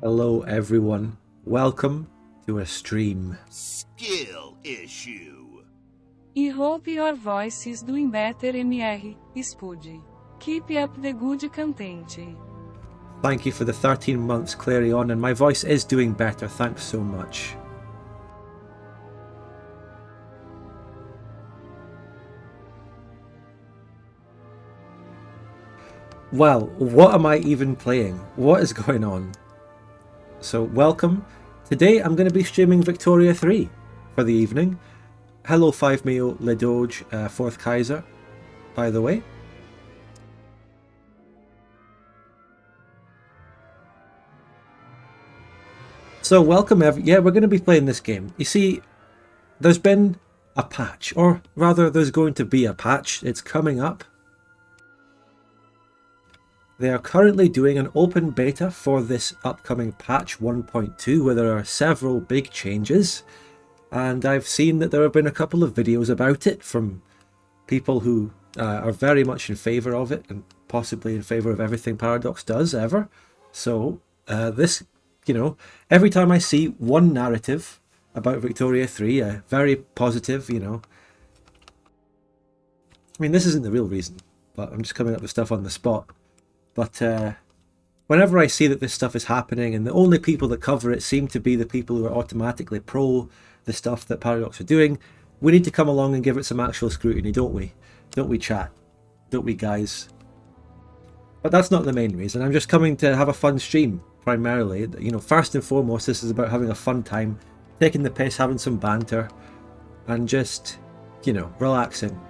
Hello everyone, welcome to a stream. Skill issue. I hope your voice is doing better, Mr. Spud. Keep up the good content. Thank you for the 13 months, Clarion, and my voice is doing better, thanks so much. Well, what am I even playing? What is going on? So, welcome. Today I'm going to be streaming Victoria 3 for the evening. Hello 5 Mio, Le Doge, 4th Kaiser, by the way. So welcome yeah, we're going to be playing this game. You see, there's been a patch, or rather there's going to be a patch. It's coming up. They are currently doing an open beta for this upcoming patch 1.2 where there are several big changes. And I've seen that there have been a couple of videos about it from people who are very much in favour of it and possibly in favour of everything Paradox does ever. So this, you know, every time I see one narrative about Victoria 3, very positive, you know. I mean, this isn't the real reason, but I'm just coming up with stuff on the spot. But whenever I see that this stuff is happening and the only people that cover it seem to be the people who are automatically pro the stuff that Paradox are doing, we need to come along and give it some actual scrutiny, don't we? Don't we, chat? Don't we, guys? But that's not the main reason. I'm just coming to have a fun stream, primarily. You know, first and foremost, this is about having a fun time, taking the piss, having some banter, and just, you know, relaxing.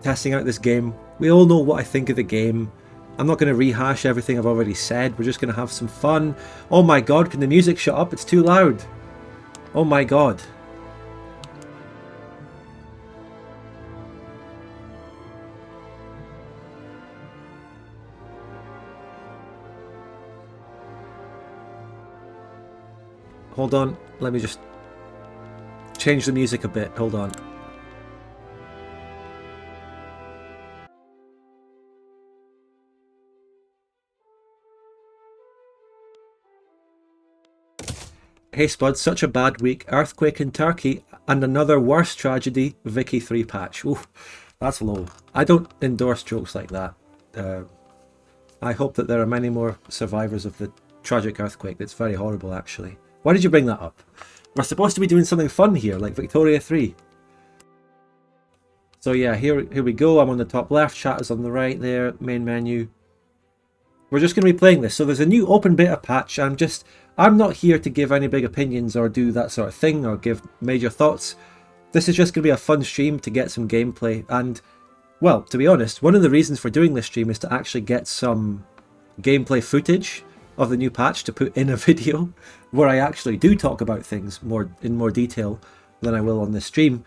Testing out this game. We all know what I think of the game. I'm not going to rehash everything I've already said. We're just going to have some fun. Oh my god, can the music shut up? It's too loud. Oh my god. Hold on, let me just change the music a bit. Hold on. Hey Spud, such a bad week. Earthquake in Turkey and another worse tragedy, Vicky 3 patch. Ooh, that's low. I don't endorse jokes like that. I hope that there are many more survivors of the tragic earthquake. It's very horrible, actually. Why did you bring that up? We're supposed to be doing something fun here, like Victoria 3. So yeah, here we go. I'm on the top left, chat is on the right there, main menu. We're just going to be playing this. So there's a new open beta patch. I'm not here to give any big opinions or do that sort of thing or give major thoughts. This is just going to be a fun stream to get some gameplay. And, well, to be honest, one of the reasons for doing this stream is to actually get some gameplay footage of the new patch to put in a video where I actually do talk about things in more detail than I will on this stream.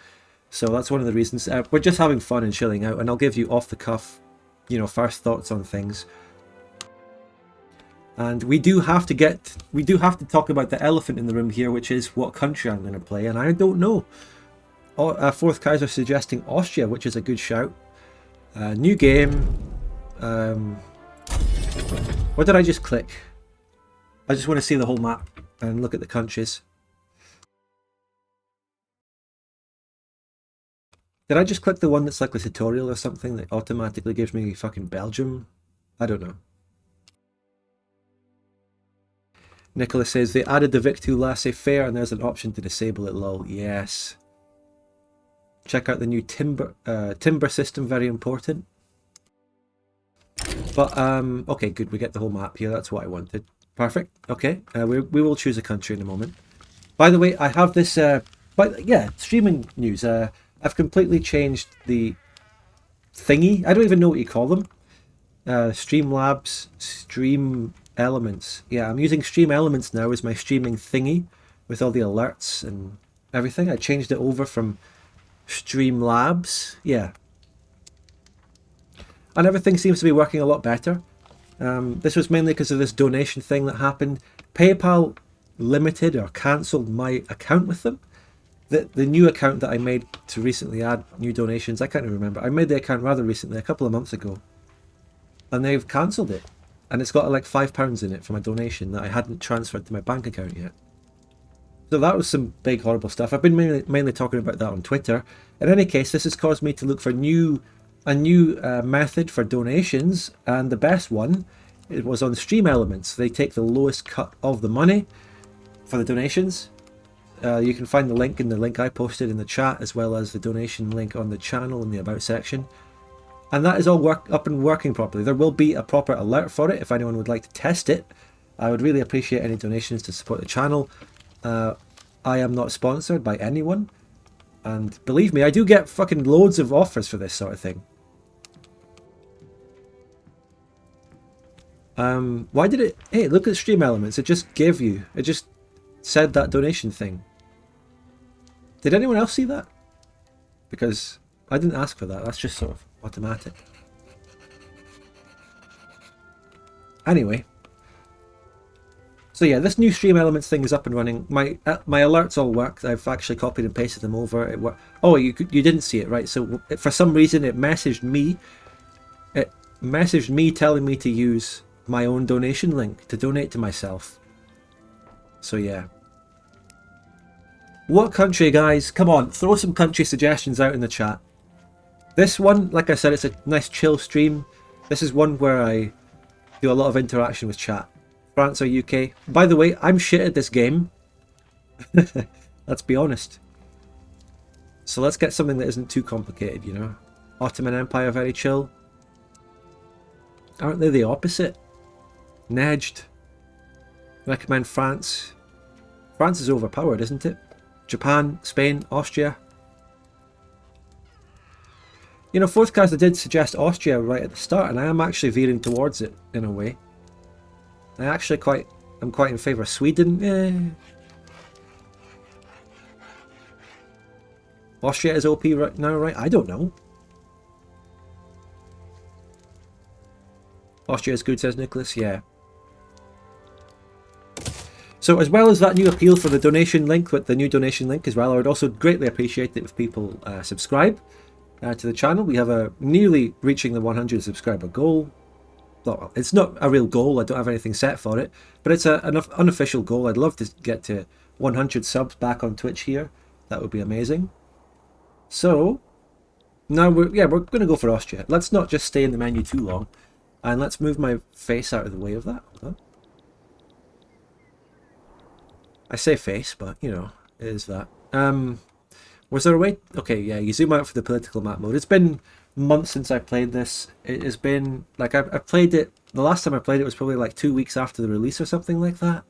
So that's one of the reasons. We're just having fun and chilling out, and I'll give you off the cuff, you know, first thoughts on things. And we do have to talk about the elephant in the room here, which is what country I'm going to play, and I don't know. 4th Kaiser suggesting Austria, which is a good shout. New game. What did I just click? I just want to see the whole map and look at the countries. Did I just click the one that's like the tutorial or something that automatically gives me fucking Belgium? I don't know. Nicholas says they added the Vic2 laissez-faire and there's an option to disable it, lol. Yes. Check out the new timber system, very important. But, okay, good, we get the whole map here, that's what I wanted. Perfect, okay, we will choose a country in a moment. By the way, I have this, streaming news. I've completely changed the thingy. I don't even know what you call them. Streamlabs, Stream Elements. Yeah, I'm using Stream Elements now as my streaming thingy with all the alerts and everything. I changed it over from Streamlabs. Yeah. And everything seems to be working a lot better. This was mainly because of this donation thing that happened. PayPal limited or cancelled my account with them. The new account that I made to recently add new donations, I can't even remember. I made the account rather recently, a couple of months ago. And they've cancelled it. and it's got like £5 in it from a donation that I hadn't transferred to my bank account yet. So that was some big horrible stuff. I've been mainly talking about that on Twitter. In any case, this has caused me to look for a new method for donations, and the best one, it was on Stream Elements. They take the lowest cut of the money for the donations. You can find the link in the link I posted in the chat, as well as the donation link on the channel in the About section. And that is all up and working properly. There will be a proper alert for it if anyone would like to test it. I would really appreciate any donations to support the channel. I am not sponsored by anyone, and believe me, I do get fucking loads of offers for this sort of thing. Why did it... Hey, look at Stream Elements. It just gave you... It just said that donation thing. Did anyone else see that? Because I didn't ask for that. That's just sort of automatic. Anyway. So yeah, this new Stream Elements thing is up and running. My alerts all worked. I've actually copied and pasted them over. It worked. Oh, you didn't see it, right? So for some reason it messaged me. It messaged me telling me to use my own donation link to donate to myself. So yeah. What country, guys? Come on, throw some country suggestions out in the chat. This one, like I said, it's a nice chill stream. This is one where I do a lot of interaction with chat. France or UK. By the way, I'm shit at this game. Let's be honest. So let's get something that isn't too complicated, you know. Ottoman Empire, very chill. Aren't they the opposite? Nedged. Recommend France. France is overpowered, isn't it? Japan, Spain, Austria. You know, Fourthcaster did suggest Austria right at the start, and I am actually veering towards it in a way. I'm quite in favour of Sweden. Austria is OP right now, right? I don't know. Austria is good, says Nicholas. Yeah. So as well as that new appeal for the donation link, with the new donation link as well, I would also greatly appreciate it if people subscribe to the channel. We have a nearly reaching the 100 subscriber goal. Well, it's not a real goal. I don't have anything set for it, but it's an unofficial goal. I'd love to get to 100 subs back on Twitch here. That would be amazing. So now we're going to go for Austria. Let's not just stay in the menu too long, and let's move my face out of the way of that. Hold on. I say face, but you know, it is that. Was there a way? Okay, yeah, you zoom out for the political map mode. It's been months since I played this. It has been like I played it. The last time I played it was probably like 2 weeks after the release or something like that.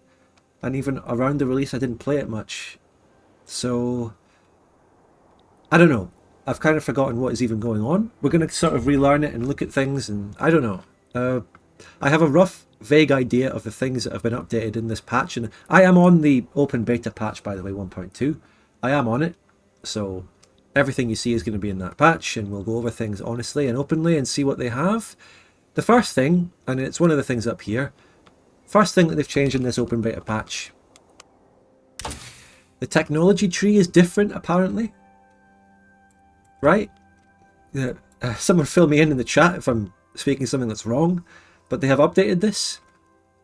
And even around the release, I didn't play it much. So I don't know. I've kind of forgotten what is even going on. We're going to sort of relearn it and look at things, and I don't know. I have a rough, vague idea of the things that have been updated in this patch, and I am on the open beta patch, by the way, 1.2. I am on it, so everything you see is going to be in that patch, and we'll go over things honestly and openly and see what they have. The first thing, and it's one of the things up here, first thing that they've changed in this open beta patch, the technology tree is different apparently. Right? Someone fill me in the chat if I'm speaking something that's wrong, but they have updated this.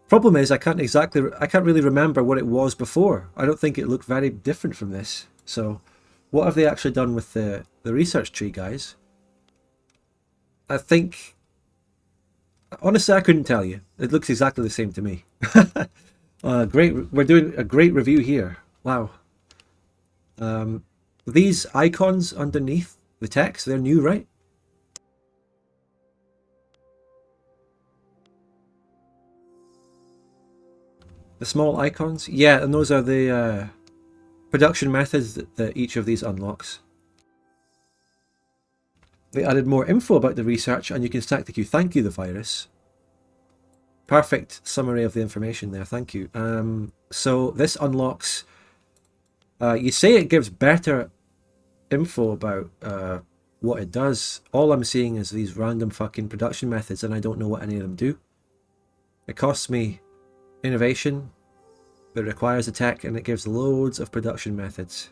Problem is I can't really remember what it was before. I don't think it looked very different from this. So what have they actually done with the research tree, guys? I think, honestly, I couldn't tell you. It looks exactly the same to me. Great. We're doing a great review here. Wow. These icons underneath the text, they're new, right? The small icons? Yeah, and those are the production methods that each of these unlocks. They added more info about the research, and you can stack the queue. Thank you, the virus. Perfect summary of the information there, thank you. So this unlocks... you say it gives better info about what it does. All I'm seeing is these random fucking production methods, and I don't know what any of them do. It costs me innovation, it requires a tech, and it gives loads of production methods,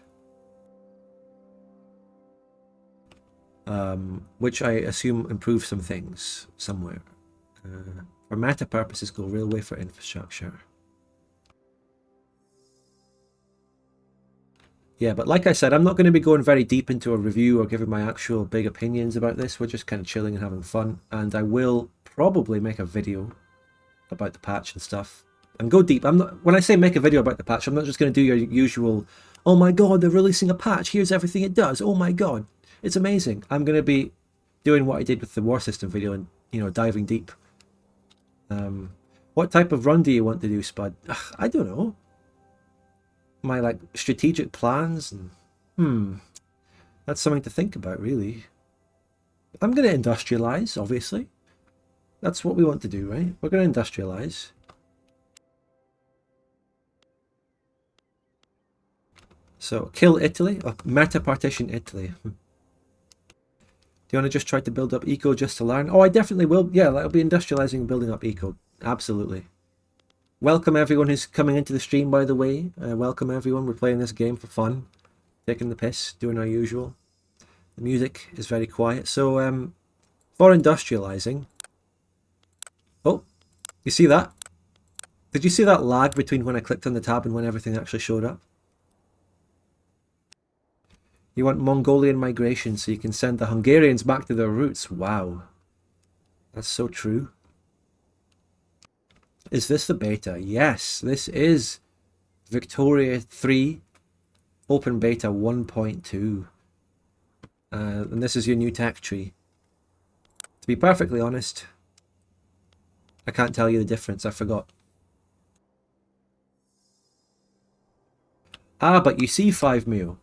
which I assume improve some things somewhere. For meta purposes, go railway for infrastructure. Yeah, but like I said, I'm not going to be going very deep into a review or giving my actual big opinions about this. We're just kind of chilling and having fun. And I will probably make a video about the patch and stuff. And go deep. When I say make a video about the patch, I'm not just going to do your usual, oh my god, they're releasing a patch, here's everything it does, oh my god, it's amazing. I'm going to be doing what I did with the war system video and, you know, diving deep. What type of run do you want to do, Spud? I don't know. My like strategic plans and that's something to think about, really. I'm going to industrialize, obviously. That's what we want to do, right? We're going to industrialize. So kill Italy, or meta partition Italy. Do you want to just try to build up eco just to learn? Oh, I definitely will. Yeah, I'll be industrializing and building up eco. Absolutely. Welcome everyone who's coming into the stream, by the way. Welcome everyone. We're playing this game for fun. Taking the piss, doing our usual. The music is very quiet. So, for industrializing... Oh, you see that? Did you see that lag between when I clicked on the tab and when everything actually showed up? You want Mongolian migration so you can send the Hungarians back to their roots. Wow. That's so true. Is this the beta? Yes, this is Victoria 3 Open Beta 1.2. And this is your new tech tree. To be perfectly honest, I can't tell you the difference. I forgot. Ah, but you see, 5 Mio.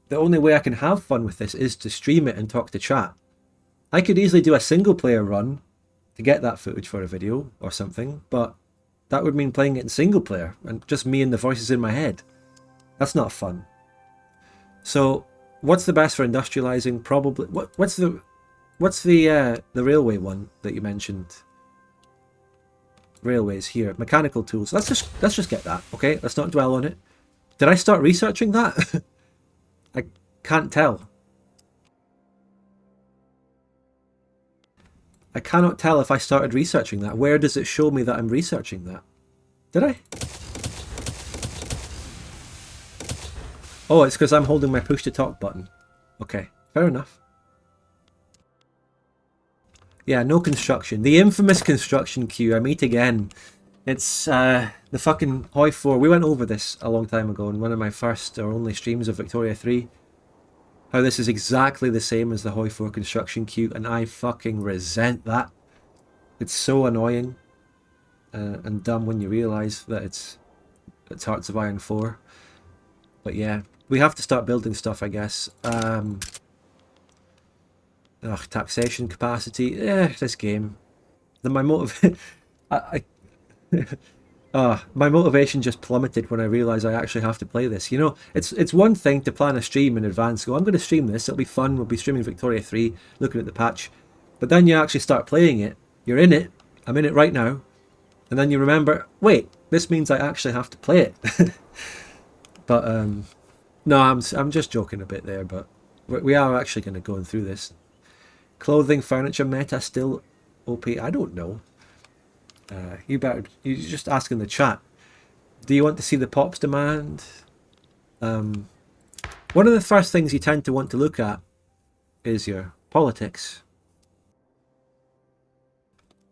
The only way I can have fun with this is to stream it and talk to chat. I could easily do a single player run to get that footage for a video or something, but that would mean playing it in single player and just me and the voices in my head. That's not fun. So, what's the best for industrializing? Probably. What's the railway one that you mentioned? Railways here, mechanical tools. Let's just get that. Okay, let's not dwell on it. Did I start researching that? I can't tell. I cannot tell if I started researching that. Where does it show me that I'm researching that? Did I? Oh, it's because I'm holding my push to talk button. Okay, fair enough. Yeah, no construction. The infamous construction queue. I meet again. It's the fucking Hoi 4. We went over this a long time ago in one of my first or only streams of Victoria 3. How this is exactly the same as the Hoi 4 construction queue, and I fucking resent that. It's so annoying and dumb when you realise that it's Hearts of Iron 4. But yeah, we have to start building stuff, I guess. Taxation capacity. This game. My motivation just plummeted when I realised I actually have to play this. You know, it's one thing to plan a stream in advance. Go, I'm going to stream this. It'll be fun. We'll be streaming Victoria 3, looking at the patch. But then you actually start playing it. You're in it. I'm in it right now. And then you remember, wait, this means I actually have to play it. But no, I'm just joking a bit there. But we are actually going to go through this. Clothing, furniture, meta still OP. I don't know. You just ask in the chat. Do you want to see the pops demand? One of the first things you tend to want to look at is your politics.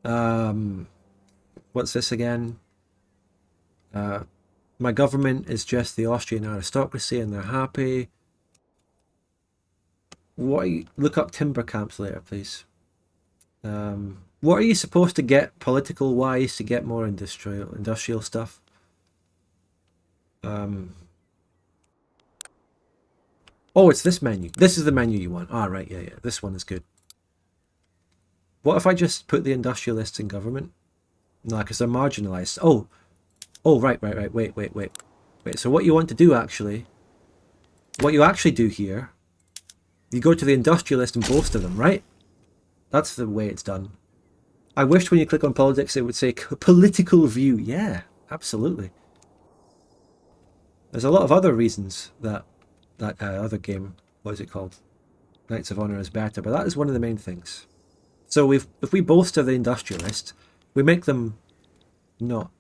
What's this again? My government is just the Austrian aristocracy and they're happy. Look up timber camps later, please. What are you supposed to get political wise to get more industrial stuff? Oh, it's this menu. This is the menu you want. Ah, right, yeah. This one is good. What if I just put the industrialists in government? No, because they're marginalized. Oh, right. Wait. So what you want to do actually, what you actually do here, you go to the industrialist and boast of them, right? That's the way it's done. I wished when you click on politics it would say political view. Yeah, absolutely. There's a lot of other reasons that other game, what is it called? Knights of Honor is better, but that is one of the main things. So if we bolster the industrialist, We make them not.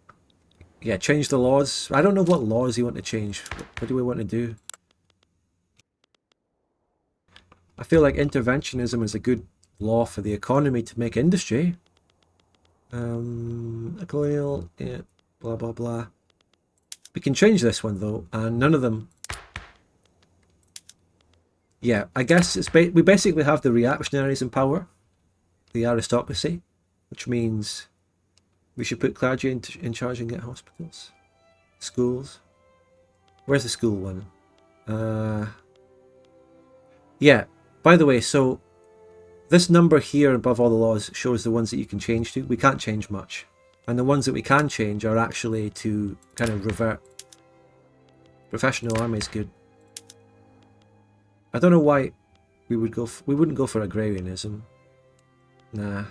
Yeah, change the laws. I don't know what laws you want to change. What do we want to do? I feel like interventionism is a good law for the economy to make industry. Colonial, yeah, blah, blah, blah. We can change this one, though, and none of them... Yeah, I guess it's we basically have the reactionaries in power, the aristocracy, which means we should put clergy in charge and get hospitals. Schools. Where's the school one? Yeah, by the way, so this number here above all the laws shows the ones that you can change to. We can't change much. And the ones that we can change are actually to kind of revert. Professional army is good. I don't know why we wouldn't go for agrarianism. Nah.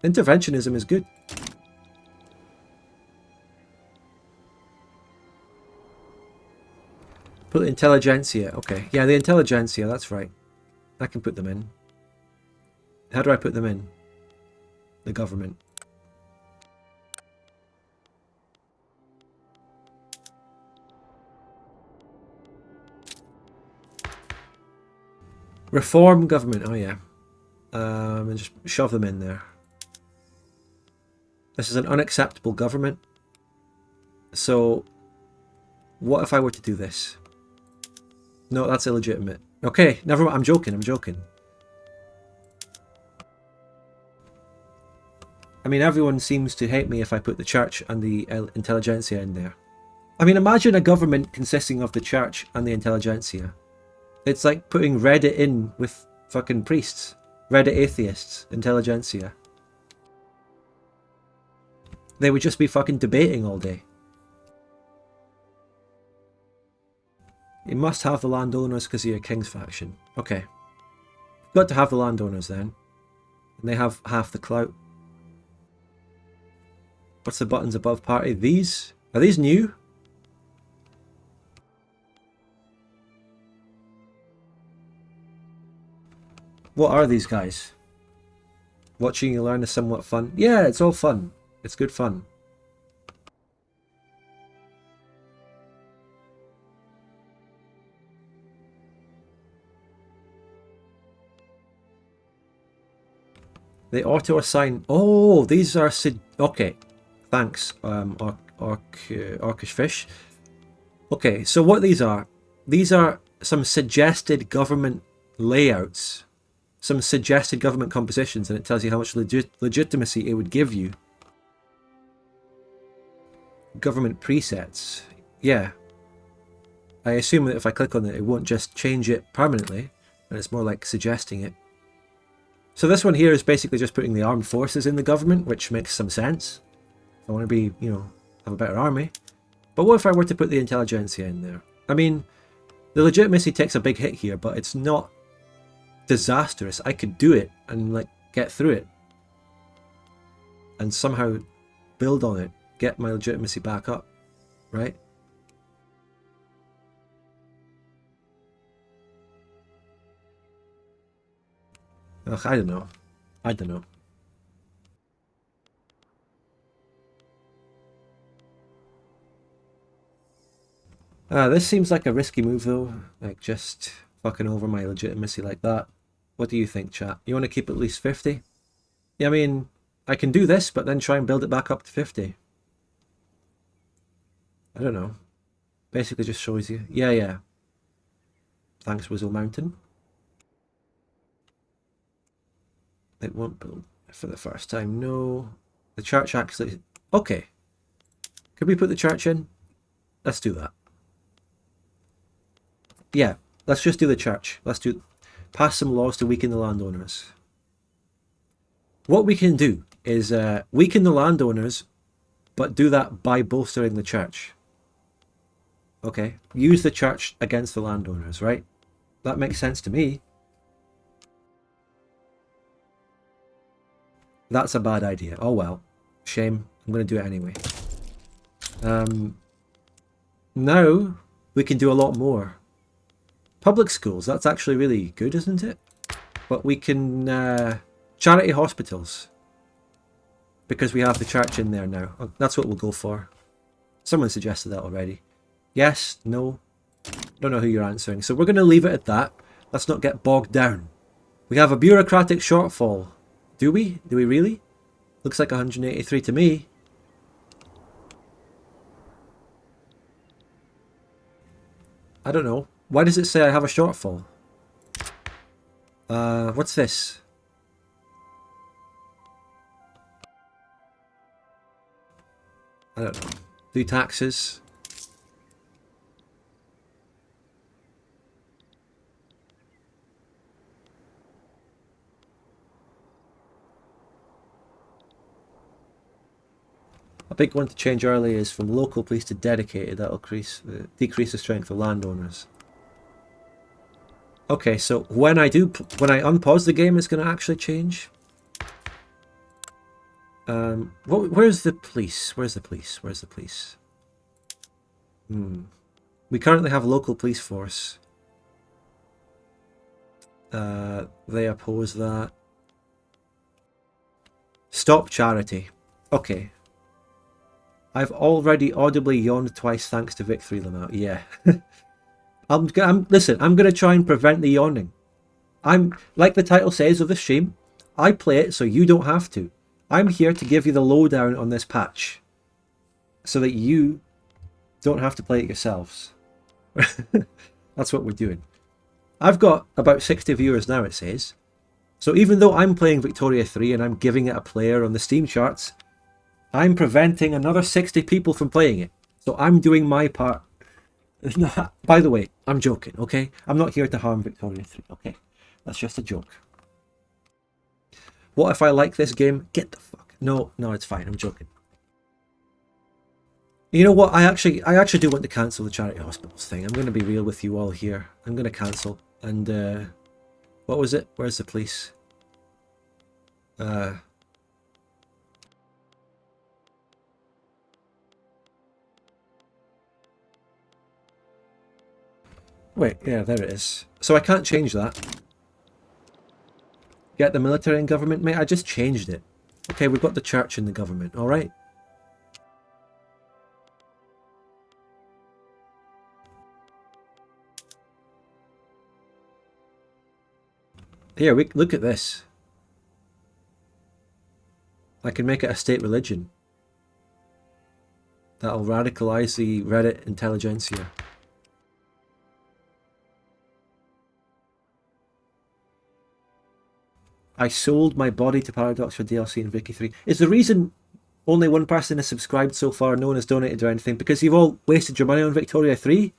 Interventionism is good. Put the intelligentsia. Okay. Yeah, the intelligentsia, that's right. I can put them in. How do I put them in? The government. Reform government. Oh yeah. And just shove them in there. This is an unacceptable government. So, what if I were to do this? No, that's illegitimate. Okay, never mind. I'm joking. I mean, everyone seems to hate me if I put the church and the intelligentsia in there. I mean, imagine a government consisting of the church and the intelligentsia. It's like putting Reddit in with fucking priests. Reddit atheists, intelligentsia. They would just be fucking debating all day. You must have the landowners because you're a king's faction. Okay. Got to have the landowners then. And they have half the clout. What's the buttons above party? These? Are these new? What are these guys? Watching you learn is somewhat fun. Yeah, it's all fun. It's good fun. They auto-assign... Oh, these are... Okay. Thanks, Orcish Fish. Okay, so what these are some suggested government layouts. Some suggested government compositions, and it tells you how much legitimacy it would give you. Government presets. Yeah. I assume that if I click on it, it won't just change it permanently, and it's more like suggesting it. So this one here is basically just putting the armed forces in the government, which makes some sense. I want to be, you know, have a better army. But what if I were to put the intelligentsia in there? I mean, the legitimacy takes a big hit here, but it's not disastrous. I could do it and like get through it and somehow build on it, get my legitimacy back up, right? Ugh, I don't know. This seems like a risky move though, like just fucking over my legitimacy like that. What do you think, chat? You want to keep at least 50? Yeah, I mean, I can do this, but then try and build it back up to 50. I don't know. Basically just shows you. Yeah. Thanks, Wizzle Mountain. It won't build for the first time. No. The church actually... Okay. Could we put the church in? Let's do that. Yeah. Let's just do the church. Pass some laws to weaken the landowners. What we can do is weaken the landowners, but do that by bolstering the church. Okay? Use the church against the landowners, right? That makes sense to me. That's a bad idea. Oh well. Shame. I'm going to do it anyway. Now we can do a lot more. Public schools, that's actually really good, isn't it? But we can... charity hospitals. because we have the church in there now. That's what we'll go for. Someone suggested that already. Yes, no, don't know who you're answering. So we're going to leave it at that. Let's not get bogged down. We have a bureaucratic shortfall. Do we? Do we really? Looks like 183 to me. I don't know. Why does it say I have a shortfall? What's this? I don't know. Do taxes. A big one to change early is from local police to dedicated. That'll decrease the strength of landowners. Okay, so when I unpause the game, it's going to actually change. Where's the police? Where's the police? Where's the police? We currently have a local police force. They oppose that. Stop charity. Okay. I've already audibly yawned twice thanks to Victory Lamau. Yeah. Listen, I'm going to try and prevent the yawning. I'm, like the title says of the stream, I play it so you don't have to. I'm here to give you the lowdown on this patch. So that you don't have to play it yourselves. That's what we're doing. I've got about 60 viewers now, it says. So even though I'm playing Victoria 3 and I'm giving it a player on the Steam charts, I'm preventing another 60 people from playing it. So I'm doing my part. By the way, I'm joking, okay? I'm not here to harm Victoria 3, okay? That's just a joke. What if I like this game? Get the fuck... No, it's fine, I'm joking. You know what? I actually do want to cancel the charity hospitals thing. I'm going to be real with you all here. I'm going to cancel. And, what was it? Where's the police? Wait, yeah, there it is. So I can't change that. Get the military and government, mate? I just changed it. Okay, we've got the church and the government, alright? Here, look at this. I can make it a state religion. That'll radicalize the Reddit intelligentsia. I sold my body to Paradox for DLC and Vicky 3. Is the reason only one person has subscribed so far, no one has donated or anything, because you've all wasted your money on Victoria 3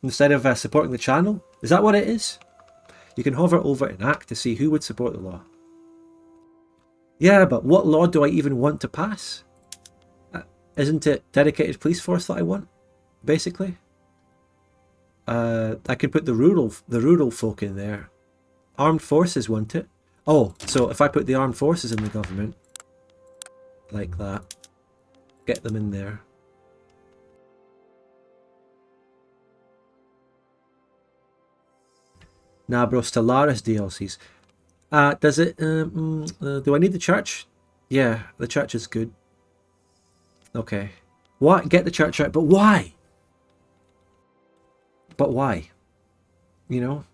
instead of supporting the channel? Is that what it is? You can hover over an act to see who would support the law. Yeah, but what law do I even want to pass? Isn't it dedicated police force that I want, basically? I could put the rural folk in there. Armed forces want it. Oh, so if I put the armed forces in the government, like that, get them in there. Nah, bro, Stellaris DLCs. Does it, do I need the church? Yeah, the church is good. Okay. What? Get the church out, but why? But why? You know?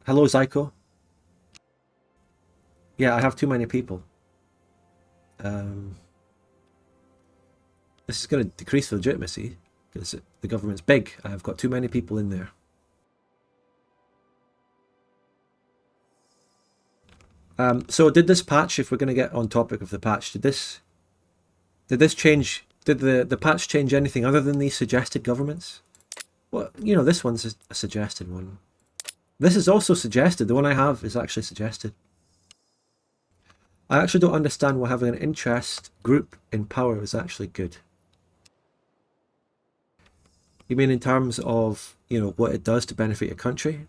Hello, Zyko. Yeah, I have too many people. This is going to decrease the legitimacy because the government's big. I've got too many people in there. So did this patch, if we're going to get on topic of the patch, did this change, did the patch change anything other than these suggested governments? Well, you know, this one's a suggested one. This is also suggested. The one I have is actually suggested. I actually don't understand why having an interest group in power is actually good. You mean in terms of, you know, what it does to benefit your country?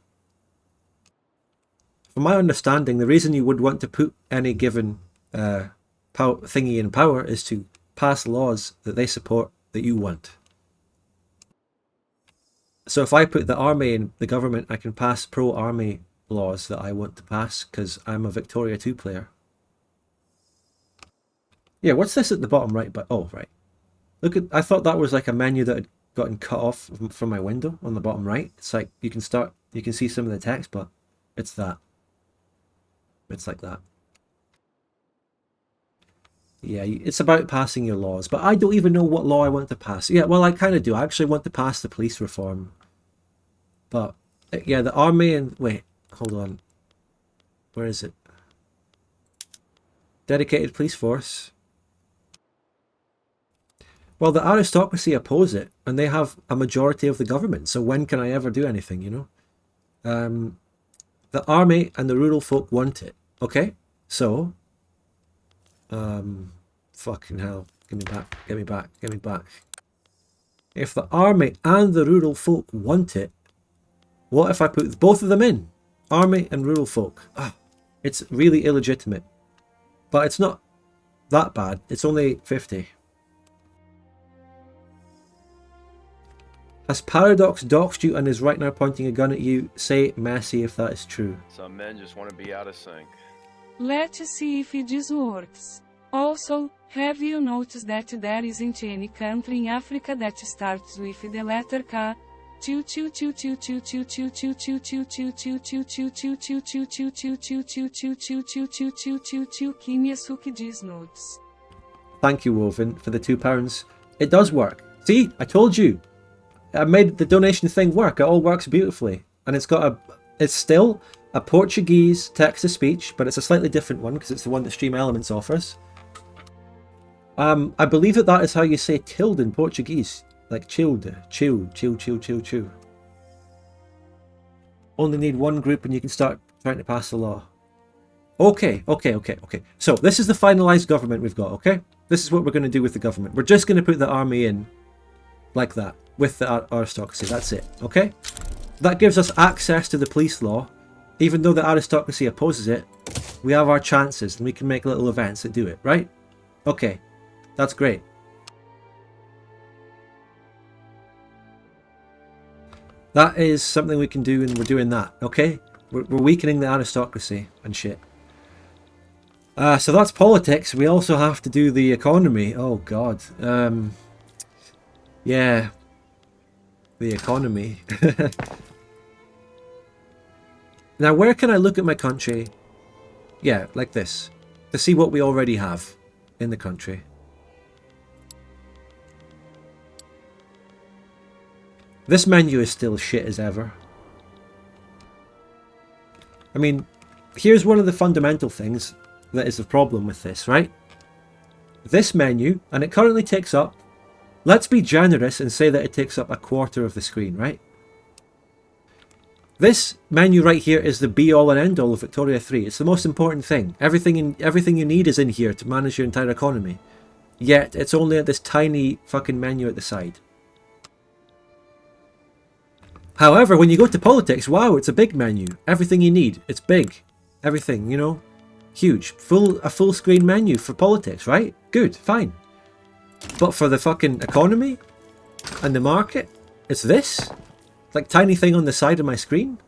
From my understanding, the reason you would want to put any given thingy in power is to pass laws that they support that you want. So if I put the army in the government, I can pass pro-army laws that I want to pass because I'm a Victoria 2 player. Yeah, what's this at the bottom right? But oh, right. Look at, I thought that was like a menu that had gotten cut off from my window on the bottom right. It's like you can see some of the text, but it's that. It's like that. Yeah, it's about passing your laws, but I don't even know what law I want to pass. Yeah, well, I kind of do. I actually want to pass the police reform. But yeah, the army and wait, hold on. Where is it? Dedicated police force. Well, the aristocracy oppose it, and they have a majority of the government. So when can I ever do anything, you know? The army and the rural folk want it. Okay, so, fucking hell, give me back, give me back, give me back. If the army and the rural folk want it, what if I put both of them in? Army and rural folk. Ah, it's really illegitimate, but it's not that bad. It's only 50. Has Paradox doxed you and is right now pointing a gun at you? Say messy if that is true. Some men just want to be out of sync. Let's see if this works. Also, have you noticed that there isn't any country in Africa that starts with the letter K? Thank you, Woven, for the £2. It does work. See, I told you. I made the donation thing work. It all works beautifully. And it's still a Portuguese text-to-speech, but it's a slightly different one because it's the one that Stream Elements offers. I believe that is how you say tilde in Portuguese. Like chilled, chill. Only need one group and you can start trying to pass the law. Okay. So this is the finalized government we've got, okay? This is what we're going to do with the government. We're just going to put the army in like that with the aristocracy. That's it, okay? That gives us access to the police law. Even though the aristocracy opposes it, we have our chances and we can make little events that do it, right? Okay, that's great. That is something we can do, and we're doing that, okay? We're weakening the aristocracy and shit. So that's politics. We also have to do the economy. Oh, God. Yeah. The economy. Now, where can I look at my country? Yeah, like this. To see what we already have in the country. This menu is still shit as ever. I mean, here's one of the fundamental things that is the problem with this, right? This menu, and it currently takes up, let's be generous and say that it takes up 1/4 of the screen, right? This menu right here is the be-all and end-all of Victoria 3. It's the most important thing. Everything you need is in here to manage your entire economy. Yet, it's only at this tiny fucking menu at the side. However, when you go to politics, wow, it's a big menu. Everything you need, it's big. Everything, you know, huge. A full screen menu for politics, right? Good, fine. But for the fucking economy and the market, it's this? Like tiny thing on the side of my screen?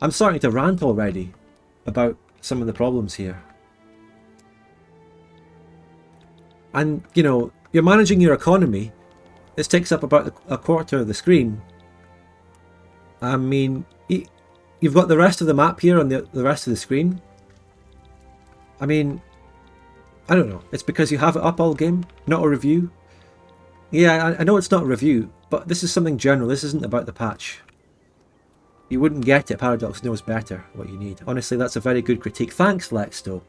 I'm starting to rant already about some of the problems here. And, you know, you're managing your economy. This takes up about 1/4 of the screen. I mean, you've got the rest of the map here on the rest of the screen. I mean, I don't know. It's because you have it up all game, not a review. Yeah, I know it's not a review, but this is something general. This isn't about the patch. You wouldn't get it. Paradox knows better what you need. Honestly, that's a very good critique. Thanks, Lex, though.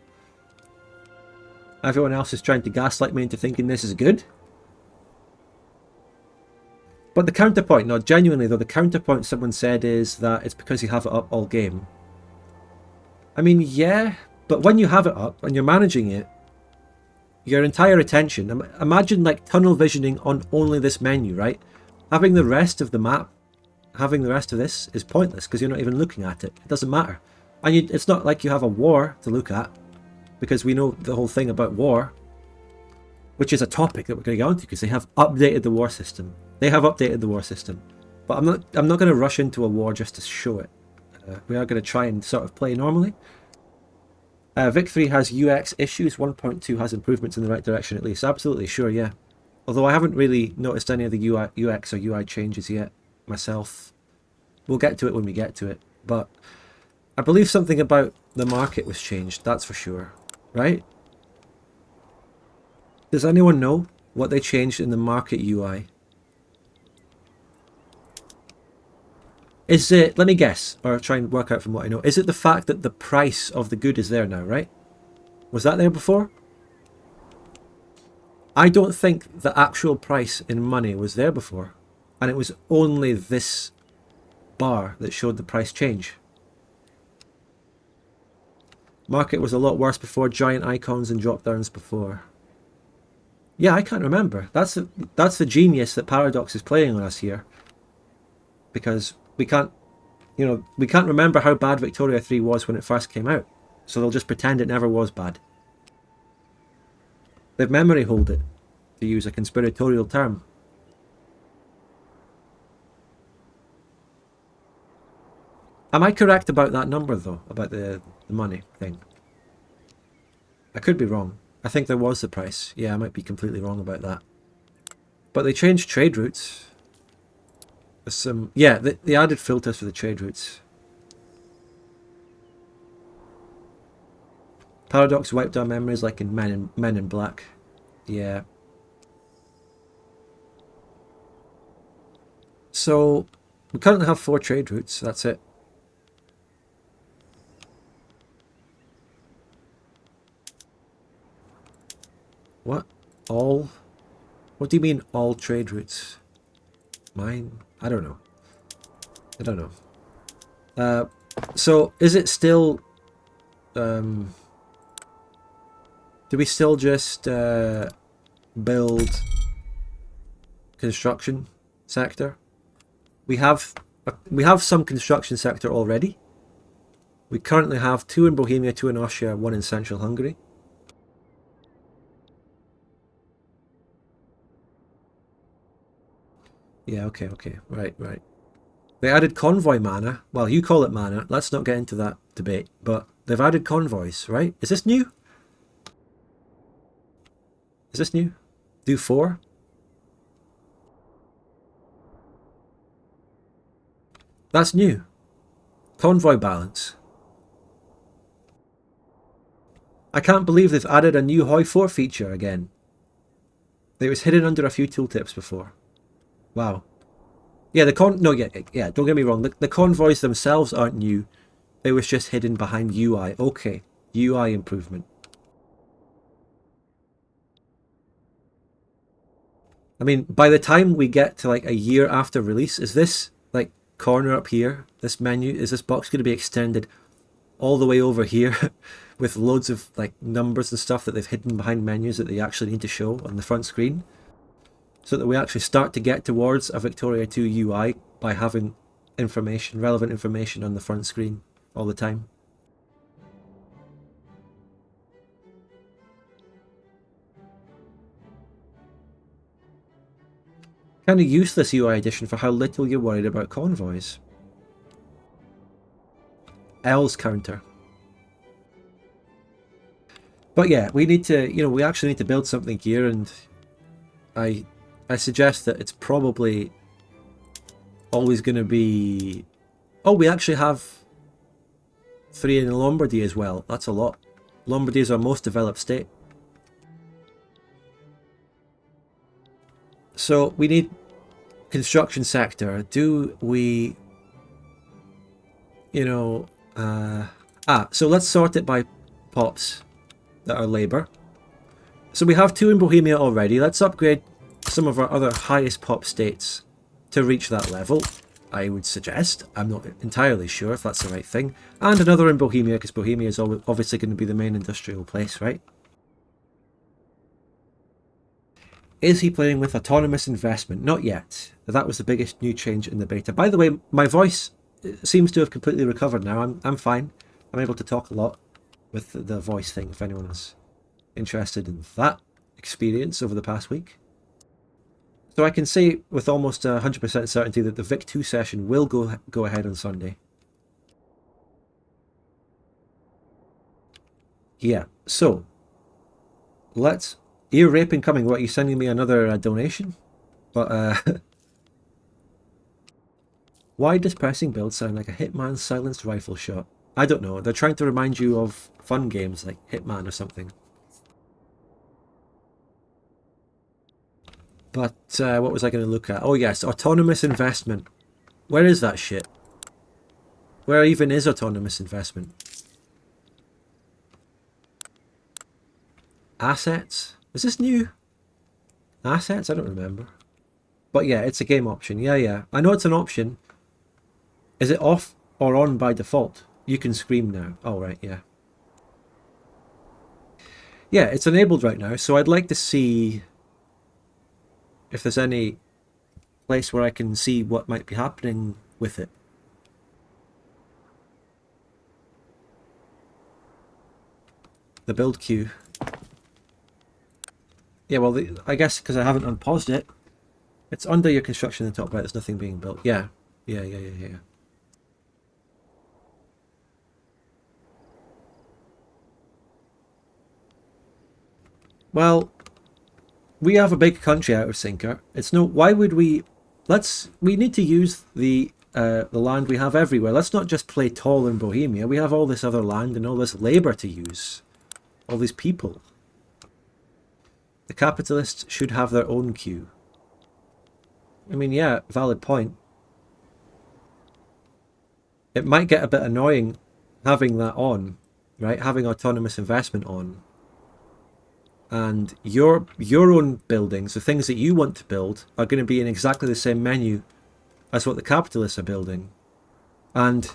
Everyone else is trying to gaslight me into thinking this is good. But the counterpoint, no, genuinely though, the counterpoint someone said is that it's because you have it up all game. I mean, yeah, but when you have it up and you're managing it, your entire attention, imagine like tunnel visioning on only this menu, right? Having the rest of the map, having the rest of this is pointless because you're not even looking at it. It doesn't matter. And it's not like you have a war to look at, because we know the whole thing about war, which is a topic that we're going to get onto because they have updated the war system. They have updated the war system. But I'm not going to rush into a war just to show it. We are going to try and sort of play normally. Vic 3 has UX issues, 1.2 has improvements in the right direction at least. Absolutely, sure, yeah. Although I haven't really noticed any of the UX or UI changes yet myself. We'll get to it when we get to it. But I believe something about the market was changed, that's for sure. Right? Does anyone know what they changed in the market UI? Is it, let me guess, or try and work out from what I know. Is it the fact that the price of the good is there now, right? Was that there before? I don't think the actual price in money was there before. And it was only this bar that showed the price change. Market was a lot worse before, giant icons and drop downs before. Yeah, I can't remember. That's the genius that Paradox is playing on us here. Because we can't remember how bad Victoria 3 was when it first came out. So they'll just pretend it never was bad. They've memory holed it, to use a conspiratorial term. Am I correct about that number though? About the money thing? I could be wrong. I think there was the price. Yeah, I might be completely wrong about that. But they changed trade routes. There's some... Yeah, they added filters for the trade routes. Paradox wiped our memories like in Men in Black. Yeah. So, we currently have 4 trade routes. That's it. What? All? What do you mean all trade routes? Mine? I don't know. I don't know. So is it still... do we still just build construction sector? We have some construction sector already. We currently have 2 in Bohemia, 2 in Austria, 1 in central Hungary. Yeah, okay. Right. They added convoy mana. Well, you call it mana. Let's not get into that debate. But they've added convoys, right? Is this new? Is this new? Do 4? That's new. Convoy balance. I can't believe they've added a new Hoi 4 feature again. It was hidden under a few tooltips before. Wow. Yeah, don't get me wrong. The convoys themselves aren't new. It was just hidden behind UI. Okay, UI improvement. I mean, by the time we get to like a year after release, is this like corner up here, this menu, is this box going to be extended all the way over here with loads of like numbers and stuff that they've hidden behind menus that they actually need to show on the front screen? So that we actually start to get towards a Victoria 2 UI by having information, relevant information on the front screen all the time. Kind of useless UI addition for how little you're worried about convoys. L's counter. But yeah, we need to, we actually need to build something here, and I suggest that it's probably always going to be... Oh, we actually have 3 in Lombardy as well. That's a lot. Lombardy is our most developed state. So we need construction sector. Do we... so let's sort it by pops that are labour. So we have 2 in Bohemia already. Let's upgrade some of our other highest pop states to reach that level, I would suggest. I'm not entirely sure if that's the right thing. And another in Bohemia, because Bohemia is obviously going to be the main industrial place, right? Is he playing with autonomous investment? Not yet. That was the biggest new change in the beta. By the way, my voice seems to have completely recovered now. I'm fine. I'm able to talk a lot with the voice thing, if anyone's interested in that experience over the past week. So I can say with almost 100% certainty that the Vic 2 session will go ahead on Sunday. Yeah, so let's... Ear rape incoming. What, are you sending me another donation? But why does pressing build sound like a Hitman silenced rifle shot? I don't know. They're trying to remind you of fun games like Hitman or something. But what was I going to look at? Oh yes, autonomous investment. Where is that shit? Where even is autonomous investment? Assets? Is this new? Assets? I don't remember. But yeah, it's a game option. Yeah. I know it's an option. Is it off or on by default? You can scream now. Oh, right, yeah. Yeah, it's enabled right now, so I'd like to see if there's any place where I can see what might be happening with it. The build queue. Yeah, well, I guess because I haven't unpaused it, it's under your construction in the top right. There's nothing being built. Yeah. Well, we have a big country out of Sinker. It's no... Why would we... We need to use the land we have everywhere. Let's not just play tall in Bohemia. We have all this other land and all this labour to use. All these people. The capitalists should have their own queue. I mean, yeah, valid point. It might get a bit annoying having that on, right? Having autonomous investment on. And your own buildings, the things that you want to build, are going to be in exactly the same menu as what the capitalists are building. And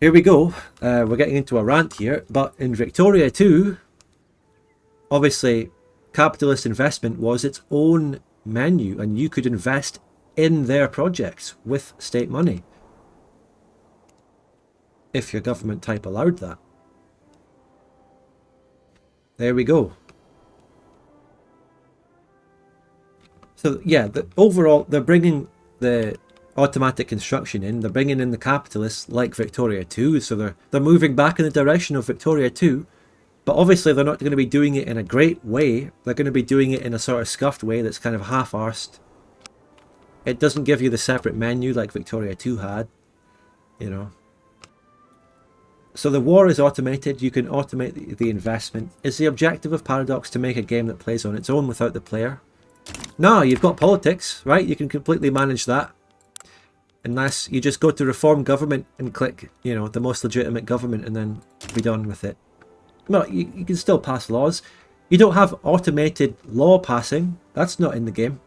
here we go. We're getting into a rant here. But in Victoria 2, obviously, capitalist investment was its own menu, and you could invest in their projects with state money. If your government type allowed that. There we go. So yeah, overall, they're bringing the automatic construction in. They're bringing in the capitalists like Victoria 2. So they're moving back in the direction of Victoria 2. But obviously they're not going to be doing it in a great way. They're going to be doing it in a sort of scuffed way that's kind of half-arsed. It doesn't give you the separate menu like Victoria 2 had, you know. So the war is automated. You can automate the investment. Is the objective of Paradox to make a game that plays on its own without the player? No, you've got politics, right? You can completely manage that. Unless you just go to reform government and click, you know, the most legitimate government and then be done with it. Well, you can still pass laws. You don't have automated law passing. That's not in the game.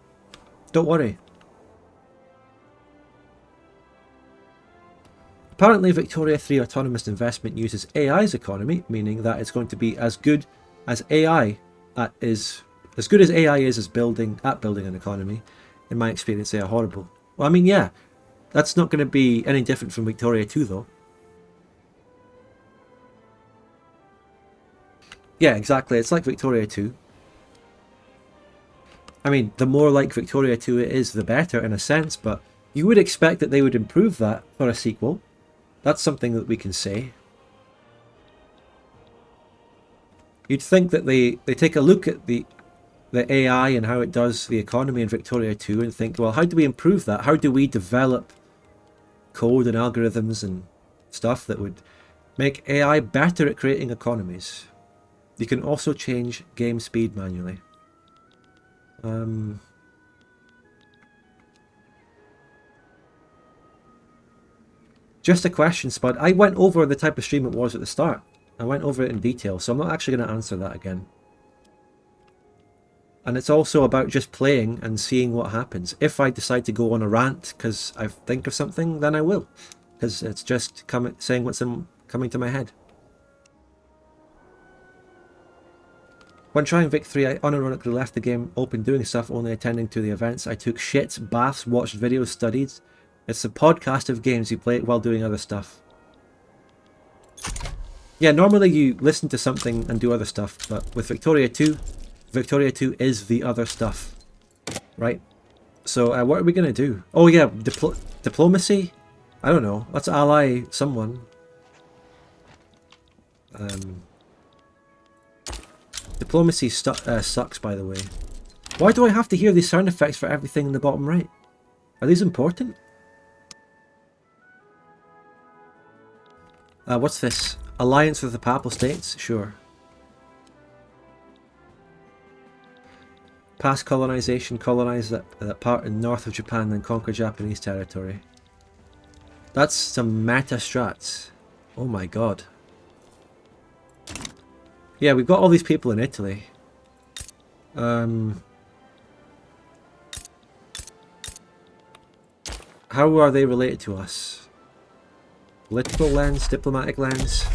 Don't worry. Apparently, Victoria 3 autonomous investment uses AI's economy, meaning that it's going to be as good as AI is building an economy. In my experience, they are horrible. Well, I mean, yeah, that's not going to be any different from Victoria 2, though. Yeah, exactly. It's like Victoria 2. I mean, the more like Victoria 2 it is, the better in a sense, but you would expect that they would improve that for a sequel. That's something that we can say. You'd think that they take a look at the AI and how it does the economy in Victoria 2 and think, well, how do we improve that? How do we develop code and algorithms and stuff that would make AI better at creating economies? You can also change game speed manually. Just a question, Spud. I went over the type of stream it was at the start. I went over it in detail, so I'm not actually going to answer that again. And it's also about just playing and seeing what happens. If I decide to go on a rant because I think of something, then I will. Because it's just saying what's coming to my head. When trying Vic 3, I unironically left the game open doing stuff, only attending to the events. I took shits, baths, watched videos, studied. It's a podcast of games, you play it while doing other stuff. Yeah, normally you listen to something and do other stuff, but with Victoria 2, Victoria 2 is the other stuff. Right? So what are we going to do? Oh yeah, diplomacy? I don't know. Let's ally someone. Diplomacy sucks, by the way. Why do I have to hear these sound effects for everything in the bottom right? Are these important? What's this? Alliance with the Papal States? Sure. Past colonization, colonize that part in north of Japan, then conquer Japanese territory. That's some meta strats. Oh my god. Yeah, we've got all these people in Italy. How are they related to us? Political lens, diplomatic lens.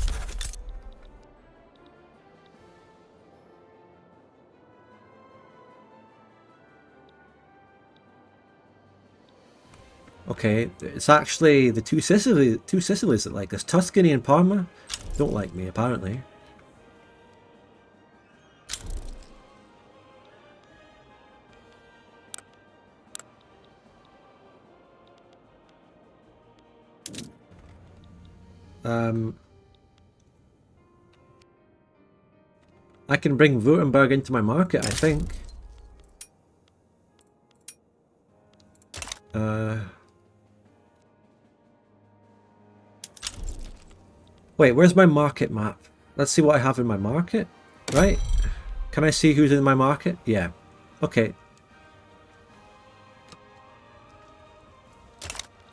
Okay, it's actually the two Sicilies that like us. Tuscany and Parma don't like me, apparently. I can bring Württemberg into my market, I think. Wait, where's my market map? Let's see what I have in my market, right? Can I see who's in my market? Yeah. Okay.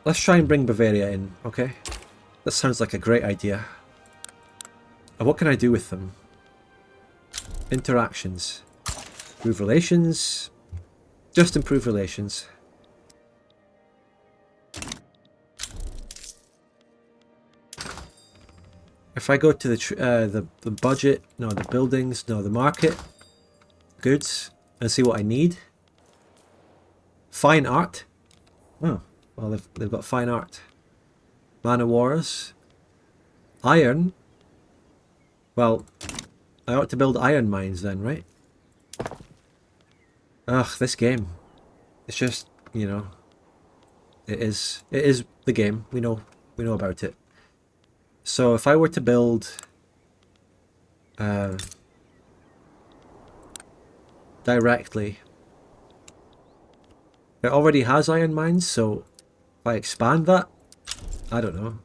Let's try and bring Bavaria in, okay? That sounds like a great idea. And what can I do with them? Interactions. Improve relations. Just improve relations. If I go to the budget, no, the buildings, no, the market, goods, and see what I need. Fine art. Oh, well, they've got fine art. Man of Wars. Iron. Well, I ought to build iron mines then, right? Ugh, this game. It's just, you know, it is the game. We know about it. So if I were to build directly, it already has iron mines, so if I expand that, I don't know.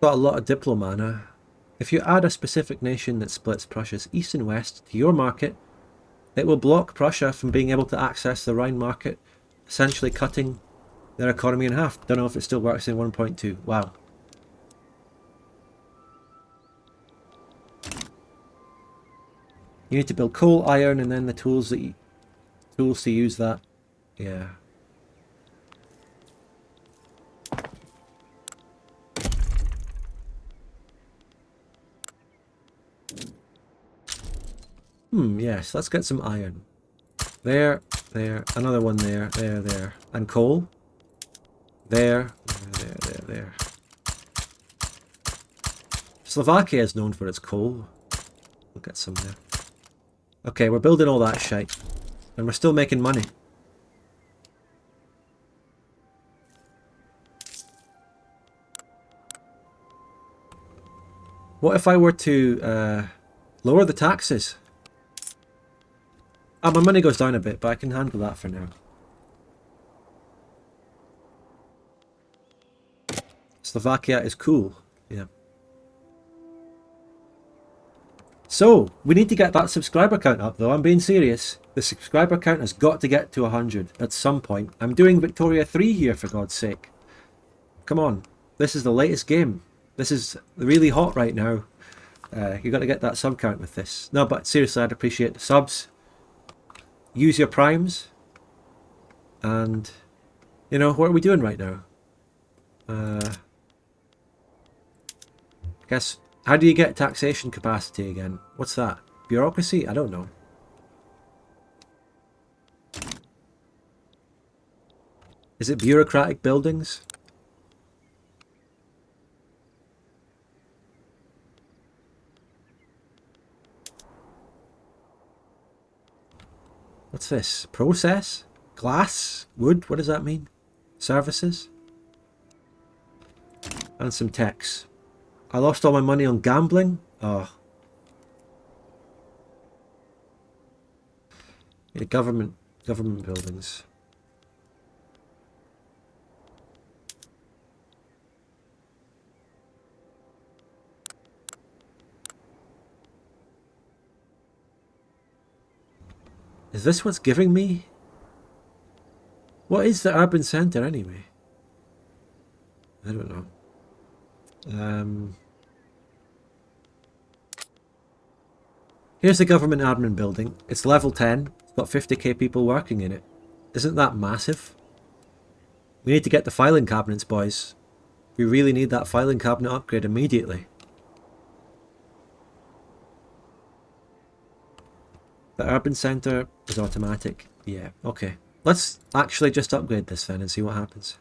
Got a lot of diplomana. If you add a specific nation that splits Prussia's east and west to your market, it will block Prussia from being able to access the Rhine market, essentially cutting their economy in half. Don't know if it still works in 1.2. Wow. You need to build coal, iron, and then the tools to use that. Yeah. Yes, let's get some iron. There, another one there. And coal. There. Slovakia is known for its coal. We'll get some there. Okay, we're building all that shite. And we're still making money. What if I were to lower the taxes? Ah, my money goes down a bit, but I can handle that for now. Slovakia is cool. Yeah. So, we need to get that subscriber count up though, I'm being serious. The subscriber count has got to get to 100 at some point. I'm doing Victoria 3 here, for God's sake. Come on, this is the latest game. This is really hot right now. You got to get that sub count with this. No, but seriously, I'd appreciate the subs. Use your primes. And, you know, what are we doing right now? I guess, how do you get taxation capacity again? What's that? Bureaucracy? I don't know. Is it bureaucratic buildings? What's this? Process? Glass? Wood? What does that mean? Services? And some techs. I lost all my money on gambling? Oh. Yeah, government buildings. Is this what's giving me? What is the urban centre anyway? I don't know. Here's the government admin building. It's level 10. It's got 50k people working in it. Isn't that massive? We need to get the filing cabinets, boys. We really need that filing cabinet upgrade immediately. The urban centre is automatic. Yeah, okay. Let's actually just upgrade this then and see what happens.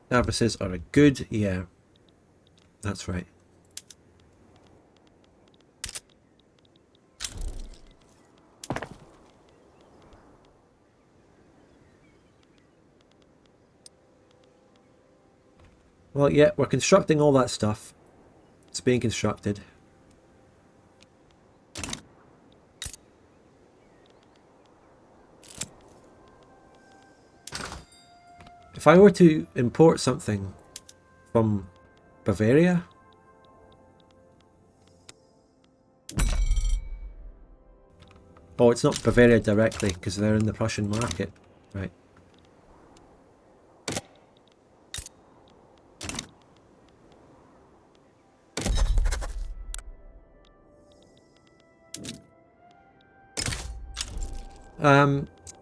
Services are a good, yeah. That's right. Well, yeah, we're constructing all that stuff. It's being constructed. If I were to import something from Bavaria... Oh, it's not Bavaria directly, because they're in the Prussian market. Right.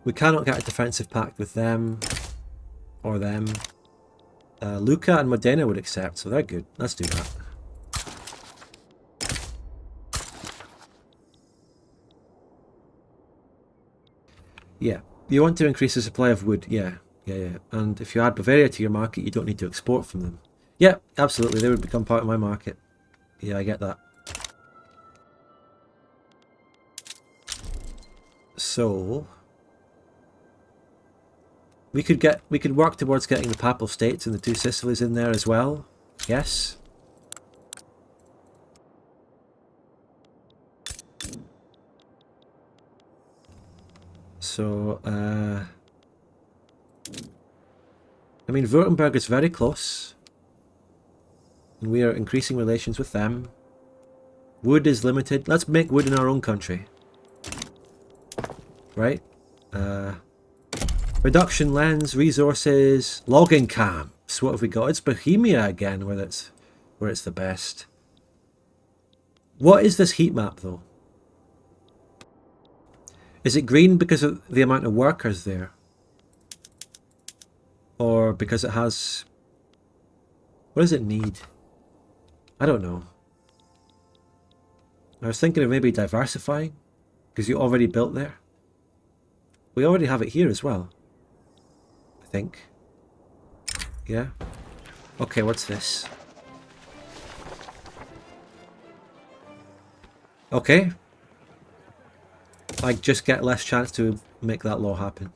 We cannot get a defensive pact with them. Or them. Lucca and Modena would accept, so they're good. Let's do that. Yeah. You want to increase the supply of wood. Yeah. Yeah. And if you add Bavaria to your market, you don't need to export from them. Yeah, absolutely. They would become part of my market. Yeah, I get that. So... We could work towards getting the Papal States and the two Sicilies in there as well. Yes. So, I mean, Württemberg is very close. And we are increasing relations with them. Wood is limited. Let's make wood in our own country. Right? Reduction lens, resources, logging camps. What have we got? It's Bohemia again, where it's the best. What is this heat map though? Is it green because of the amount of workers there? Or because it has... What does it need? I don't know. I was thinking of maybe diversifying, because you already built there. We already have it here as well. I think. Yeah. Okay, what's this? Okay. I just get less chance to make that law happen.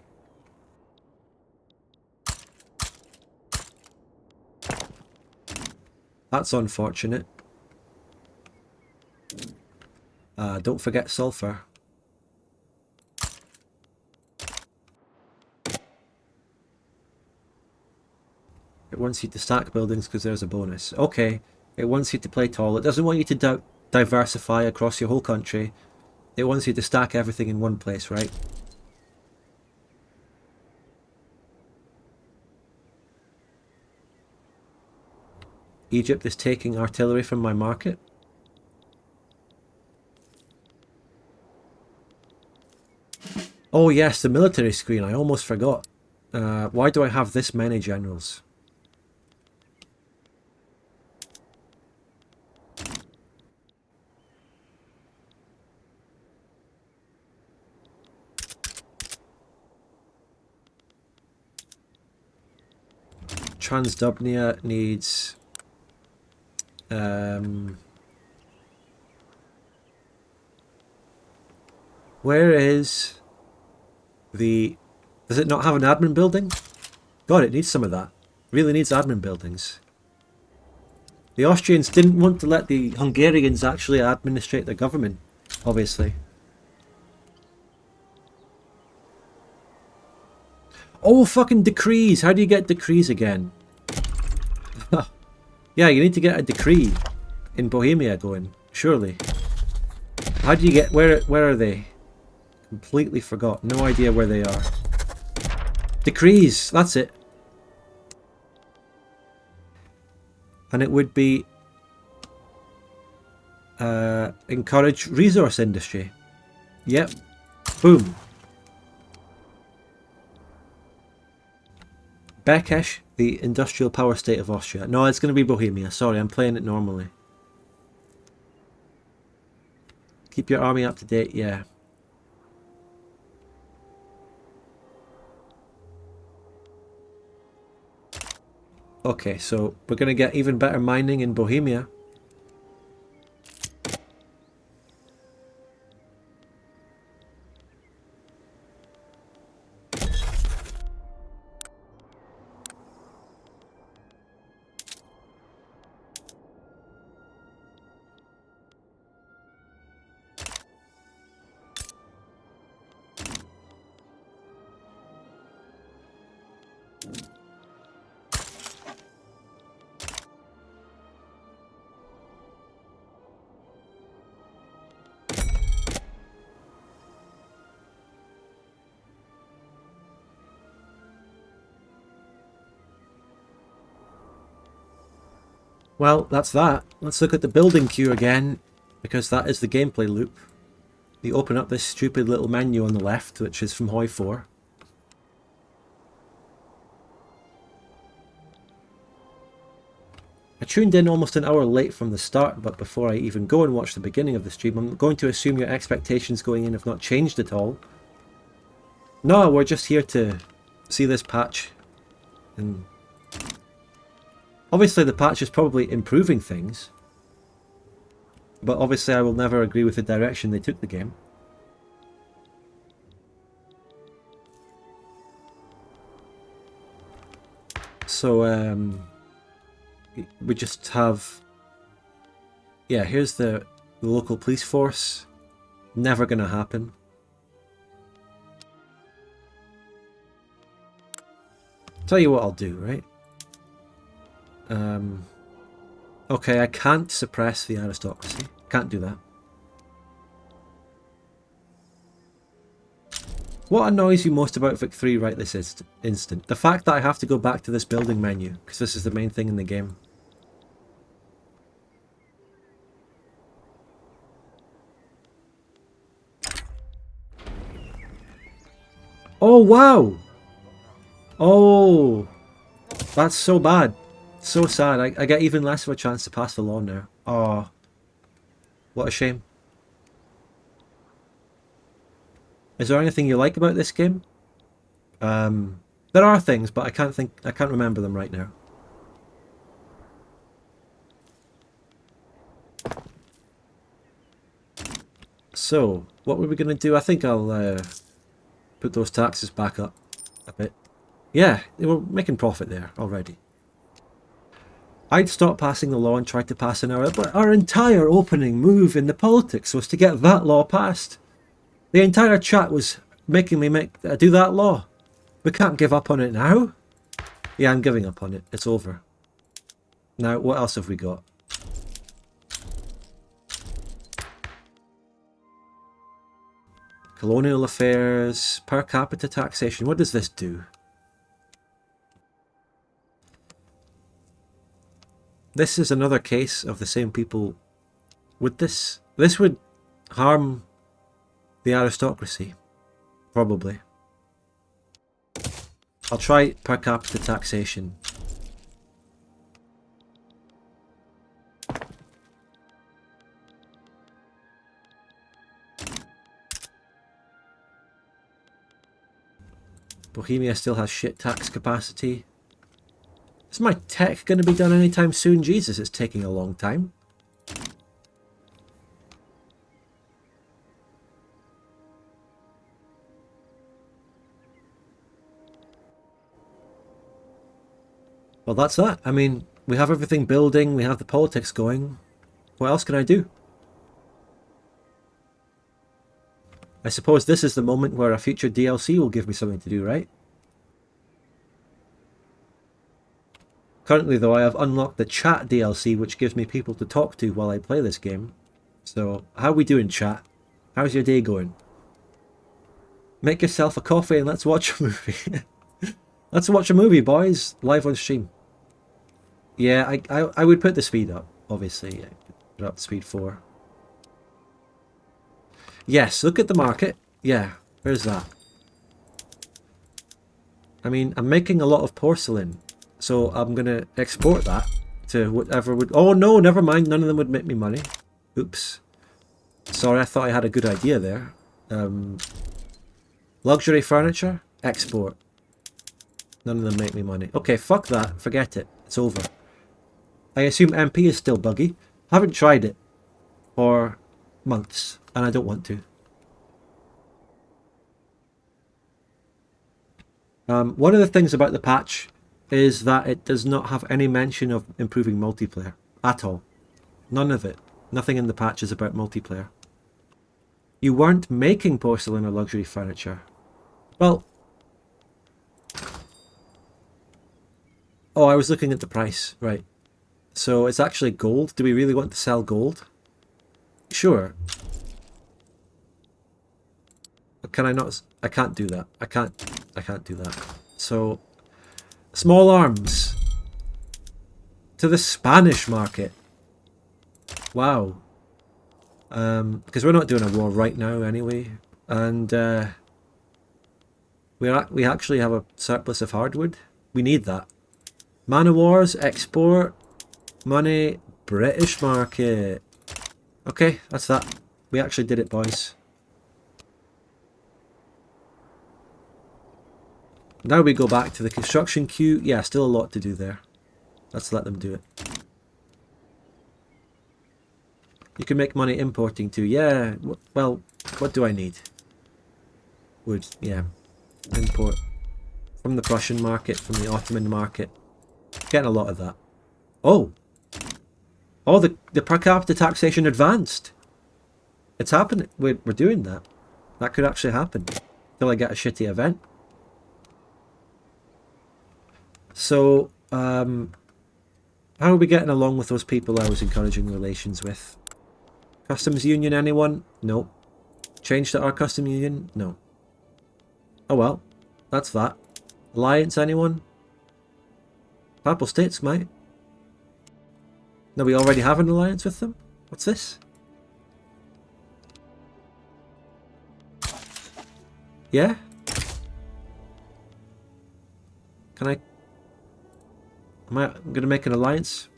That's unfortunate. Don't forget sulfur. It wants you to stack buildings because there's a bonus. Okay. It wants you to play tall. It doesn't want you to diversify across your whole country. It wants you to stack everything in one place, right? Egypt is taking artillery from my market. Oh yes, the military screen. I almost forgot. Why do I have this many generals? Transdubnia needs where is the... Does it not have an admin building? God, it needs some of that. Really needs admin buildings. The Austrians didn't want to let the Hungarians actually administrate their government, obviously. Oh, fucking decrees! How do you get decrees again? Yeah, you need to get a decree in Bohemia going, surely. How do you get... Where are they? Completely forgot. No idea where they are. Decrees! That's it. And it would be... encourage resource industry. Yep. Boom. Bekesh, the industrial power state of Austria. No, it's going to be Bohemia. Sorry, I'm playing it normally. Keep your army up to date, yeah. Okay, so we're going to get even better mining in Bohemia. Well, that's that. Let's look at the building queue again, because that is the gameplay loop. You open up this stupid little menu on the left, which is from Hoi 4. I tuned in almost an hour late from the start, but before I even go and watch the beginning of the stream, I'm going to assume your expectations going in have not changed at all. No, we're just here to see this patch. And obviously the patch is probably improving things. But obviously I will never agree with the direction they took the game. So, we just have... Yeah, here's the local police force. Never gonna happen. Tell you what I'll do, right? Okay, I can't suppress the aristocracy. Can't do that. What annoys you most about Vic 3 right this instant? The fact that I have to go back to this building menu, because this is the main thing in the game. Oh, wow! Oh! That's so bad. So sad. I get even less of a chance to pass the law now. Oh. What a shame. Is there anything you like about this game? There are things, but I can't remember them right now. So, what were we going to do? I think I'll put those taxes back up a bit. Yeah, we're making profit there already. I'd stop passing the law and try to pass an hour, but our entire opening move in the politics was to get that law passed. The entire chat was making me do that law. We can't give up on it now. Yeah, I'm giving up on it. It's over. Now, what else have we got? Colonial affairs, per capita taxation. What does this do? This is another case of the same people. This would harm the aristocracy, probably. I'll try per capita taxation. Bohemia still has shit tax capacity. Is my tech going to be done anytime soon? Jesus, it's taking a long time. Well, that's that. I mean, we have everything building, we have the politics going. What else can I do? I suppose this is the moment where a future DLC will give me something to do, right? Currently, though, I have unlocked the chat DLC, which gives me people to talk to while I play this game. So, how are we doing, chat? How's your day going? Make yourself a coffee and let's watch a movie. Let's watch a movie, boys. Live on stream. Yeah, I would put the speed up, obviously. Yeah, put up to speed 4. Yes, look at the market. Yeah, where's that? I mean, I'm making a lot of porcelain, so I'm going to export that to whatever would... Oh no, never mind, none of them would make me money. Oops. Sorry, I thought I had a good idea there. Luxury furniture, export. None of them make me money. Okay, fuck that, forget it, it's over. I assume MP is still buggy. Haven't tried it for months, and I don't want to. One of the things about the patch is that it does not have any mention of improving multiplayer at all. None of it. Nothing in the patch is about multiplayer. You weren't making porcelain or luxury furniture. Well... Oh, I was looking at the price, right. So it's actually gold. Do we really want to sell gold? Sure. But can I not? I can't do that. I can't do that. So, small arms. To the Spanish market. Wow. Because we're not doing a war right now anyway. And we actually have a surplus of hardwood. We need that. Man of Wars, export, money, British market. Okay, that's that. We actually did it, boys. Now we go back to the construction queue. Yeah, still a lot to do there. Let's let them do it. You can make money importing too. Yeah, well, what do I need? Wood, yeah. Import. From the Prussian market, from the Ottoman market. Getting a lot of that. Oh! Oh, the per capita taxation advanced! It's happening. We're doing that. That could actually happen. Till I get a shitty event. So, how are we getting along with those people I was encouraging relations with? Customs union, anyone? No. Change to our custom union? No. Oh well, that's that. Alliance, anyone? Papal States, mate. No, we already have an alliance with them? What's this? Yeah? Can I... I'm going to make an alliance?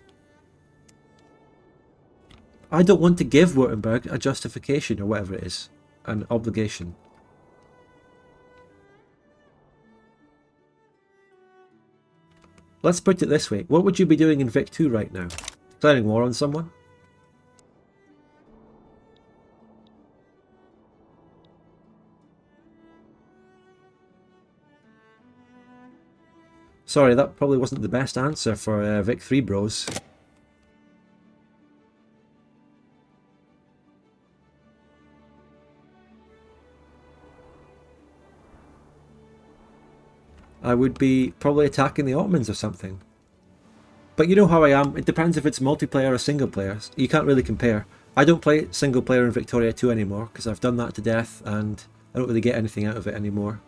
I don't want to give Württemberg a justification or whatever it is. An obligation. Let's put it this way. What would you be doing in Vic 2 right now? Declaring war on someone? Sorry, that probably wasn't the best answer for Vic 3 bros. I would be probably attacking the Ottomans or something. But you know how I am, it depends if it's multiplayer or single player. You can't really compare. I don't play single player in Victoria 2 anymore, because I've done that to death and I don't really get anything out of it anymore.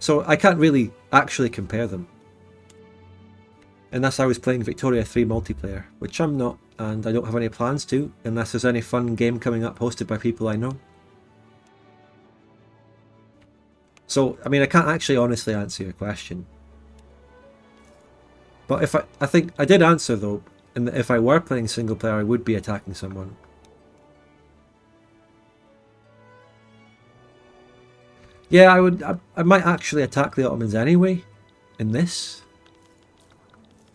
So I can't really actually compare them. Unless I was playing Victoria 3 multiplayer, which I'm not, and I don't have any plans to, unless there's any fun game coming up hosted by people I know. So, I mean, I can't actually honestly answer your question. But if I think I did answer though, and if I were playing single player, I would be attacking someone. Yeah, I might actually attack the Ottomans anyway, in this.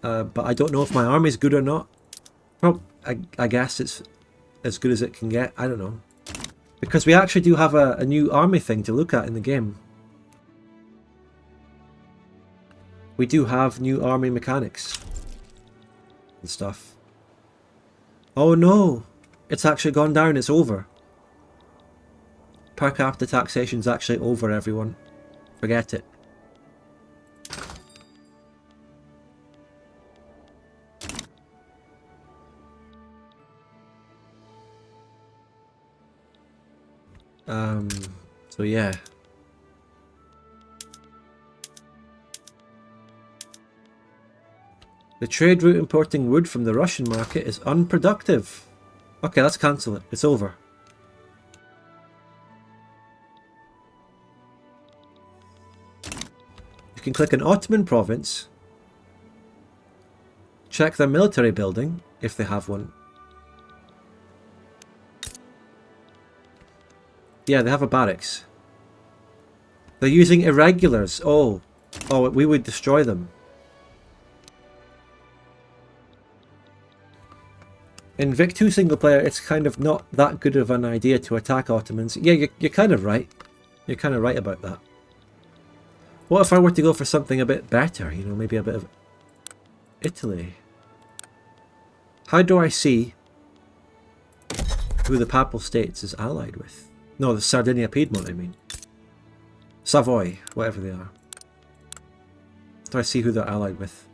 but I don't know if my army's good or not. Well, I guess it's as good as it can get. I don't know. Because we actually do have a new army thing to look at in the game. We do have new army mechanics and stuff. Oh no! It's actually gone down, it's over. Per capita taxation's actually over, everyone. Forget it. So yeah. The trade route importing wood from the Russian market is unproductive. Okay, let's cancel it. It's over. You can click an Ottoman province. Check their military building, if they have one. Yeah, they have a barracks. They're using irregulars. Oh, we would destroy them. In Vic 2 single player, it's kind of not that good of an idea to attack Ottomans. Yeah, you're kind of right. You're kind of right about that. What if I were to go for something a bit better? You know, maybe a bit of Italy. How do I see who the Papal States is allied with? No, the Sardinia Piedmont, I mean. Savoy, whatever they are. Do I see who they're allied with?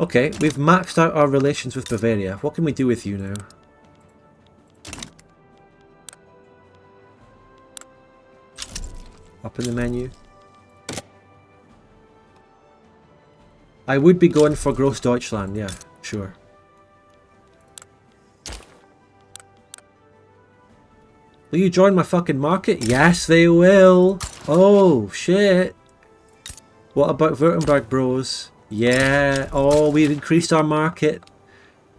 Okay, we've maxed out our relations with Bavaria. What can we do with you now? Up in the menu. I would be going for Gross Deutschland, yeah, sure. Will you join my fucking market? Yes, they will. Oh, shit. What about Württemberg bros? Yeah. Oh, we've increased our market,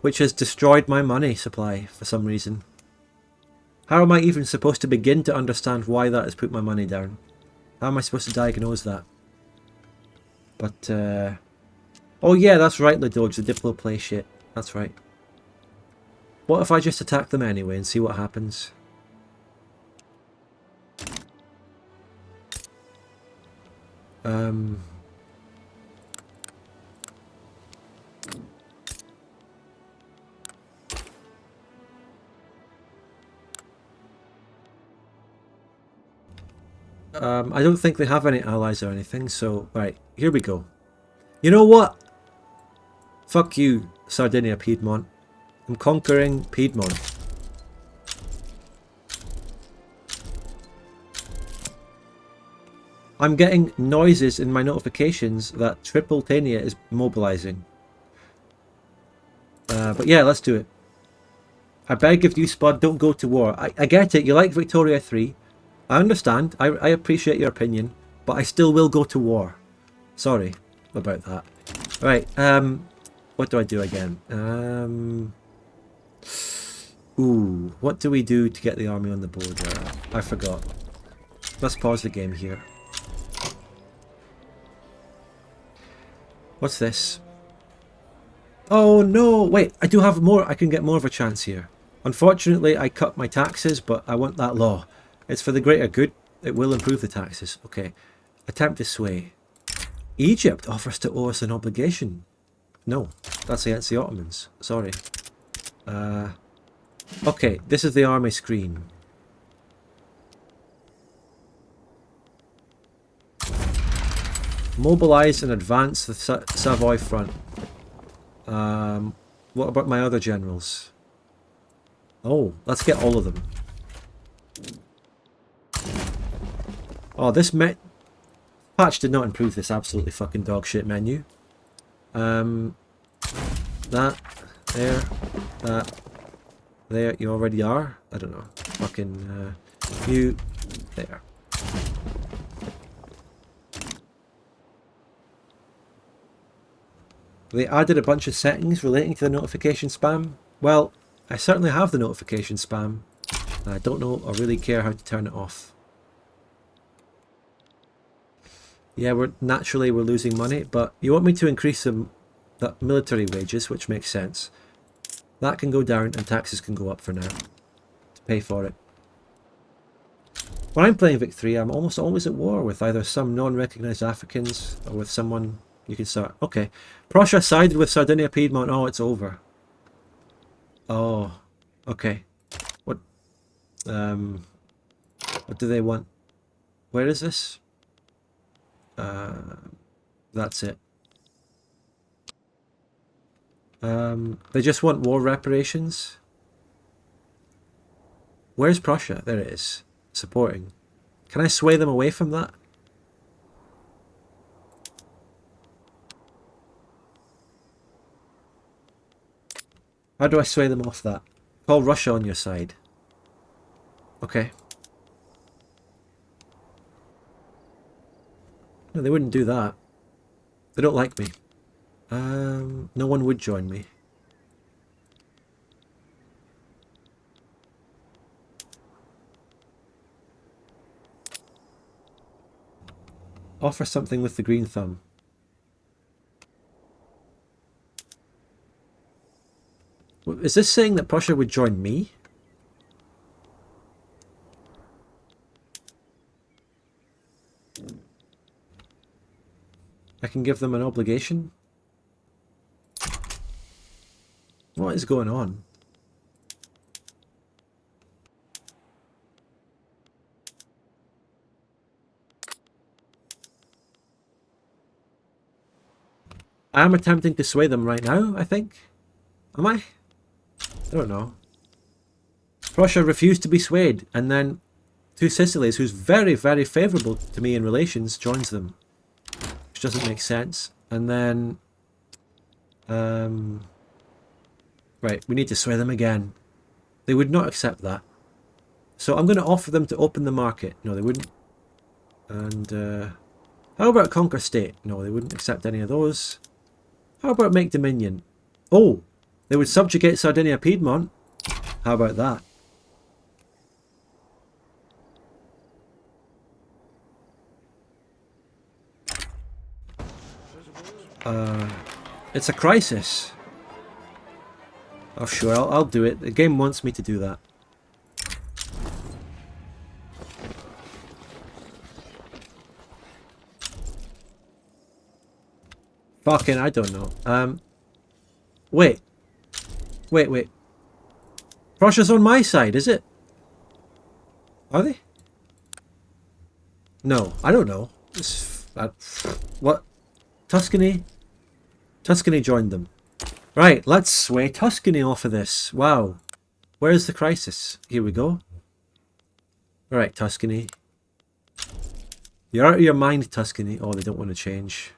which has destroyed my money supply for some reason. How am I even supposed to begin to understand why that has put my money down? How am I supposed to diagnose that? But, oh yeah, that's right, Ladoge, the Diplo play shit. That's right. What if I just attack them anyway and see what happens? I don't think they have any allies or anything, so, right, here we go. You know what? Fuck you, Sardinia Piedmont. I'm conquering Piedmont. I'm getting noises in my notifications that Tripolitania is mobilizing. But yeah, let's do it. I beg of you, Spud, don't go to war. I get it, you like Victoria 3. I understand, I appreciate your opinion, but I still will go to war. Sorry about that. Right, what do I do again? Ooh, what do we do to get the army on the border? I forgot. Let's pause the game here. What's this? Oh no, wait, I do have more, I can get more of a chance here. Unfortunately, I cut my taxes, but I want that law. It's for the greater good. It will improve the taxes. Okay. Attempt to sway. Egypt offers to owe us an obligation. No, that's against the Ottomans. Sorry. Okay, this is the army screen. Mobilize and advance the Savoy front. What about my other generals? Oh, let's get all of them. Oh, this patch did not improve this absolutely fucking dog shit menu. That, there, you already are. I don't know. Fucking, you, there. They added a bunch of settings relating to the notification spam. Well, I certainly have the notification spam. I don't know or really care how to turn it off. Yeah, we're losing money, but you want me to increase the military wages, which makes sense. That can go down and taxes can go up for now to pay for it. When I'm playing Vic 3, I'm almost always at war with either some non-recognised Africans or with someone you can start. Okay. Prussia sided with Sardinia Piedmont. Oh, it's over. Oh, okay. What do they want? Where is this? That's it. They just want war reparations. Where's Prussia? There it is. Supporting. Can I sway them away from that? How do I sway them off that? Call Russia on your side. Okay. No, they wouldn't do that. They don't like me. No one would join me. Offer something with the green thumb. Is this saying that Prussia would join me? I can give them an obligation? What is going on? I am attempting to sway them right now, I think. Am I? I don't know. Prussia refused to be swayed, and then Two Sicilies, who's very, very favourable to me in relations, joins them. Which doesn't make sense. And then... right, we need to sway them again. They would not accept that. So I'm going to offer them to open the market. No, they wouldn't. And, how about conquer state? No, they wouldn't accept any of those. How about make dominion? Oh, they would subjugate Sardinia Piedmont. How about that? It's a crisis. Oh sure, I'll do it. The game wants me to do that. Fucking, I don't know. Wait. Wait. Prussia's on my side, is it? Are they? No, I don't know. What? Tuscany? Tuscany joined them. Right, let's sway Tuscany off of this. Wow. Where's the crisis? Here we go. Alright, Tuscany. You're out of your mind, Tuscany. Oh, they don't want to change.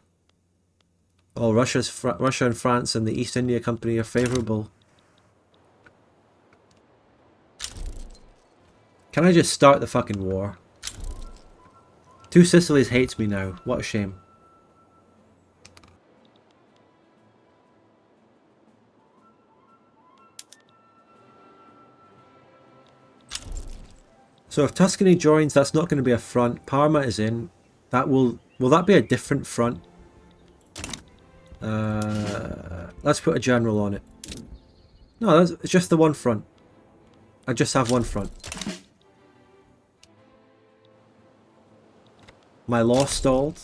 Oh, Russia and France and the East India Company are favourable. Can I just start the fucking war? Two Sicilies hates me now. What a shame. So if Tuscany joins, that's not going to be a front. Parma is in. That will that be a different front? Let's put a general on it. No, it's just the one front. I just have one front. My law stalled.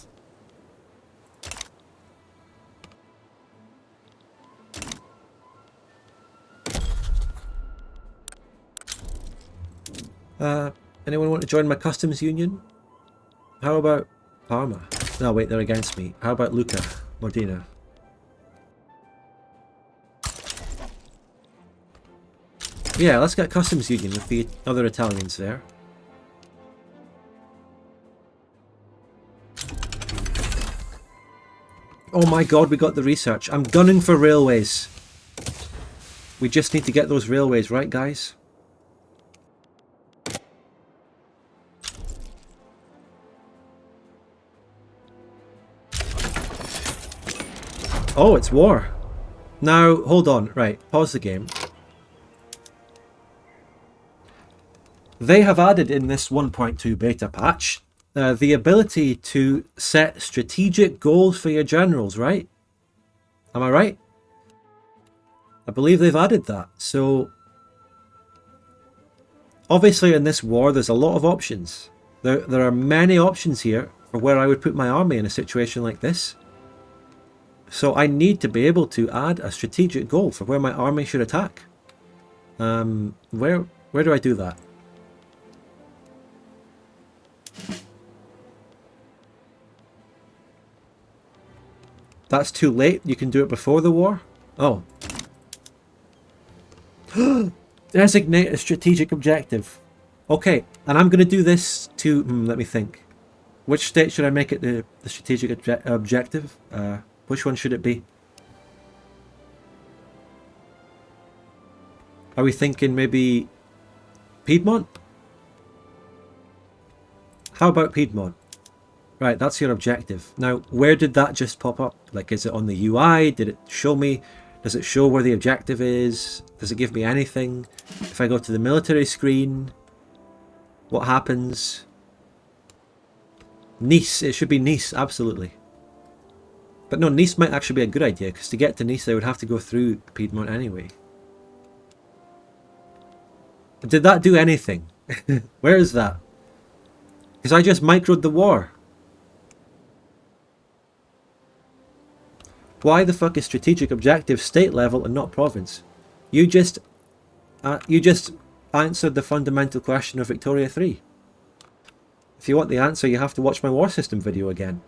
Anyone want to join my customs union? How about Parma? No, wait, they're against me. How about Lucca, Modena? Yeah, let's get customs union with the other Italians there. Oh my god, we got the research. I'm gunning for railways. We just need to get those railways, right guys? Oh, it's war. Now, hold on. Right, pause the game. They have added in this 1.2 beta patch the ability to set strategic goals for your generals, right? Am I right? I believe they've added that. So, obviously in this war there's a lot of options. There are many options here for where I would put my army in a situation like this. So I need to be able to add a strategic goal for where my army should attack. Where do I do that? That's too late. You can do it before the war? Oh. Designate a strategic objective. Okay, and I'm going to do this to... let me think. Which state should I make it the strategic objective? Which one should it be? Are we thinking maybe Piedmont? How about Piedmont? Right, that's your objective. Now, where did that just pop up? Like, is it on the UI? Did it show me? Does it show where the objective is? Does it give me anything? If I go to the military screen, what happens? Nice. It should be Nice, absolutely. But no, Nice might actually be a good idea, because to get to Nice, they would have to go through Piedmont anyway. Did that do anything? Where is that? Because I just microed the war. Why the fuck is strategic objective state level and not province? You just answered the fundamental question of Victoria 3. If you want the answer, you have to watch my war system video again.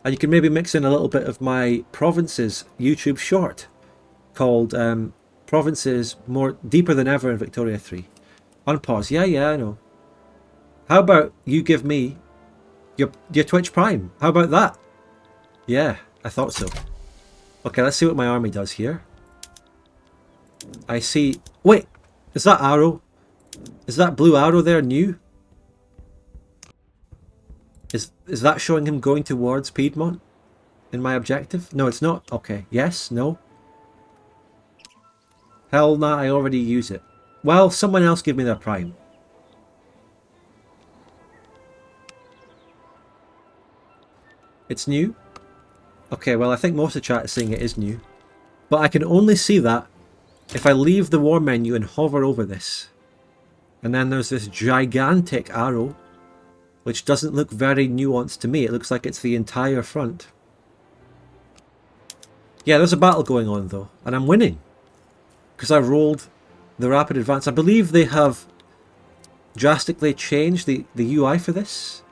And you can maybe mix in a little bit of my provinces YouTube short called Provinces More Deeper Than Ever in Victoria 3. Unpause. Yeah, I know. How about you give me your Twitch Prime? How about that? Yeah, I thought so. Okay, let's see what my army does here. I see... Wait! Is that arrow? Is that blue arrow there new? Is that showing him going towards Piedmont? In my objective? No, it's not. Okay. Yes? No? Hell nah, I already use it. Well, someone else give me their prime. It's new? Okay, well I think most of the chat is saying it is new. But I can only see that if I leave the war menu and hover over this. And then there's this gigantic arrow, which doesn't look very nuanced to me. It looks like it's the entire front. Yeah, there's a battle going on though, and I'm winning. Because I rolled the rapid advance. I believe they have drastically changed the UI for this.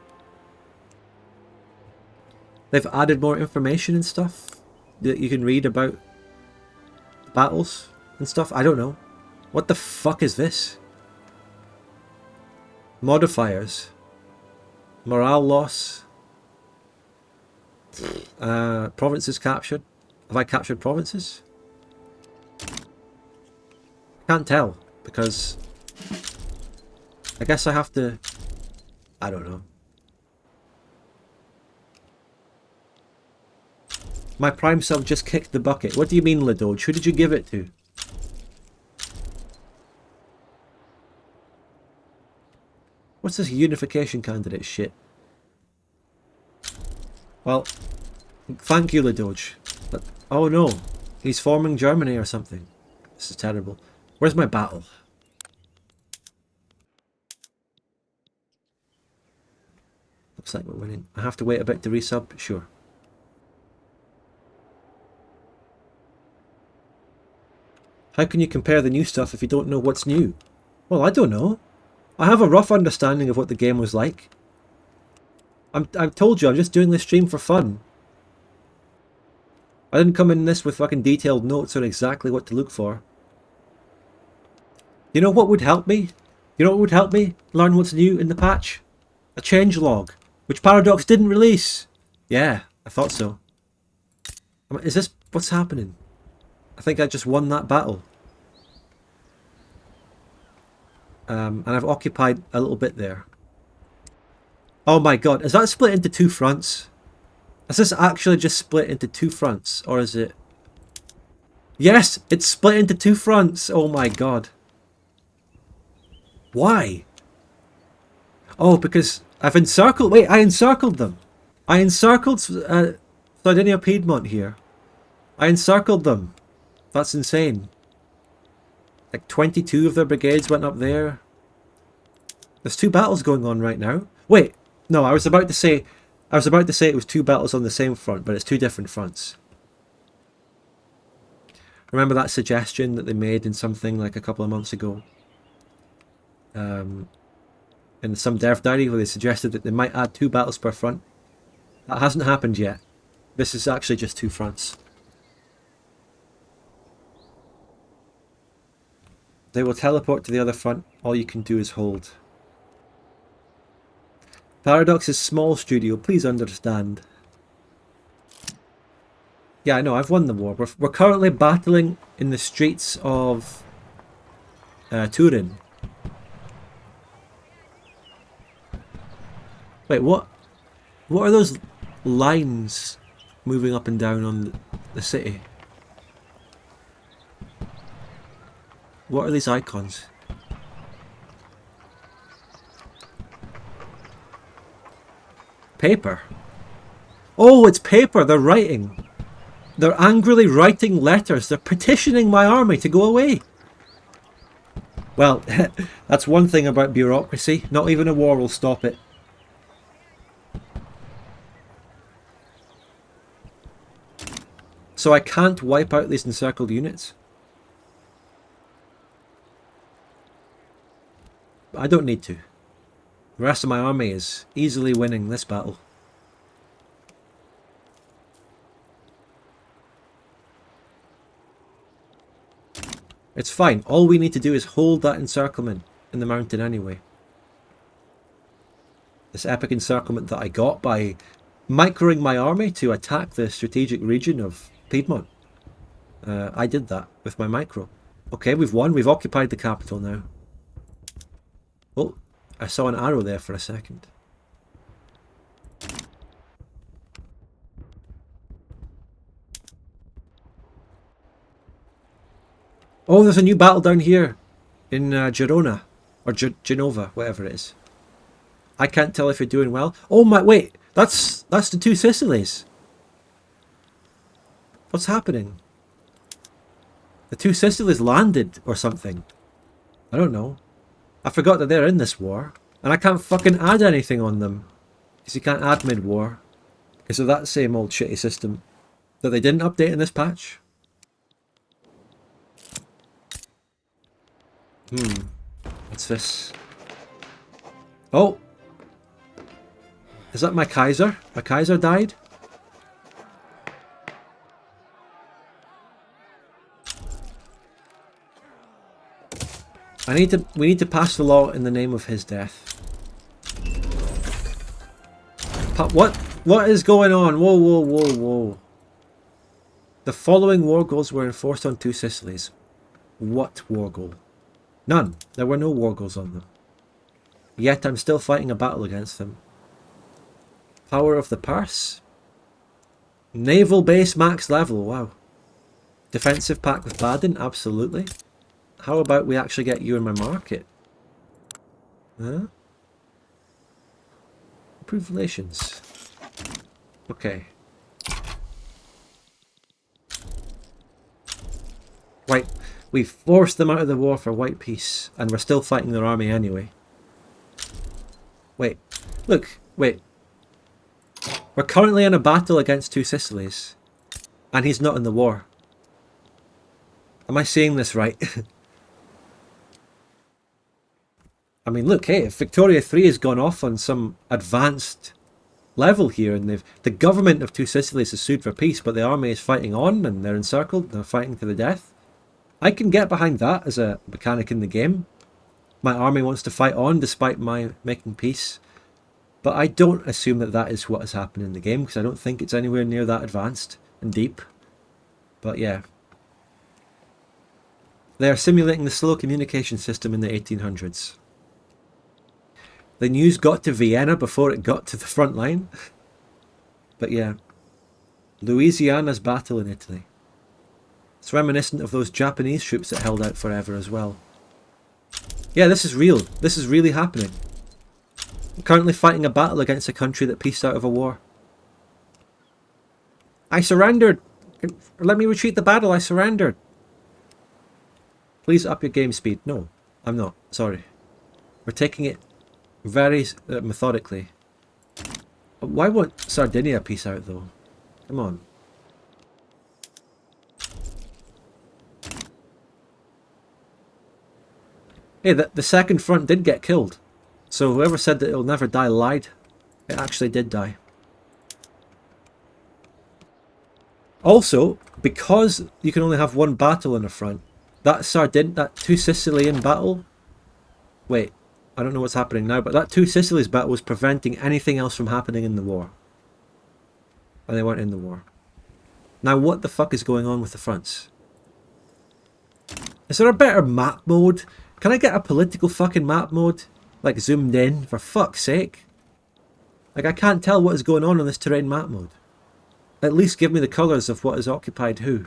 They've added more information and stuff that you can read about battles and stuff. I don't know. What the fuck is this? Modifiers. Morale loss. Provinces captured. Have I captured provinces? Can't tell, because I guess I have to... I don't know. My prime sub just kicked the bucket. What do you mean, Ladoge? Who did you give it to? What's this unification candidate shit? Well, thank you, Ladoge. But, oh no, he's forming Germany or something. This is terrible. Where's my battle? Looks like we're winning. I have to wait a bit to resub? Sure. How can you compare the new stuff if you don't know what's new? Well, I don't know. I have a rough understanding of what the game was like. I've told you, I'm just doing this stream for fun. I didn't come in this with fucking detailed notes on exactly what to look for. You know what would help me? You know what would help me learn what's new in the patch? A changelog, which Paradox didn't release. Yeah, I thought so. Is this... what's happening? I think I just won that battle. And I've occupied a little bit there. Oh my god, is that split into two fronts? Is this actually just split into two fronts, or is it... Yes, it's split into two fronts. Oh my god. Why? Oh, because I've encircled... Wait, I encircled them. I encircled Sardinia Piedmont here. I encircled them. That's insane. Like 22 of their brigades went up there. There's two battles going on right now. Wait, no, I was about to say it was two battles on the same front, but it's two different fronts. Remember that suggestion that they made in something like a couple of months ago? In some dev diary where they suggested that they might add two battles per front. That hasn't happened yet. This is actually just two fronts. They will teleport to the other front. All you can do is hold. Paradox is small studio, please understand. Yeah, I know, I've won the war. We're currently battling in the streets of Turin. Wait, what? What are those lines moving up and down on the city? What are these icons? Paper. Oh, it's paper. They're writing. They're angrily writing letters. They're petitioning my army to go away. Well, that's one thing about bureaucracy. Not even a war will stop it. So I can't wipe out these encircled units. I don't need to. The rest of my army is easily winning this battle. It's fine. All we need to do is hold that encirclement in the mountain anyway. This epic encirclement that I got by microing my army to attack the strategic region of Piedmont. I did that with my micro. Okay, we've won. We've occupied the capital now. Oh, I saw an arrow there for a second. Oh, there's a new battle down here in Girona, or Genova, whatever it is. I can't tell if you're doing well. Oh my, wait, that's the two Sicilies. What's happening? The two Sicilies landed or something. I don't know. I forgot that they're in this war. And I can't fucking add anything on them. Because you can't add mid-war. Because of that same old shitty system that they didn't update in this patch. What's this? Oh! Is that my Kaiser? My Kaiser died? We need to pass the law in the name of his death. What is going on? Whoa, whoa, whoa, whoa. The following war goals were enforced on two Sicilies. What war goal? None. There were no war goals on them. Yet I'm still fighting a battle against them. Power of the purse? Naval base max level, wow. Defensive pact with Baden, absolutely. How about we actually get you in my market? Huh? Improved relations. Okay. Right, we forced them out of the war for white peace, and we're still fighting their army anyway. Wait, look, wait. We're currently in a battle against two Sicilies, and he's not in the war. Am I seeing this right? I mean, look, hey, if Victoria 3 has gone off on some advanced level here, and the government of two Sicilies has sued for peace, but the army is fighting on, and they're encircled, and they're fighting to the death. I can get behind that as a mechanic in the game. My army wants to fight on despite my making peace. But I don't assume that that is what has happened in the game, because I don't think it's anywhere near that advanced and deep. But yeah. They are simulating the slow communication system in the 1800s. The news got to Vienna before it got to the front line. But yeah. Louisiana's battle in Italy. It's reminiscent of those Japanese troops that held out forever as well. Yeah, this is real. This is really happening. I'm currently fighting a battle against a country that pieced out of a war. I surrendered! Let me retreat the battle, I surrendered! Please up your game speed. No, I'm not. Sorry. We're taking it very methodically. Why won't Sardinia piece out though? Come on. Hey, the second front did get killed. So whoever said that it'll never die lied. It actually did die. Also, because you can only have one battle in the front, that two Sicilian battle... Wait, I don't know what's happening now, but that two Sicilies battle was preventing anything else from happening in the war. And they weren't in the war. Now what the fuck is going on with the fronts? Is there a better map mode? Can I get a political fucking map mode? Like zoomed in, for fuck's sake. Like I can't tell what is going on in this terrain map mode. At least give me the colours of what has occupied who.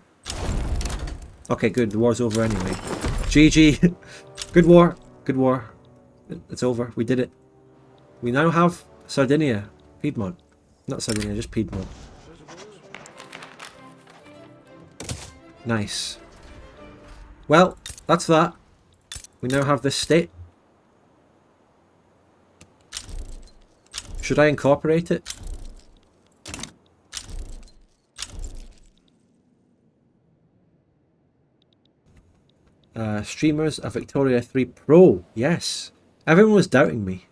Okay, good, the war's over anyway. GG. Good war. Good war. It's over. We did it. We now have Sardinia. Piedmont. Not Sardinia, just Piedmont. Nice. Well, that's that. We now have this state. Should I incorporate it? Streamers, a Victoria 3 Pro. Yes. Everyone was doubting me.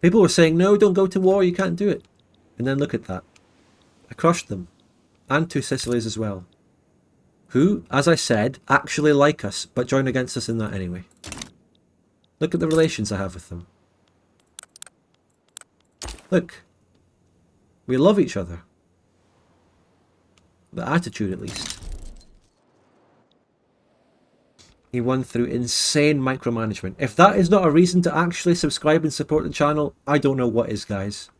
People were saying, no, don't go to war, you can't do it. And then look at that. I crushed them. And two Sicilies as well. Who, as I said, actually like us, but join against us in that anyway. Look at the relations I have with them. Look. We love each other. The attitude, at least. He won through insane micromanagement. If that is not a reason to actually subscribe and support the channel, I don't know what is, guys.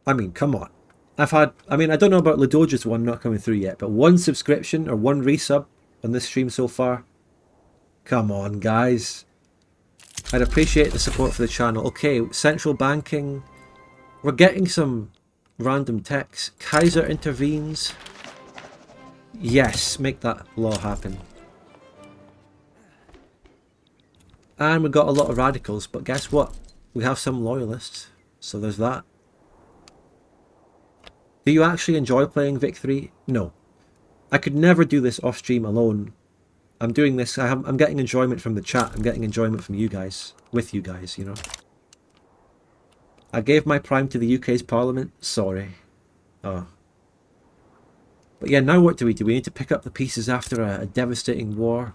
I mean, come on. I don't know about Ladoja's one not coming through yet, but one subscription or one resub on this stream so far. Come on, guys. I'd appreciate the support for the channel. Okay, central banking. We're getting some random text. Kaiser intervenes. Yes, make that law happen. And we've got a lot of radicals, but guess what? We have some loyalists, so there's that. Do you actually enjoy playing Vic 3? No. I could never do this off stream alone. I'm doing this, I'm getting enjoyment from the chat, I'm getting enjoyment from you guys, with you guys, you know. I gave my prime to the UK's parliament, sorry. Oh. But yeah, now what do? We need to pick up the pieces after a devastating war.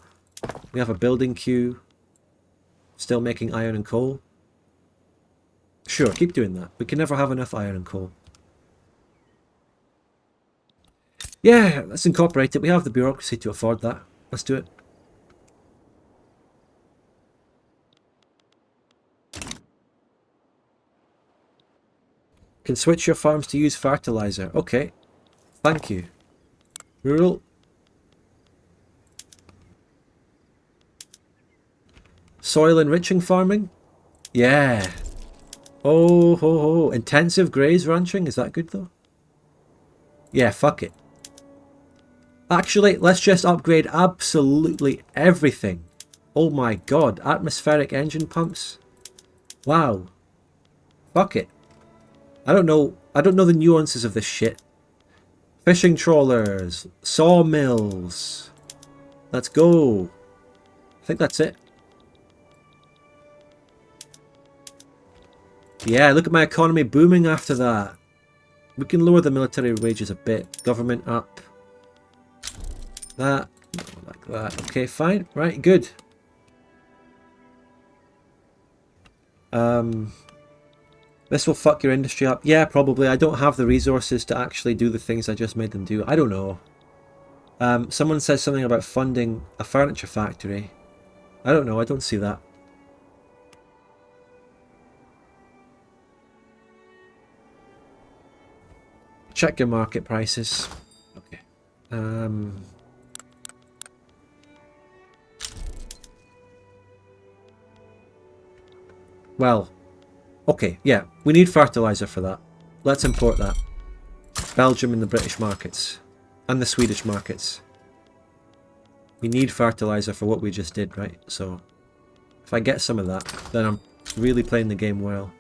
We have a building queue. Still making iron and coal. Sure, keep doing that. We can never have enough iron and coal. Yeah, let's incorporate it. We have the bureaucracy to afford that. Let's do it. Can switch your farms to use fertilizer. Okay. Thank you. Rural. Soil enriching farming? Yeah. Oh, ho, ho. Intensive graze ranching? Is that good though? Yeah, fuck it. Actually, let's just upgrade absolutely everything. Oh my god. Atmospheric engine pumps? Wow. Fuck it. I don't know the nuances of this shit. Fishing trawlers, sawmills. Let's go. I think that's it. Yeah, look at my economy booming after that. We can lower the military wages a bit. Government up. That. Like that. Okay, fine. Right, good. This will fuck your industry up. Yeah, probably. I don't have the resources to actually do the things I just made them do. I don't know. Someone says something about funding a furniture factory. I don't know. I don't see that. Check your market prices. Okay. Well, okay, yeah, we need fertilizer for that. Let's import that. Belgium and the British markets. And the Swedish markets. We need fertilizer for what we just did, right? So, if I get some of that, then I'm really playing the game well.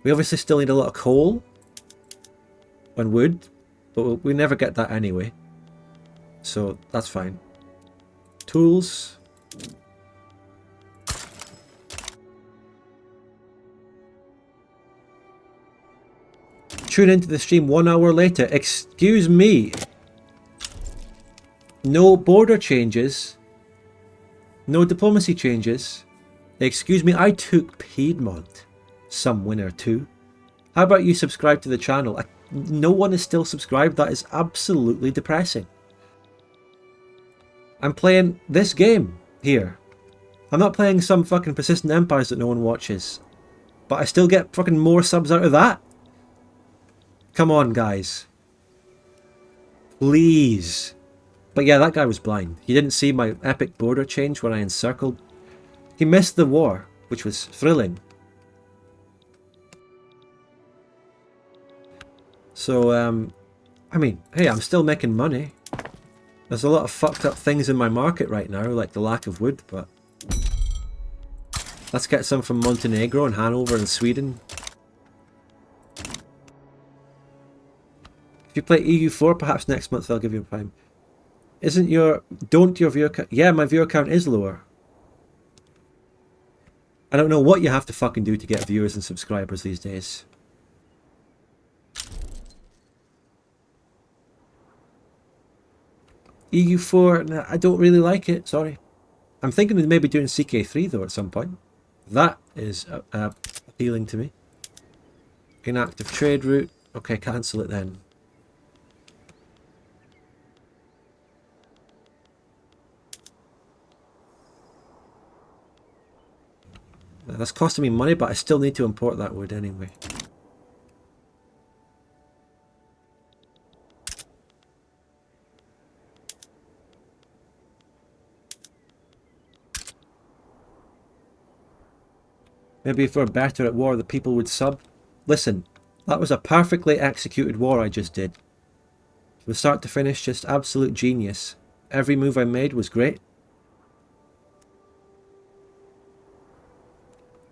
We obviously still need a lot of coal and wood, but we never get that anyway. So, that's fine. Tools. Tune into the stream 1 hour later. Excuse me. No border changes. No diplomacy changes. Excuse me, I took Piedmont. Some winner too. How about you subscribe to the channel? No one is still subscribed. That is absolutely depressing. I'm playing this game here. I'm not playing some fucking Persistent Empires that no one watches. But I still get fucking more subs out of that. Come on, guys. Please. But yeah, that guy was blind. He didn't see my epic border change when I encircled. He missed the war, which was thrilling. So, I mean, hey, I'm still making money. There's a lot of fucked up things in my market right now, like the lack of wood, but... Let's get some from Montenegro and Hanover and Sweden. If you play EU4, perhaps next month they'll give you a prime. Isn't your... Don't your viewer count... Yeah, my viewer count is lower. I don't know what you have to fucking do to get viewers and subscribers these days. EU4, nah, I don't really like it, sorry. I'm thinking of maybe doing CK3 though at some point. That is appealing to me. Inactive trade route. Okay, cancel it then. That's costing me money, but I still need to import that wood anyway. Maybe if we're better at war, the people would sub. Listen, that was a perfectly executed war I just did. From start to finish, just absolute genius. Every move I made was great.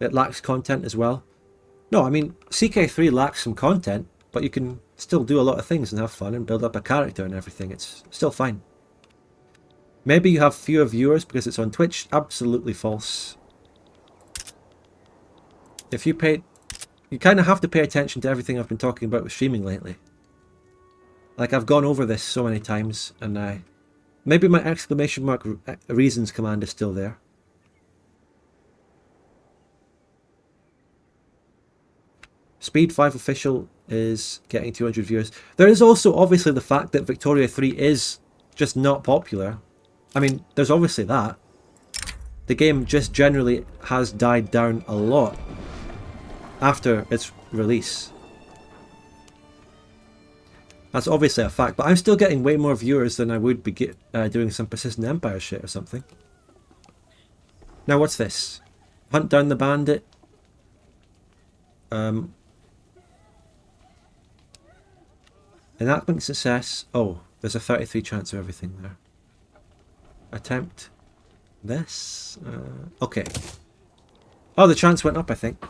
It lacks content as well. No, I mean, CK3 lacks some content, but you can still do a lot of things and have fun and build up a character and everything. It's still fine. Maybe you have fewer viewers because it's on Twitch. Absolutely false. If you pay... You kind of have to pay attention to everything I've been talking about with streaming lately. Like, I've gone over this so many times, and maybe my exclamation mark reasons command is still there. Speed 5 official is getting 200 viewers. There is also obviously the fact that Victoria 3 is just not popular. I mean, there's obviously that. The game just generally has died down a lot after its release. That's obviously a fact, but I'm still getting way more viewers than I would be doing some Persistent Empire shit or something. Now what's this? Hunt down the bandit. Enactment success. Oh, there's a 33 chance of everything there. Attempt this. Okay. Oh, the chance went up, I think.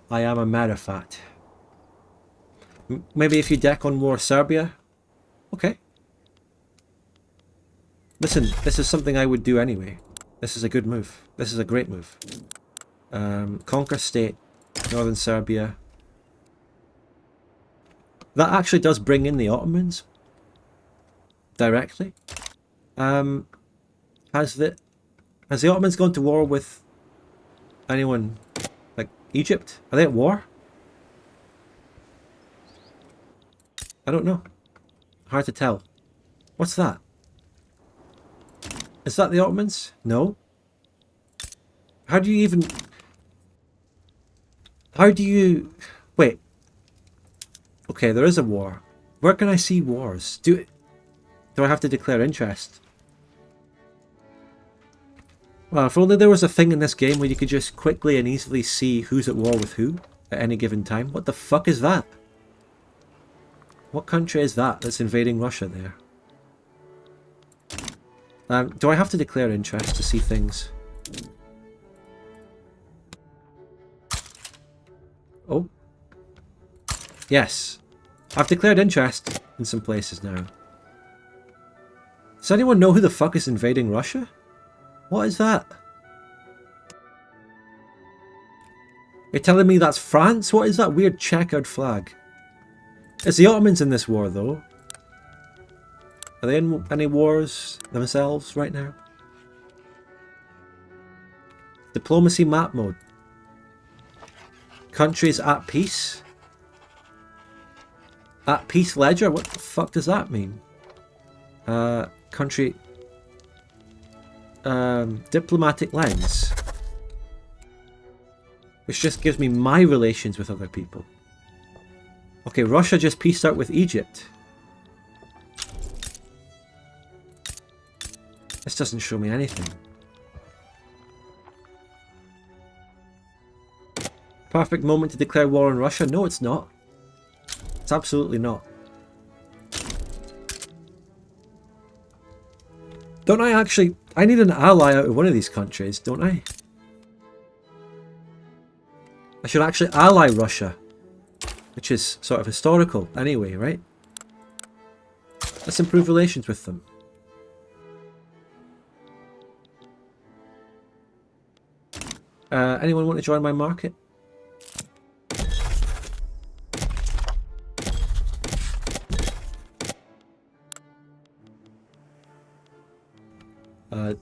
I am a matter of fact. Maybe if you deck on war Serbia. Okay. Listen, this is something I would do anyway. This is a good move. This is a great move. Conquer state. Northern Serbia. That actually does bring in the Ottomans. Directly. Has the Ottomans gone to war with anyone like Egypt? Are they at war? I don't know. Hard to tell. What's that? Is that the Ottomans? No. How do you even... How do you... Wait. Okay, there is a war. Where can I see wars? Do I have to declare interest? Well, if only there was a thing in this game where you could just quickly and easily see who's at war with who at any given time. What the fuck is that? What country is that that's invading Russia there? Do I have to declare interest to see things? Oh. Yes. I've declared interest in some places now. Does anyone know who the fuck is invading Russia? What is that? You're telling me that's France? What is that weird checkered flag? It's the Ottomans in this war, though. Are they in any wars themselves right now? Diplomacy map mode. Countries at peace? At peace ledger? What the fuck does that mean? Country... diplomatic lens. Which just gives me my relations with other people. Okay, Russia just peaced out with Egypt. This doesn't show me anything. Perfect moment to declare war on Russia? No, it's not. It's absolutely not. Don't I actually... I need an ally out of one of these countries, don't I? I should actually ally Russia. Which is sort of historical anyway, right? Let's improve relations with them. Anyone want to join my market?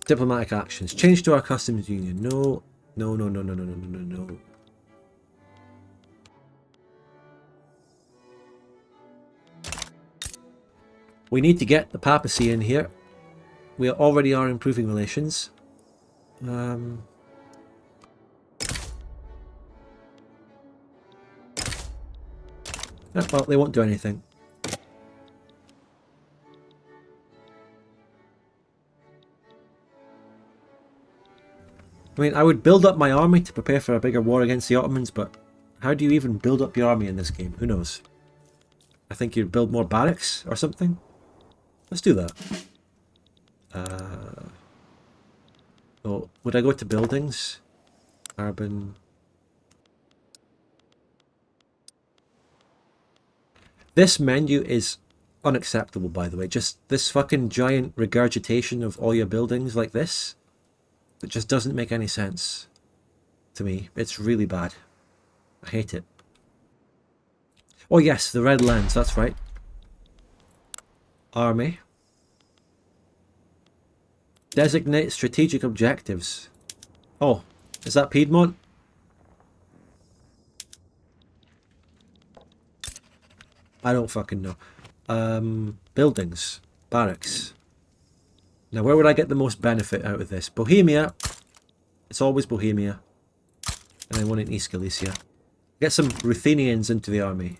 Diplomatic actions. Change to our customs union. No. No, no, no, no, no, no, no, no, no. We need to get the papacy in here. We already are improving relations. Yeah, well, they won't do anything. I mean, I would build up my army to prepare for a bigger war against the Ottomans, but how do you even build up your army in this game? Who knows? I think you'd build more barracks or something. Let's do that. Oh, would I go to buildings? Urban. This menu is unacceptable, by the way. Just this fucking giant regurgitation of all your buildings like this. It just doesn't make any sense to me. It's really bad. I hate it. Oh yes, the red lens, that's right. Army. Designate strategic objectives. Oh, is that Piedmont? I don't fucking know. Buildings. Barracks. Now, where would I get the most benefit out of this? Bohemia. It's always Bohemia. And then one in East Galicia. Get some Ruthenians into the army.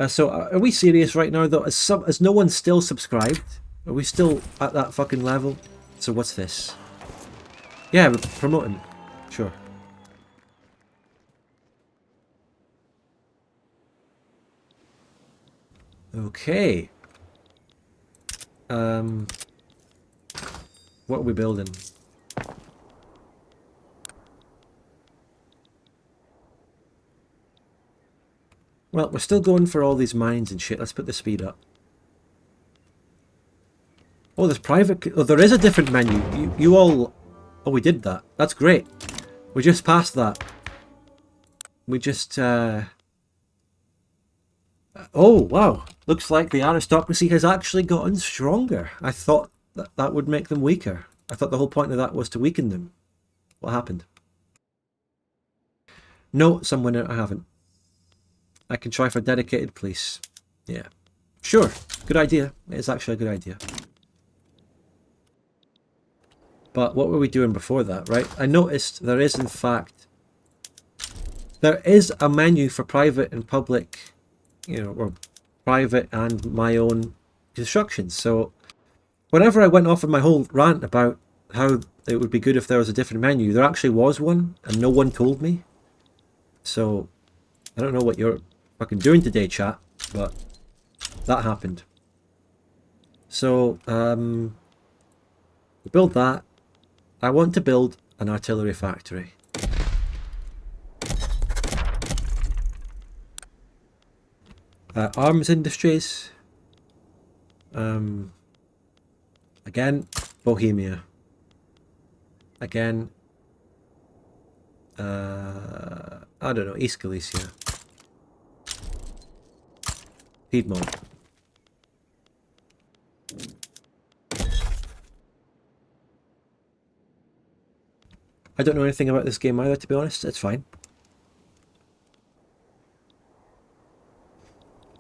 So, are we serious right now, though? Has no one still subscribed? Are we still at that fucking level? So, what's this? Yeah, we're promoting. Sure. Okay. What are we building? Well, we're still going for all these mines and shit. Let's put the speed up. Oh, there's private... Oh, there is a different menu. You all... Oh, we did that. That's great. We just passed that. We just... Oh, wow. Looks like the aristocracy has actually gotten stronger. I thought that would make them weaker. I thought the whole point of that was to weaken them. What happened? No, some winner, I haven't. I can try for dedicated police. Yeah. Sure. Good idea. It's actually a good idea. But what were we doing before that, right? I noticed there is, in fact, there is a menu for private and public, you know, or private and my own constructions. So whenever I went off on my whole rant about how it would be good if there was a different menu, there actually was one, and no one told me. So I don't know what you're fucking doing today, chat, but that happened. So we build that. I want to build an artillery factory. Arms industries. Again, Bohemia. Again, I don't know, East Galicia. Piedmont. I don't know anything about this game either, to be honest. It's fine.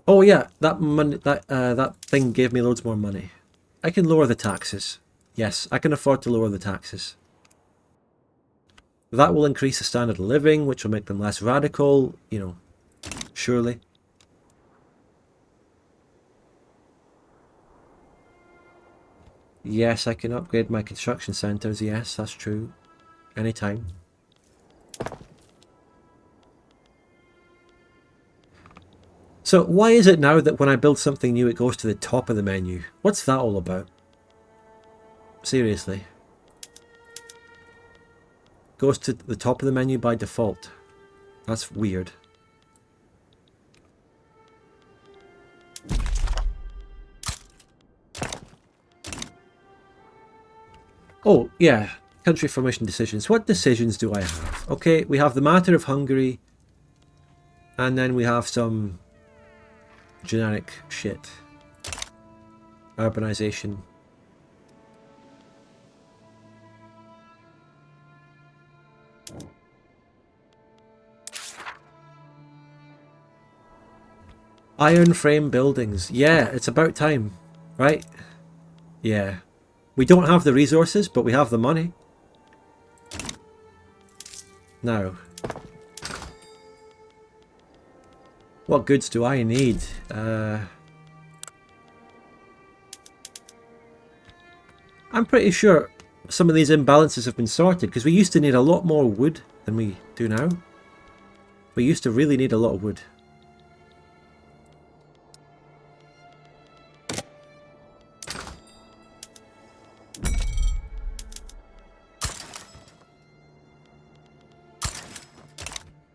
Oh yeah, that money, that thing gave me loads more money. I can lower the taxes. Yes, I can afford to lower the taxes. That will increase the standard of living, which will make them less radical, you know, surely. Yes, I can upgrade my construction centres. Yes, that's true. Anytime. So why is it now that when I build something new it goes to the top of the menu? What's that all about? Seriously. Goes to the top of the menu by default. That's weird. Oh, yeah. Country formation decisions. What decisions do I have? Okay, we have the matter of Hungary. And then we have some generic shit. Urbanization. Iron frame buildings. Yeah, it's about time, right? Yeah. We don't have the resources, but we have the money. Now, what goods do I need? I'm pretty sure some of these imbalances have been sorted, because we used to need a lot more wood than we do now. We used to really need a lot of wood.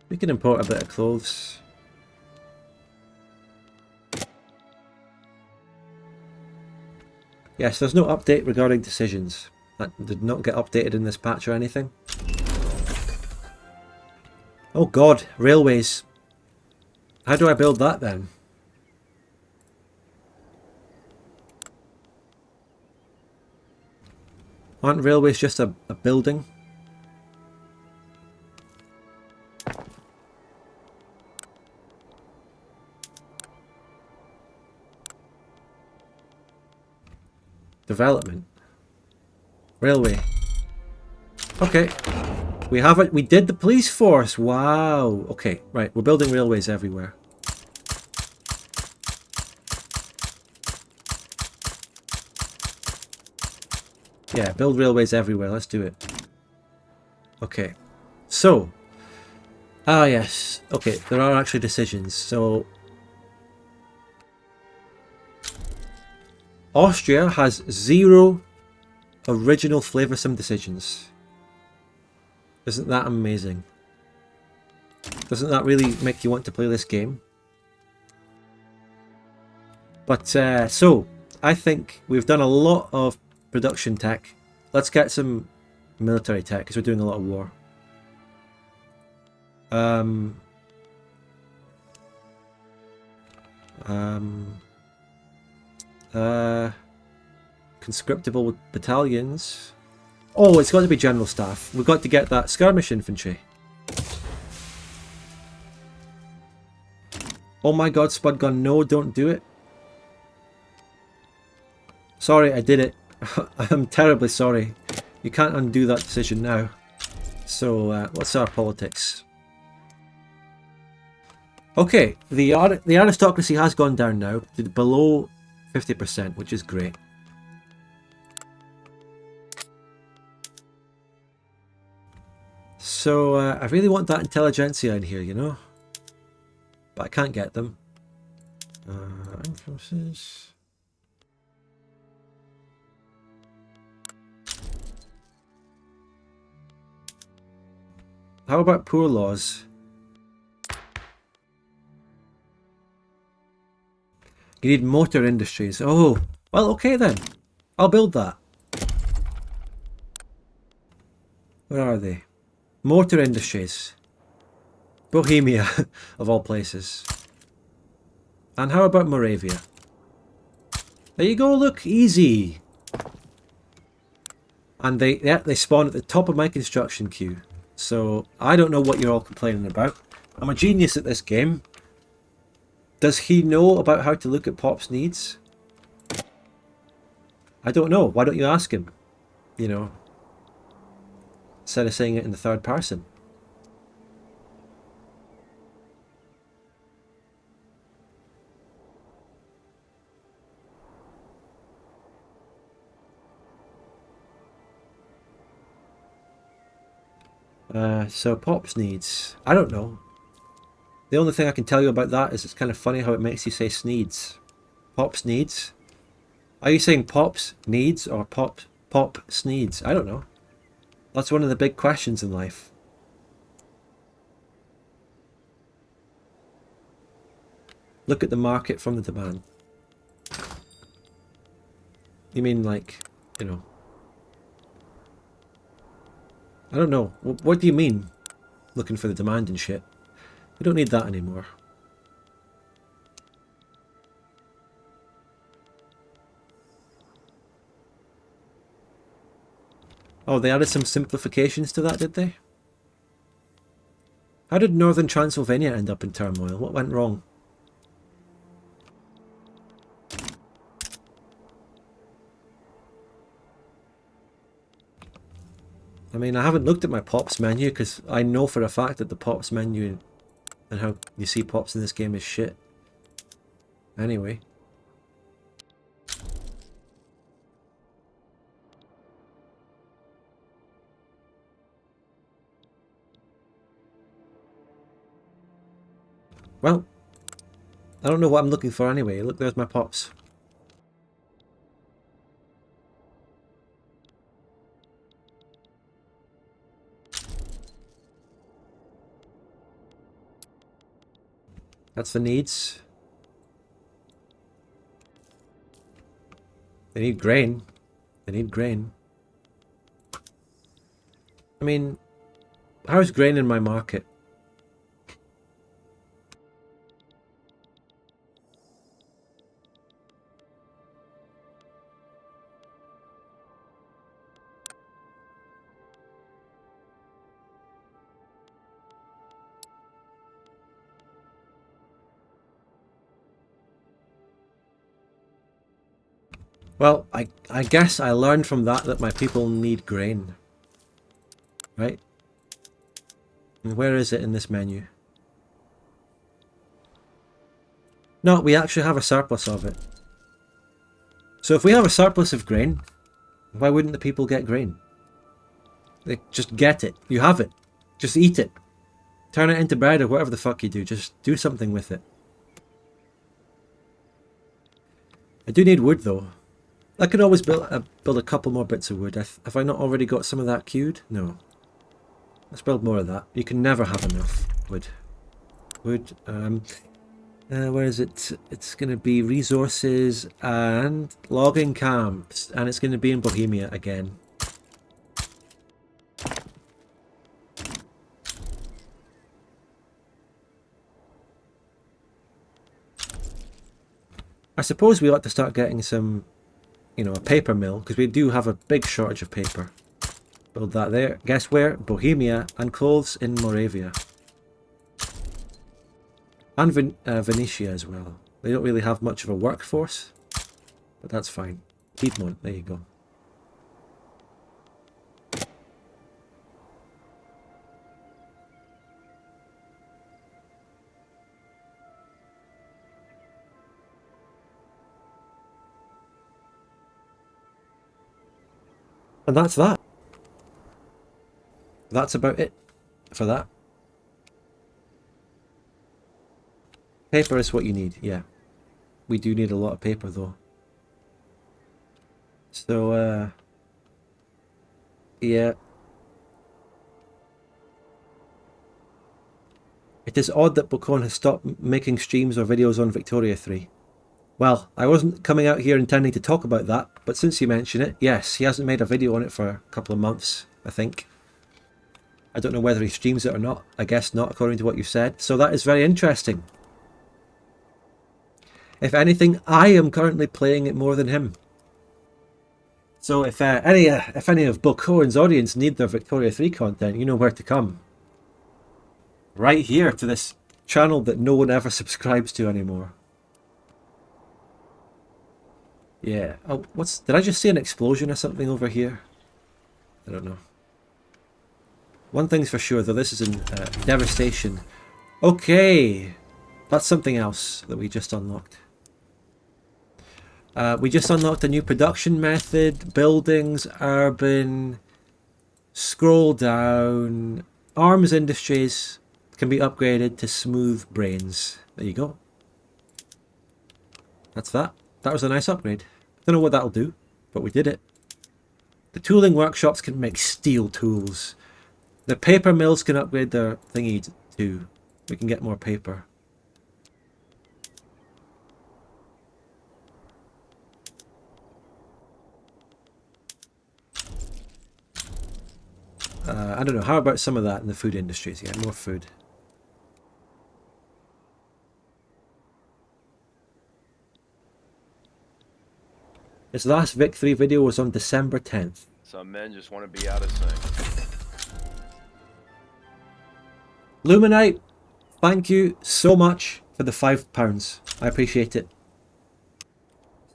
We can import a bit of clothes. Yes, there's no update regarding decisions. That did not get updated in this patch or anything. Oh god, railways. How do I build that then? Aren't railways just a building? Development. Railway. Okay. We have it. We did the police force. Wow. Okay, right. We're building railways everywhere. Yeah, build railways everywhere. Let's do it. Okay. So. Ah, yes. Okay, there are actually decisions. So. Austria has 0 original flavoursome decisions. Isn't that amazing? Doesn't that really make you want to play this game? But, so, I think we've done a lot of production tech. Let's get some military tech, because we're doing a lot of war. Conscriptable battalions. Oh, it's got to be general staff. We've got to get that skirmish infantry. Oh my god, Spud Gun, no, don't do it. Sorry, I did it. I'm terribly sorry. You can't undo that decision now. So what's our politics? Okay, the aristocracy has gone down now to below 50%, which is great. So I really want that intelligentsia in here, you know, but I can't get them. Influences. How about poor laws? You need motor industries. Oh, well, okay then. I'll build that. Where are they? Motor industries. Bohemia, of all places. And how about Moravia? There you go, look, easy. And they spawn at the top of my construction queue. So I don't know what you're all complaining about. I'm a genius at this game. Does he know about how to look at Pop's needs? I don't know. Why don't you ask him? You know, instead of saying it in the third person. So Pop's needs. I don't know. The only thing I can tell you about that is it's kind of funny how it makes you say Sneeds. Pop's needs? Are you saying Pop's needs or Pop Sneeds? I don't know. That's one of the big questions in life. Look at the market from the demand. You mean like, you know... I don't know. What do you mean? Looking for the demand and shit. We don't need that anymore. Oh, they added some simplifications to that, did they? How did Northern Transylvania end up in turmoil? What went wrong? I mean, I haven't looked at my Pops menu because I know for a fact that the Pops menu and how you see Pops in this game is shit. Anyway. Well, I don't know what I'm looking for anyway. Look, there's my Pops. That's the needs. They need grain. They need grain. I mean, how's grain in my market? Well, I guess I learned from that my people need grain. Right? And where is it in this menu? No, we actually have a surplus of it. So if we have a surplus of grain, why wouldn't the people get grain? They just get it. You have it. Just eat it. Turn it into bread or whatever the fuck you do. Just do something with it. I do need wood though. I could always build a couple more bits of wood. Have I not already got some of that queued? No. Let's build more of that. You can never have enough wood. Wood. Where is it? It's going to be resources and logging camps. And it's going to be in Bohemia again. I suppose we ought to start getting some, you know, a paper mill, because we do have a big shortage of paper. Build that there. Guess where? Bohemia, and clothes in Moravia. And Venetia as well. They don't really have much of a workforce, but that's fine. Piedmont, there you go. And that's that. That's about it for that. Paper is what you need, yeah. We do need a lot of paper though. So, yeah. It is odd that Bocon has stopped making streams or videos on Victoria 3. Well, I wasn't coming out here intending to talk about that, but since you mention it, yes, he hasn't made a video on it for a couple of months, I think. I don't know whether he streams it or not. I guess not, according to what you said. So that is very interesting. If anything, I am currently playing it more than him. So if any of Bocohen's audience need their Victoria 3 content, you know where to come. Right here to this channel that no one ever subscribes to anymore. Yeah. Oh, did I just see an explosion or something over here? I don't know. One thing's for sure, though, this is in devastation. Okay, that's something else that we just unlocked. We just unlocked a new production method, buildings, urban, scroll down, arms industries can be upgraded to smooth brains. There you go. That's that. That was a nice upgrade. Don't know what that'll do, but we did it. The tooling workshops can make steel tools. The paper mills can upgrade their thingy too. We can get more paper. I don't know, how about some of that in the food industries? Yeah, more food. His last Vic 3 video was on December 10th. Some men just want to be out of sync. Luminite, thank you so much for the £5. I appreciate it.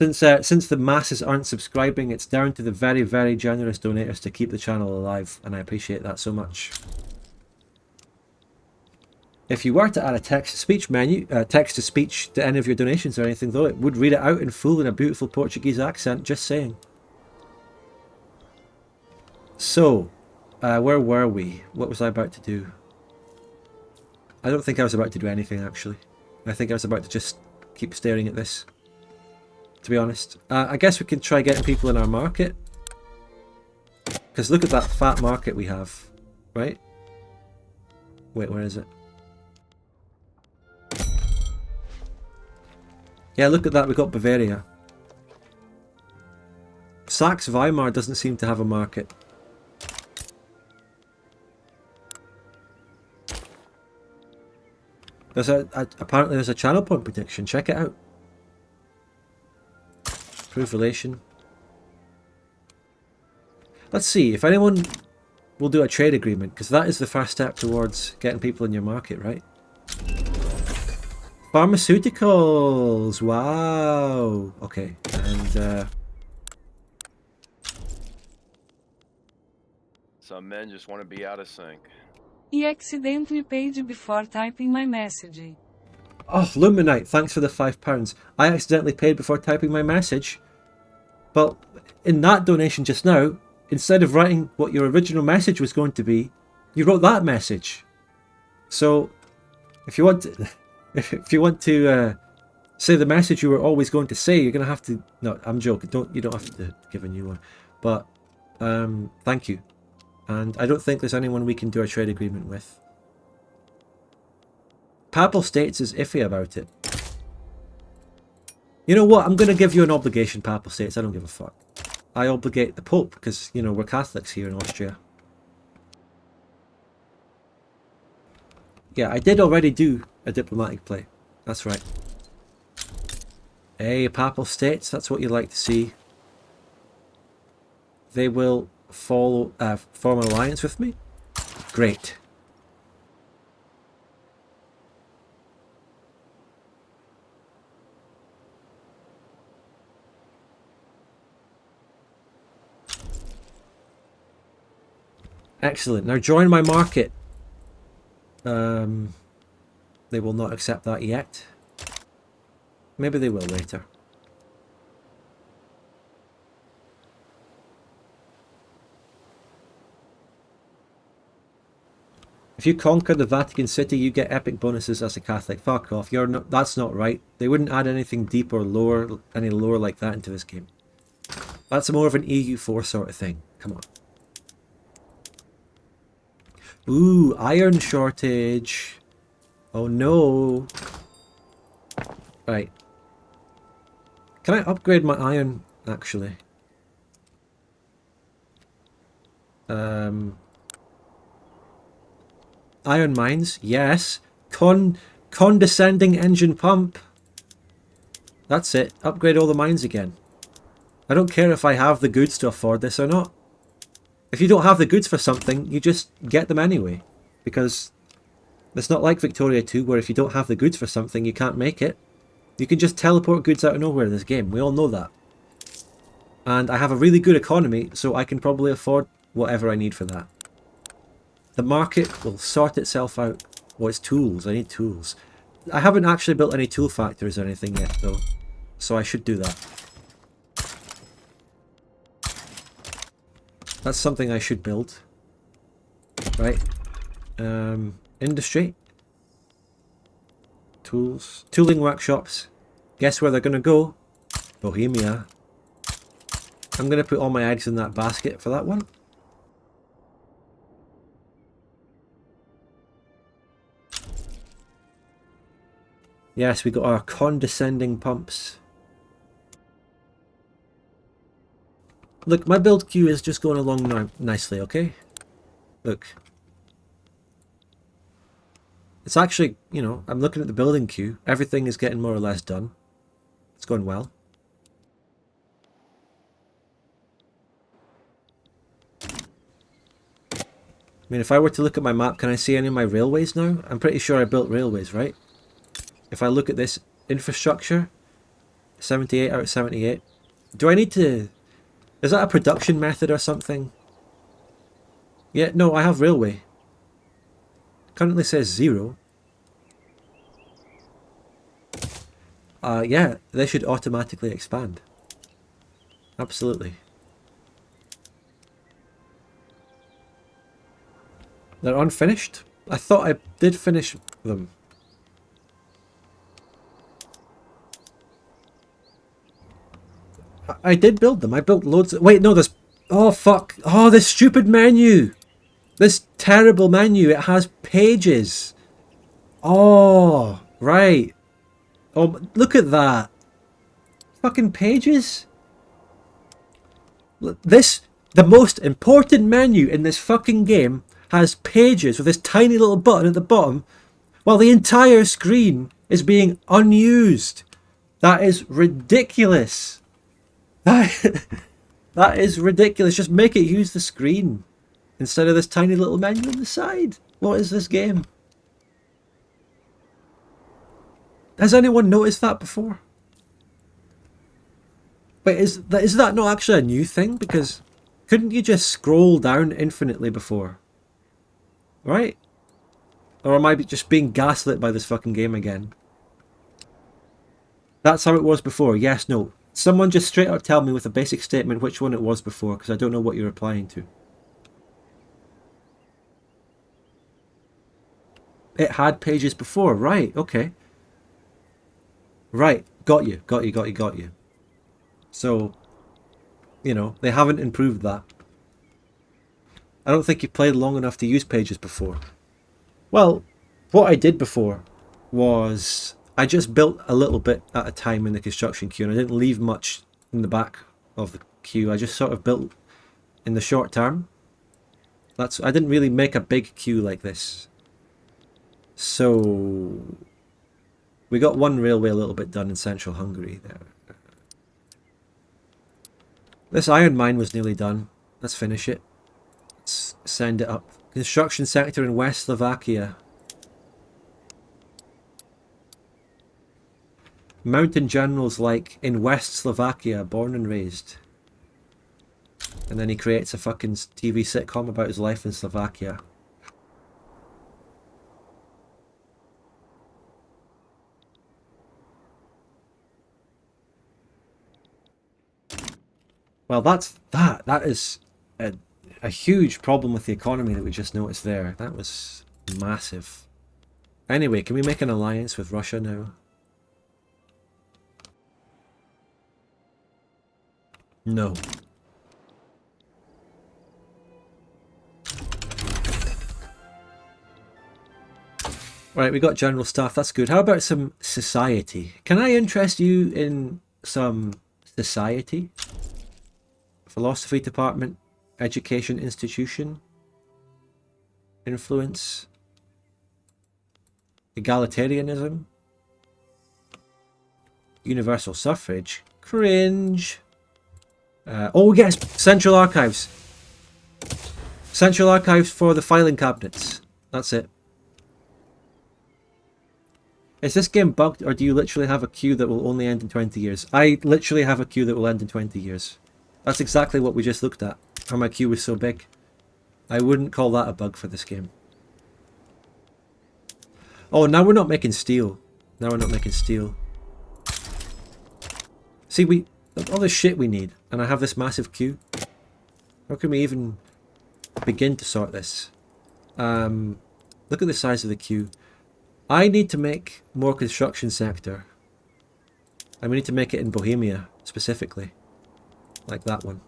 Since the masses aren't subscribing, it's down to the very, very generous donators to keep the channel alive, and I appreciate that so much. If you were to add a text-to-speech menu, text-to-speech to any of your donations or anything, though, it would read it out in full in a beautiful Portuguese accent, just saying. So, where were we? What was I about to do? I don't think I was about to do anything, actually. I think I was about to just keep staring at this, to be honest. I guess we can try getting people in our market. Because look at that fat market we have, right? Wait, where is it? Yeah, look at that, we got Bavaria. Saxe-Weimar doesn't seem to have a market. Apparently there's a channel point prediction, check it out. Prove relation. Let's see, if anyone will do a trade agreement, because that is the first step towards getting people in your market, right? Pharmaceuticals! Wow! Okay, and Some men just want to be out of sync. He accidentally paid before typing my message. oh, Luminite, thanks for the £5. I accidentally paid before typing my message. But in that donation just now, instead of writing what your original message was going to be, you wrote that message. So, if you want to... If you want to say the message you were always going to say, you're going to have to... No, I'm joking. You don't have to give a new one. But thank you. And I don't think there's anyone we can do a trade agreement with. Papal States is iffy about it. You know what? I'm going to give you an obligation, Papal States. I don't give a fuck. I obligate the Pope because, you know, we're Catholics here in Austria. Yeah, I did already do a diplomatic play. That's right. Hey, Papal States, that's what you like to see. They will form an alliance with me? Great. Excellent. Now join my market. They will not accept that yet. Maybe they will later. If you conquer the Vatican City, you get epic bonuses as a Catholic. Fuck off. You're not, that's not right. They wouldn't add anything deep or lower, any lower like that into this game. That's more of an EU4 sort of thing. Come on. Ooh, iron shortage. Oh no. Right. Can I upgrade my iron, actually? Iron mines, yes. Condescending engine pump. That's it. Upgrade all the mines again. I don't care if I have the goods to afford this or not. If you don't have the goods for something, you just get them anyway. Because it's not like Victoria 2 where if you don't have the goods for something, you can't make it. You can just teleport goods out of nowhere in this game. We all know that. And I have a really good economy, so I can probably afford whatever I need for that. The market will sort itself out. Oh, it's tools. I need tools. I haven't actually built any tool factories or anything yet, though. So I should do that. That's something I should build. Right. Industry. Tools. Tooling workshops. Guess where they're going to go? Bohemia. I'm going to put all my eggs in that basket for that one. Yes, we got our condescending pumps. Look, my build queue is just going along now nicely, okay? Look. It's actually, you know, I'm looking at the building queue. Everything is getting more or less done. It's going well. I mean, if I were to look at my map, can I see any of my railways now? I'm pretty sure I built railways, right? If I look at this infrastructure, 78 out of 78. Do I need to... Is that a production method or something? Yeah, no, I have railway. Currently says 0. Yeah, they should automatically expand. Absolutely. They're unfinished? I thought I did finish them. I did build them. I built loads of... Wait, no, there's... Oh, fuck. Oh, this stupid menu. This terrible menu. It has pages. Oh, right. Oh, look at that. Fucking pages. This... The most important menu in this fucking game has pages with this tiny little button at the bottom while the entire screen is being unused. That is ridiculous. That is ridiculous. Just make it use the screen instead of this tiny little menu on the side. What is this game? Has anyone noticed that before? Wait, is that not actually a new thing? Because couldn't you just scroll down infinitely before? Right? Or am I just being gaslit by this fucking game again? That's how it was before. Yes, no. Someone just straight up tell me with a basic statement which one it was before, because I don't know what you're replying to. It had pages before, right, okay. Right, got you. So, you know, they haven't improved that. I don't think you played long enough to use pages before. Well, what I did before was... I just built a little bit at a time in the construction queue and I didn't leave much in the back of the queue. I just sort of built in the short term. I didn't really make a big queue like this. So we got one railway a little bit done in central Hungary there. This iron mine was nearly done. Let's finish it. Let's send it up. Construction sector in West Slovakia. Mountain generals like in West Slovakia, born and raised. And then he creates a fucking TV sitcom about his life in Slovakia. Well, that is a huge problem with the economy that we just noticed there. That was massive. Anyway, can we make an alliance with Russia now? No. Right, we got general stuff. That's good. How about some society? Can I interest you in some society? Philosophy department, education institution, influence, egalitarianism, universal suffrage, cringe. Oh yes, central archives. Central archives for the filing cabinets. That's it. Is this game bugged, or do you literally have a queue that will only end in 20 years? I literally have a queue that will end in 20 years. That's exactly what we just looked at. How my queue was so big. I wouldn't call that a bug for this game. Oh, now we're not making steel. Now we're not making steel. See, all the shit we need, and I have this massive queue. How can we even begin to sort this? Look at the size of the queue. I need to make more construction sector. And we need to make it in Bohemia, specifically. Like that one.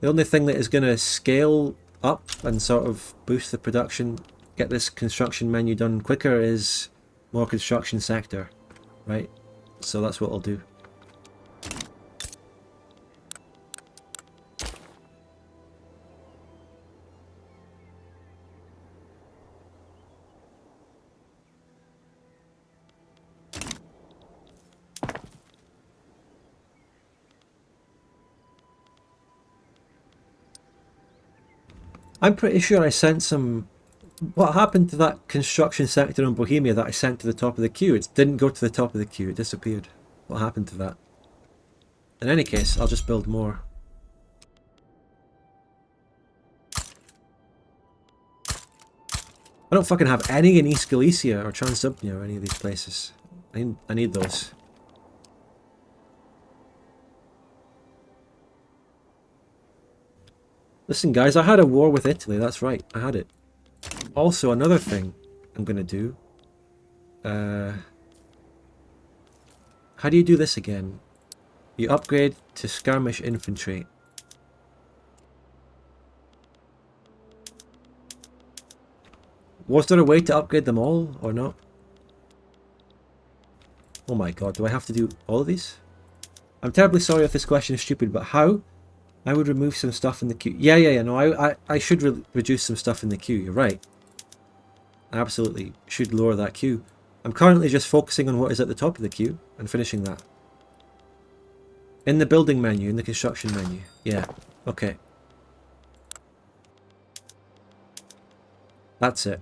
The only thing that is going to scale up and sort of boost the production, get this construction menu done quicker, is more construction sector, right? So that's what I'll do. I'm pretty sure I sent some... What happened to that construction sector in Bohemia that I sent to the top of the queue? It didn't go to the top of the queue, it disappeared. What happened to that? In any case, I'll just build more. I don't fucking have any in East Galicia or Transylvania or any of these places. I need those. Listen guys, I had a war with Italy, that's right, I had it. Also, another thing I'm going to do. How do you do this again? You upgrade to skirmish infantry. Was there a way to upgrade them all, or not? Oh my god, do I have to do all of these? I'm terribly sorry if this question is stupid, but how? I would remove some stuff in the queue. Yeah, no, I should reduce some stuff in the queue, you're right. I absolutely should lower that queue. I'm currently just focusing on what is at the top of the queue and finishing that. In the building menu, in the construction menu. Yeah, okay. That's it.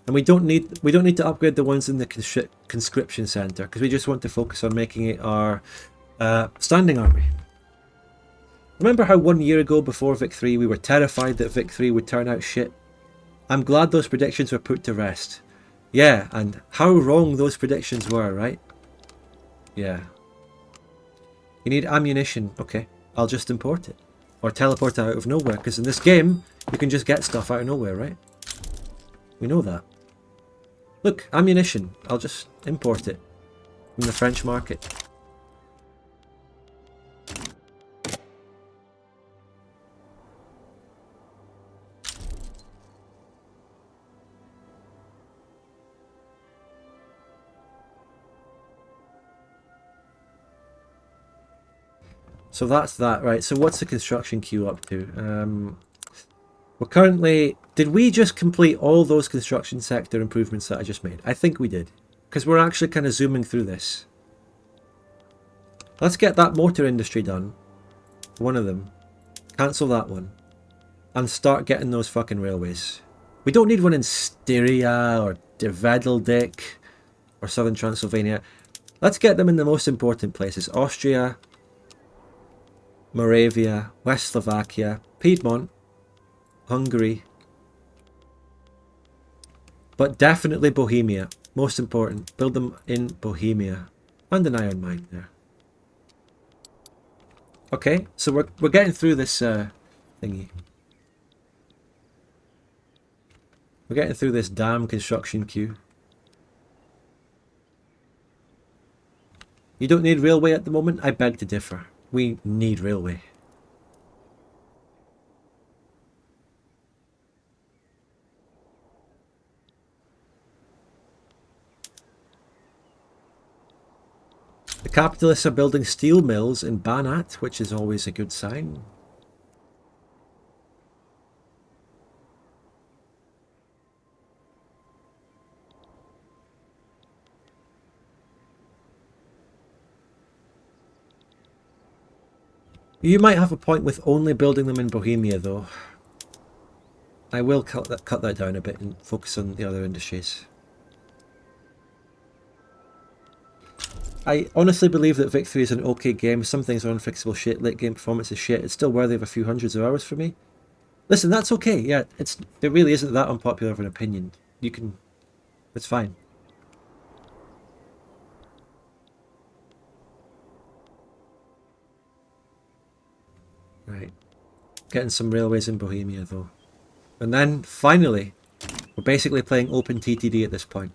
And we don't need to upgrade the ones in the conscription center, because we just want to focus on making it our standing army. Remember how 1 year ago before Vic 3 we were terrified that Vic 3 would turn out shit? I'm glad those predictions were put to rest. Yeah, and how wrong those predictions were, right? Yeah. You need ammunition. Okay, I'll just import it. Or teleport it out of nowhere, because in this game, you can just get stuff out of nowhere, right? We know that. Look, ammunition. I'll just import it from the French market. So that's that, right? So what's the construction queue up to? We're currently... Did we just complete all those construction sector improvements that I just made? I think we did. Because we're actually kind of zooming through this. Let's get that motor industry done. One of them. Cancel that one. And start getting those fucking railways. We don't need one in Styria or Devedeldijk or southern Transylvania. Let's get them in the most important places. Austria, Moravia, West Slovakia, Piedmont, Hungary, but definitely Bohemia. Most important, build them in Bohemia. And an iron mine there. Okay, so we're getting through this thingy. We're getting through this damn construction queue. You don't need railway at the moment? I beg to differ. We need railway. The capitalists are building steel mills in Banat, which is always a good sign. You might have a point with only building them in Bohemia, though. I will cut that down a bit and focus on the other industries. I honestly believe that Victory is an okay game. Some things are unfixable shit. Late game performance is shit. It's still worthy of a few hundreds of hours for me. Listen, that's okay. Yeah, it really isn't that unpopular of an opinion. You can... It's fine. Right. Getting some railways in Bohemia, though. And then, finally, we're basically playing open TTD at this point.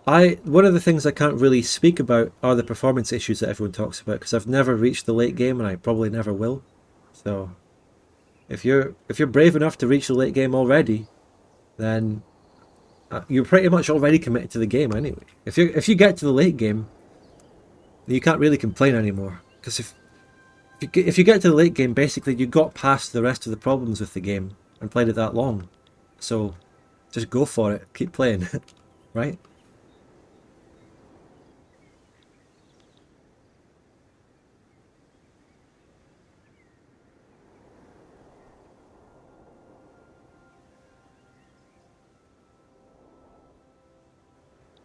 One of the things I can't really speak about are the performance issues that everyone talks about, because I've never reached the late game and I probably never will. So, if you're brave enough to reach the late game already, then you're pretty much already committed to the game anyway. If you get to the late game, you can't really complain anymore, because if you get to the late game, basically you got past the rest of the problems with the game and played it that long. So, just go for it. Keep playing, right?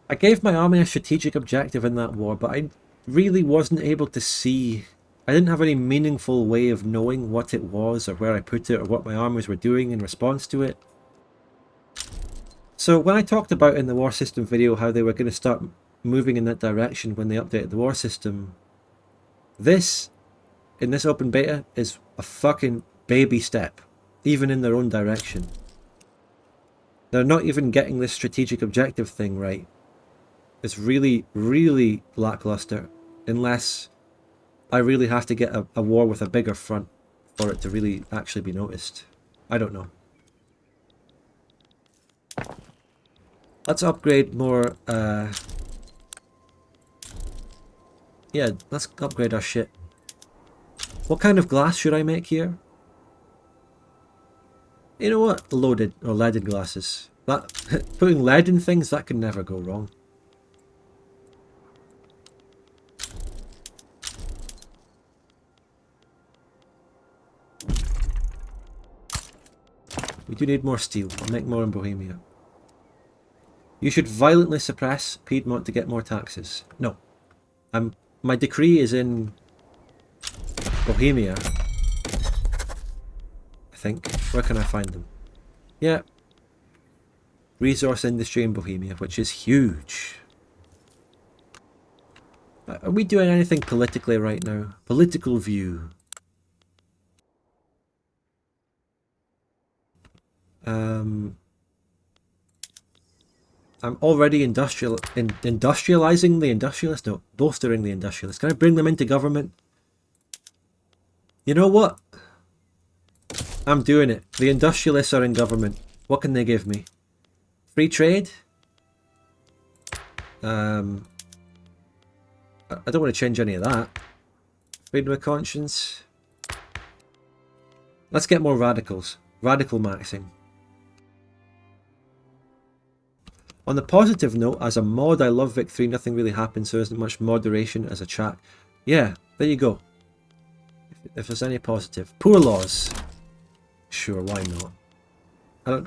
I gave my army a strategic objective in that war, but I really wasn't able to see... I didn't have any meaningful way of knowing what it was, or where I put it, or what my armies were doing in response to it. So when I talked about in the war system video how they were going to start moving in that direction when they updated the war system, this, in this open beta, is a fucking baby step, even in their own direction. They're not even getting this strategic objective thing right. It's really, really lackluster, unless I really have to get a war with a bigger front for it to really actually be noticed. I don't know. Let's upgrade more, yeah, let's upgrade our shit. What kind of glass should I make here? You know what? Loaded, or leaded glasses. That putting lead in things, that can never go wrong. We do need more steel. I'll make more in Bohemia. You should violently suppress Piedmont to get more taxes. No. My decree is in Bohemia. I think. Where can I find them? Yeah. Resource industry in Bohemia, which is huge. Are we doing anything politically right now? Political view. I'm already industrializing the industrialist? No, bolstering the industrialist. Can I bring them into government? You know what? I'm doing it. The industrialists are in government. What can they give me? Free trade? I don't want to change any of that. Freedom of conscience. Let's get more radicals. Radical maxing. On the positive note, as a mod, I love Vic 3. Nothing really happens, so there isn't much moderation as a chat. Yeah, there you go. If there's any positive. Poor laws. Sure, why not?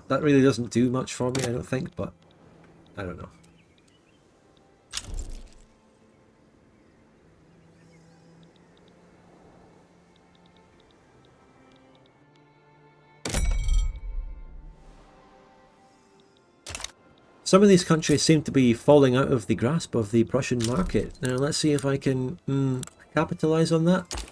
That really doesn't do much for me, I don't think, but I don't know. Some of these countries seem to be falling out of the grasp of the Prussian market. Now let's see if I can capitalize on that.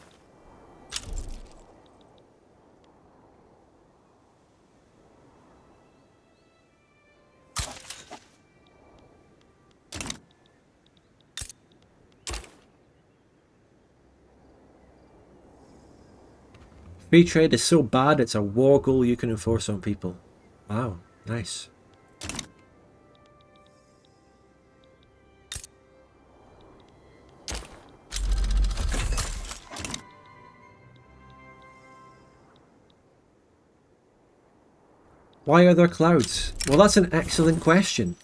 Free trade is so bad it's a war goal you can enforce on people. Wow, nice. Why are there clouds? Well, that's an excellent question.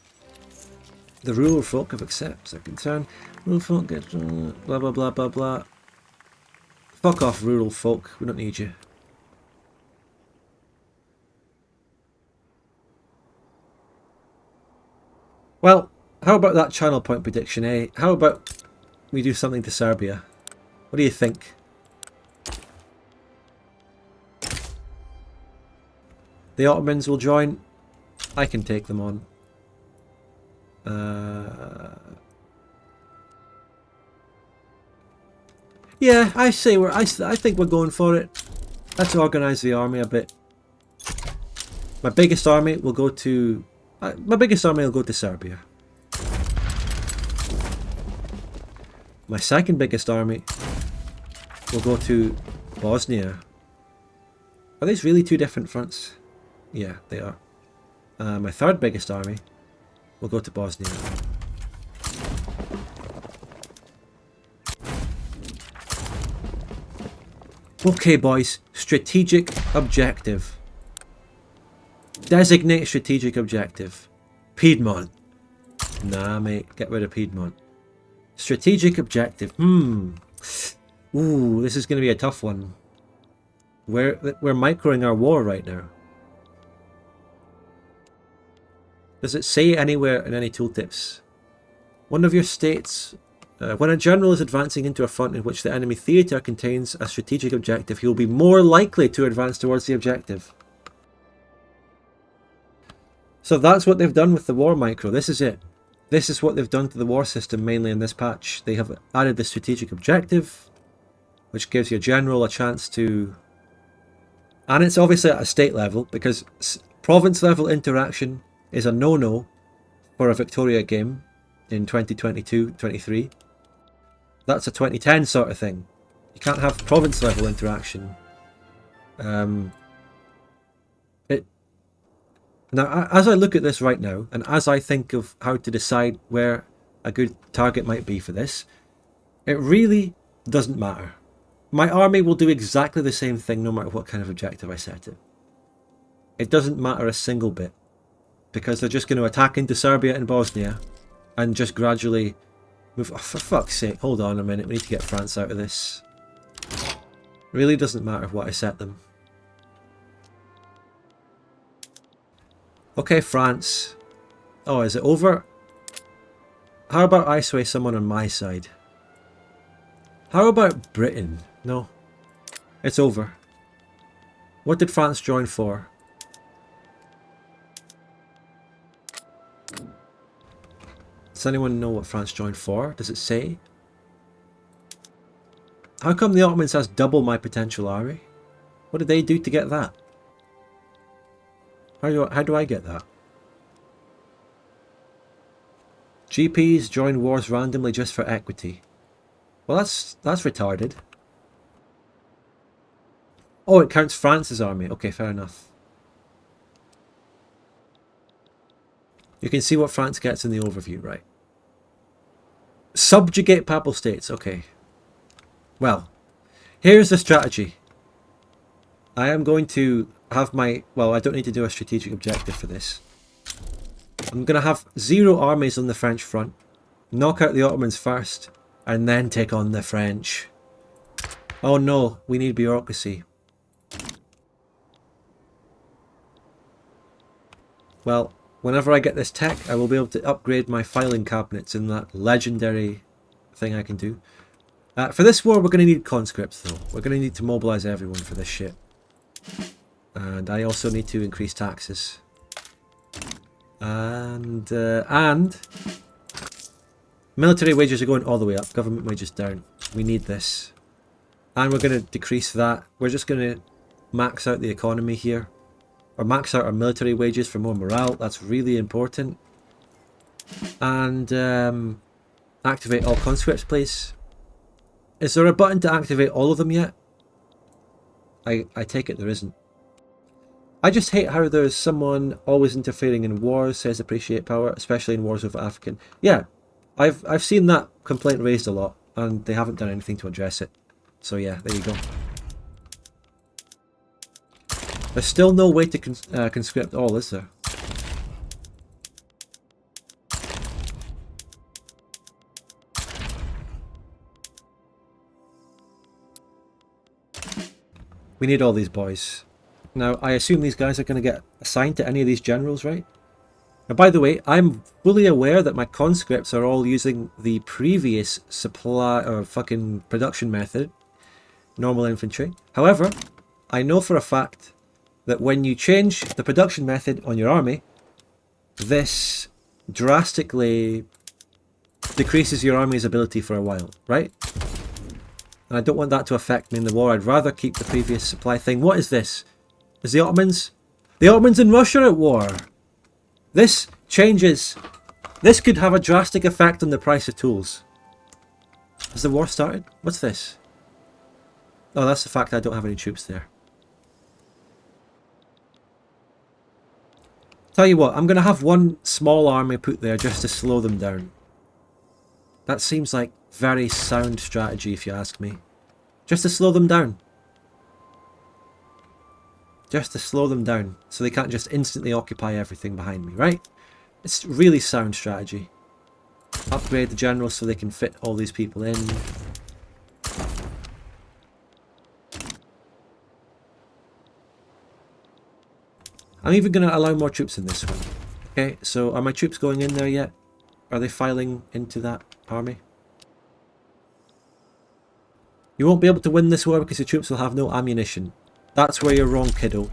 The rural folk have accepted their concern. Rural folk get blah blah blah blah blah. Fuck off, rural folk. We don't need you. Well, how about that channel point prediction, eh? How about we do something to Serbia? What do you think? The Ottomans will join. I can take them on. Yeah, I think we're going for it. Let's organise the army a bit. My biggest army will go to Serbia. My second biggest army will go to Bosnia. Are these really two different fronts? Yeah, they are. My third biggest army will go to Bosnia. Okay, boys. Strategic objective. Designate strategic objective. Piedmont. Nah, mate. Get rid of Piedmont. Strategic objective. Ooh, this is going to be a tough one. We're microing our war right now. Does it say anywhere in any tooltips? One of your states... when a general is advancing into a front in which the enemy theatre contains a strategic objective, he will be more likely to advance towards the objective. So that's what they've done with the war micro. This is it. This is what they've done to the war system mainly in this patch. They have added the strategic objective, which gives your general a chance to... And it's obviously at a state level, because province level interaction is a no-no for a Victoria game in 2022-23. That's a 2010 sort of thing. You can't have province level interaction. Now, as I look at this right now, and as I think of how to decide where a good target might be for this, it really doesn't matter. My army will do exactly the same thing no matter what kind of objective I set it. It doesn't matter a single bit, because they're just going to attack into Serbia and Bosnia and just gradually move... Oh, for fuck's sake, hold on a minute, we need to get France out of this. It really doesn't matter what I set them. Okay, France. Oh, is it over? How about I sway someone on my side? How about Britain? No. It's over. What did France join for? Does anyone know what France joined for? Does it say? How come the Ottomans has double my potential army? What did they do to get that? How do I get that? GPs join wars randomly just for equity. Well, that's retarded. Oh, it counts France's army. Okay, fair enough. You can see what France gets in the overview, right? Subjugate Papal States. Okay. Well, here's the strategy. I am going to have my... Well, I don't need to do a strategic objective for this. I'm going to have 0 armies on the French front. Knock out the Ottomans first. And then take on the French. Oh no, we need bureaucracy. Well, whenever I get this tech, I will be able to upgrade my filing cabinets in that legendary thing I can do. For this war, we're going to need conscripts, though. We're going to need to mobilise everyone for this shit. And I also need to increase taxes. And military wages are going all the way up. Government wages down. We need this. And we're going to decrease that. We're just going to max out the economy here. Or max out our military wages for more morale. That's really important. And activate all conscripts, please. Is there a button to activate all of them yet? I take it there isn't. I just hate how there's someone always interfering in wars, says appreciate power, especially in wars over African. Yeah, I've seen that complaint raised a lot, and they haven't done anything to address it. So yeah, there you go. There's still no way to conscript all, is there? We need all these boys. Now, I assume these guys are going to get assigned to any of these generals, right? Now, by the way, I'm fully aware that my conscripts are all using the previous supply or fucking production method, normal infantry. However, I know for a fact that when you change the production method on your army, this drastically decreases your army's ability for a while, right? And I don't want that to affect me in the war. I'd rather keep the previous supply thing. What is this? Is the Ottomans? The Ottomans and Russia at war. This changes. This could have a drastic effect on the price of tools. Has the war started? What's this? Oh, that's the fact I don't have any troops there. Tell you what, I'm going to have one small army put there just to slow them down. That seems like very sound strategy if you ask me. Just to slow them down. Just to slow them down so they can't just instantly occupy everything behind me, right? It's really sound strategy. Upgrade the generals so they can fit all these people in. I'm even going to allow more troops in this one. Okay, so are my troops going in there yet? Are they filing into that army? You won't be able to win this war because your troops will have no ammunition. That's where you're wrong, kiddo.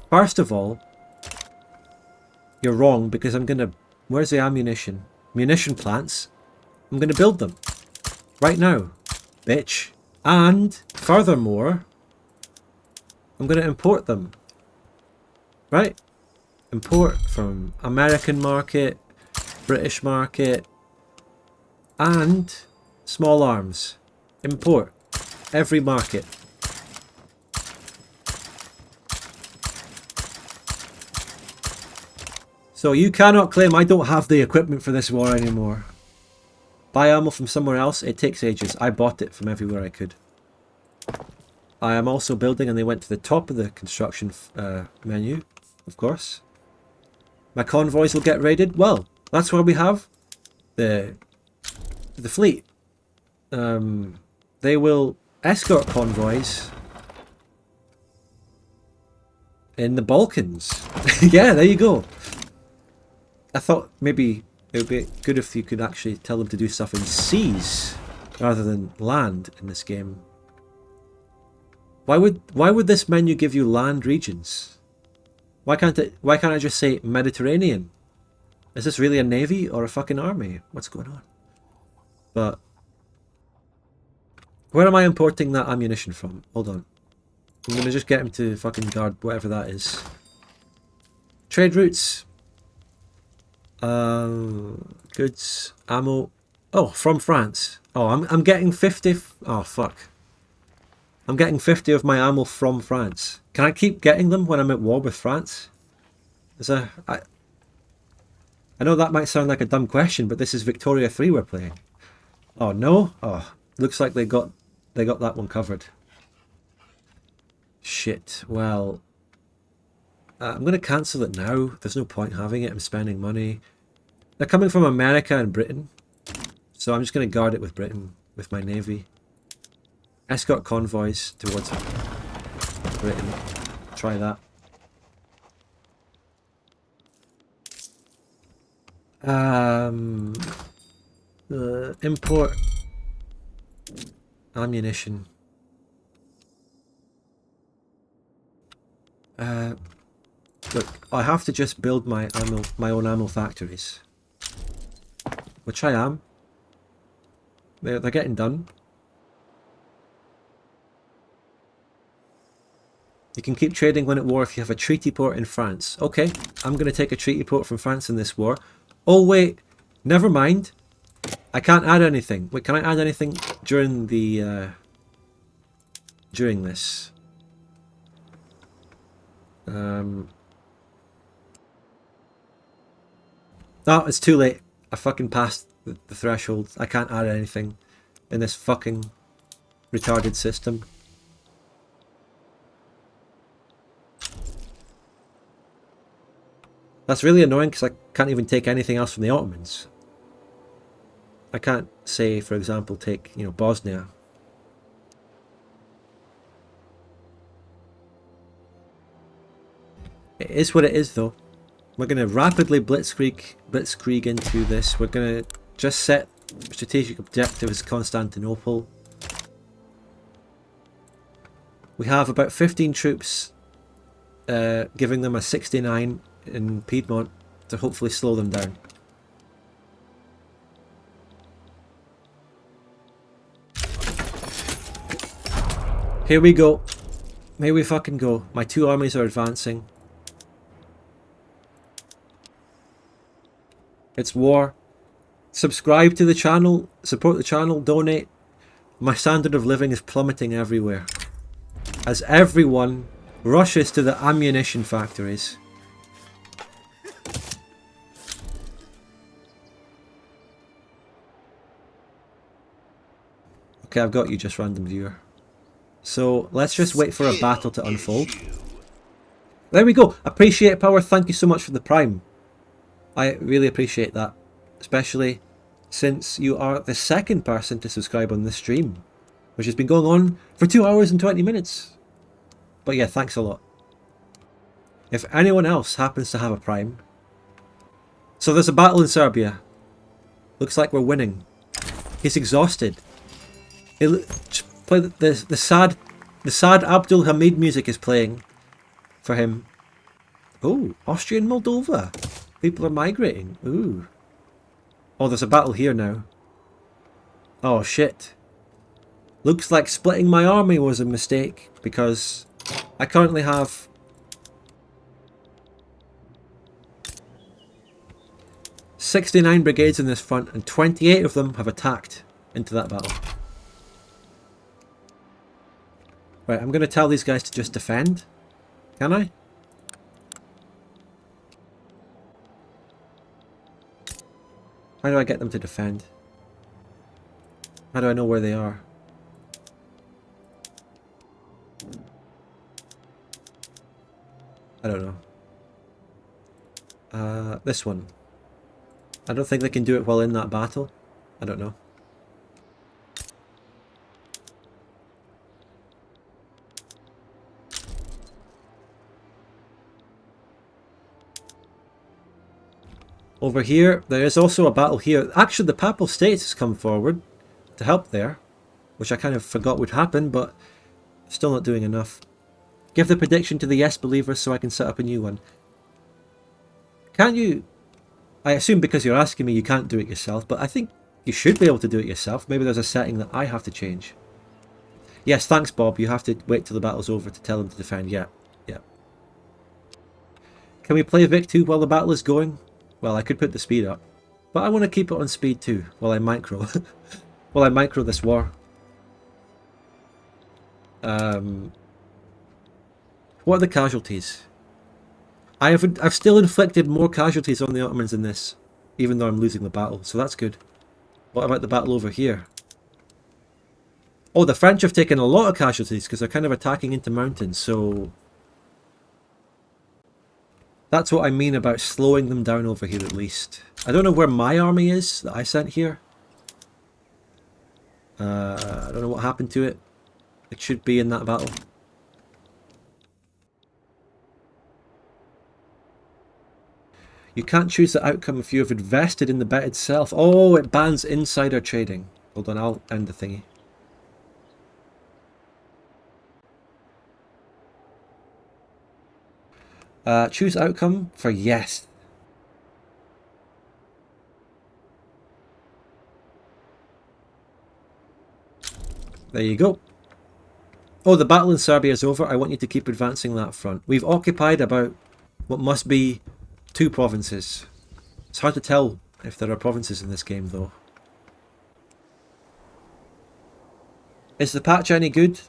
First of all, you're wrong because I'm going to... Where's the ammunition? Munition plants. I'm going to build them. Right now. Bitch. And, furthermore, I'm going to import them. Right? Import from American market, British market, and small arms. Import. Every market. So you cannot claim I don't have the equipment for this war anymore. Buy ammo from somewhere else, it takes ages. I bought it from everywhere I could. I am also building, and they went to the top of the construction menu, of course. My convoys will get raided. Well, that's why we have the fleet. They will escort convoys in the Balkans. Yeah, there you go. I thought maybe it would be good if you could actually tell them to do stuff in seas rather than land in this game. Why would this menu give you land regions? Why can't I just say Mediterranean? Is this really a navy or a fucking army? What's going on? But where am I importing that ammunition from? Hold on. I'm gonna just get him to fucking guard whatever that is. Trade routes. Goods, ammo. Oh, from France. Oh, I'm getting 50. Oh fuck. I'm getting 50 of my ammo from France. Can I keep getting them when I'm at war with France? I know that might sound like a dumb question, but this is Victoria 3 we're playing. Oh no? Oh, looks like they got that one covered. Shit. Well, I'm going to cancel it now. There's no point having it. I'm spending money. They're coming from America and Britain. So I'm just going to guard it with Britain, with my navy. Escort convoys towards Britain. Try that. Import ammunition. Look, I have to just build my own ammo factories. Which I am. They're getting done. You can keep trading when at war if you have a treaty port in France. Okay, I'm going to take a treaty port from France in this war. Oh wait, never mind. I can't add anything. Wait, can I add anything during the during this? No, it's too late. I fucking passed the threshold. I can't add anything in this fucking retarded system. That's really annoying because I can't even take anything else from the Ottomans. I can't say, for example, take, you know, Bosnia. It is what it is, though. We're going to rapidly blitzkrieg into this. We're going to just set strategic objective as Constantinople. We have about 15 troops, giving them a 69 in Piedmont to hopefully slow them down. Here we go. Here we fucking go. My two armies are advancing. It's war. Subscribe to the channel, support the channel, donate. My standard of living is plummeting everywhere, as everyone rushes to the ammunition factories. Okay, I've got you, just random viewer. So let's just wait for a battle to unfold. There we go. Appreciate power. Thank you so much for the prime. I really appreciate that, especially since you are the second person to subscribe on this stream, which has been going on for 2 hours and 20 minutes. But yeah, thanks a lot. If anyone else happens to have a prime. So there's a battle in Serbia. Looks like we're winning. He's exhausted. Play the sad Abdul Hamid music is playing for him. Oh, Austria and Moldova. People are migrating. Ooh. Oh, there's a battle here now. Oh shit. Looks like splitting my army was a mistake, because I currently have '69 brigades in this front, and 28 of them have attacked into that battle. Right, I'm going to tell these guys to just defend. Can I? How do I get them to defend? How do I know where they are? I don't know. This one. I don't think they can do it while in that battle. I don't know. Over here, there is also a battle here. Actually, the Papal States has come forward to help there, which I kind of forgot would happen, but still not doing enough. Give the prediction to the yes believers so I can set up a new one. Can't you... I assume because you're asking me you can't do it yourself, but I think you should be able to do it yourself. Maybe there's a setting that I have to change. Yes, thanks Bob. You have to wait till the battle's over to tell them to defend. Yeah, yeah. Can we play Vic 2 while the battle is going? Well, I could put the speed up, but I want to keep it on speed too while I micro. While I micro this war. What are the casualties? I've still inflicted more casualties on the Ottomans in this, even though I'm losing the battle, so that's good. What about the battle over here? Oh, the French have taken a lot of casualties because they're kind of attacking into mountains, so... That's what I mean about slowing them down over here at least. I don't know where my army is that I sent here. I don't know what happened to it. It should be in that battle. You can't choose the outcome if you have invested in the bet itself. Oh, it bans insider trading. Hold on, I'll end the thingy. Choose outcome for yes. There you go. Oh, the battle in Serbia is over. I want you to keep advancing that front. We've occupied about what must be 2 provinces. It's hard to tell if there are provinces in this game, though. Is the patch any good?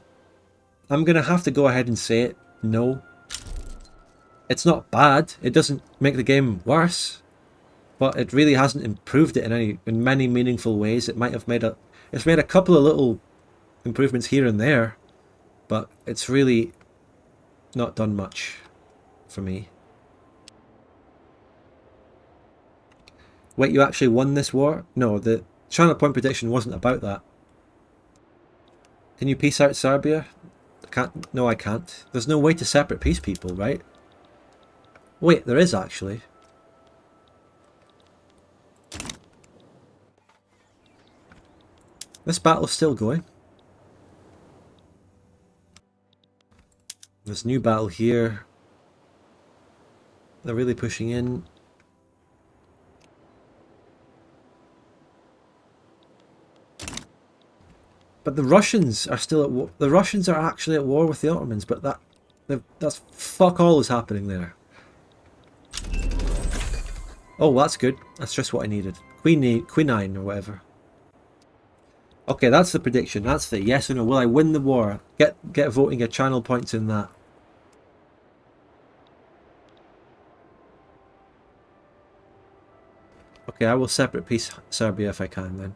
I'm going to have to go ahead and say it. No. It's not bad. It doesn't make the game worse. But it really hasn't improved it in many meaningful ways. It might have it's made a couple of little improvements here and there. But it's really not done much for me. Wait, you actually won this war? No, the channel point prediction wasn't about that. Can you peace out Serbia? No, I can't. There's no way to separate peace people, right? Wait, there is actually. This battle's still going. There's a new battle here. They're really pushing in. But the Russians are still at war. The Russians are actually at war with the Ottomans, but that's fuck all is happening there. Oh, that's good. That's just what I needed. Quinine or whatever. Okay, that's the prediction. That's the yes or no. Will I win the war? Get voting your channel points in that. Okay, I will separate peace Serbia if I can then.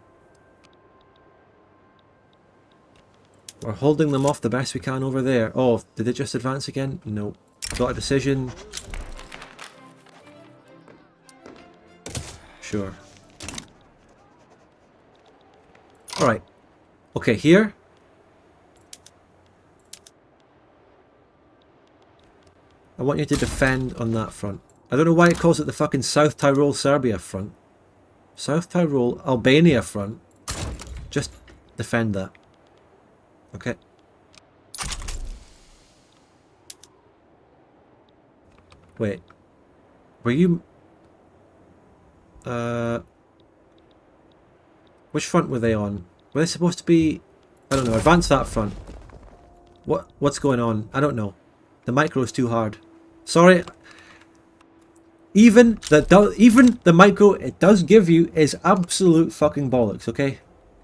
We're holding them off the best we can over there. Oh, did it just advance again? No. Got a decision. Sure. Alright. Okay, here. I want you to defend on that front. I don't know why it calls it the fucking South Tyrol Serbia front. South Tyrol Albania front. Just defend that. Okay. Wait. Were you... Which front were they on? Were they supposed to be... I don't know. Advance that front. What's going on? I don't know. The micro is too hard. Sorry. Even the micro it does give you is absolute fucking bollocks, okay?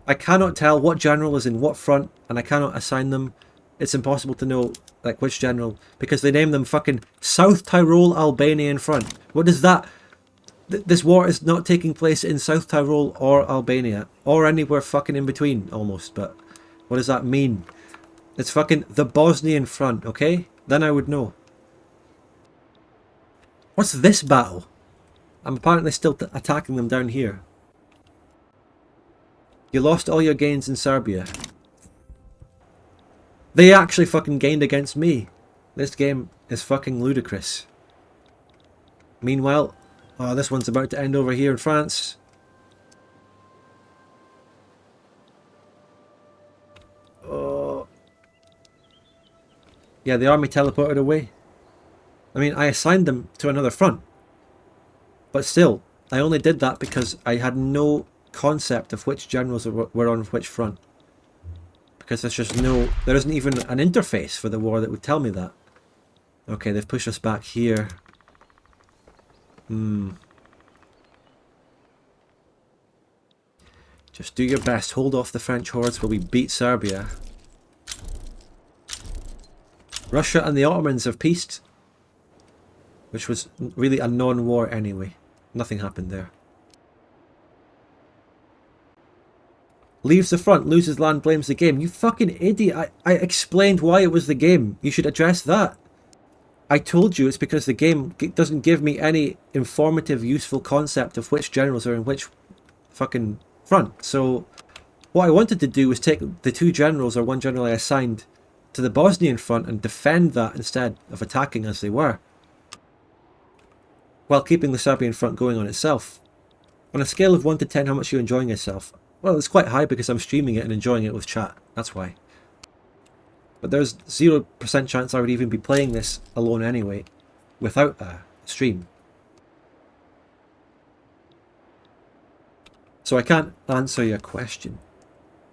I cannot tell what general is in what front, and I cannot assign them. It's impossible to know, like, which general, because they name them fucking South Tyrol Albanian front. What does that... This war is not taking place in South Tyrol or Albania, or anywhere fucking in between, almost, but what does that mean? It's fucking the Bosnian front, okay? Then I would know. What's this battle? I'm apparently still attacking them down here. You lost all your gains in Serbia. They actually fucking gained against me. This game is fucking ludicrous. Meanwhile, oh, this one's about to end over here in France. Oh. Yeah, the army teleported away. I mean, I assigned them to another front. But still, I only did that because I had no concept of which generals were on which front. Because there's just there isn't even an interface for the war that would tell me that. Okay, they've pushed us back here. Just do your best. Hold off the French hordes while we beat Serbia. Russia and the Ottomans have peaced. Which was really a non-war anyway. Nothing happened there. Leaves the front, loses land, blames the game. You fucking idiot. I explained why it was the game. You should address that. I told you it's because the game doesn't give me any informative, useful concept of which generals are in which fucking front. So what I wanted to do was take the 2 generals or 1 general I assigned to the Bosnian front and defend that instead of attacking as they were. While keeping the Serbian front going on itself. On a scale of 1 to 10, how much are you enjoying yourself? Well, it's quite high because I'm streaming it and enjoying it with chat. That's why. But there's 0% chance I would even be playing this alone anyway. without a stream. So I can't answer your question,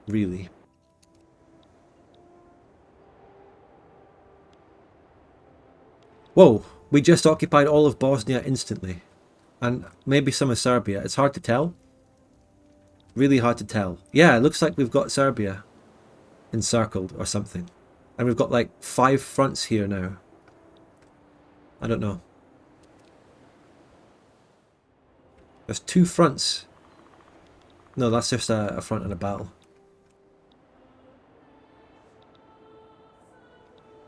really. Whoa, we just occupied all of Bosnia instantly. And maybe some of Serbia. It's hard to tell. Really hard to tell. Yeah, it looks like we've got Serbia encircled or something. And we've got like 5 fronts here now. I don't know. There's 2 fronts. No, that's just a front and a battle.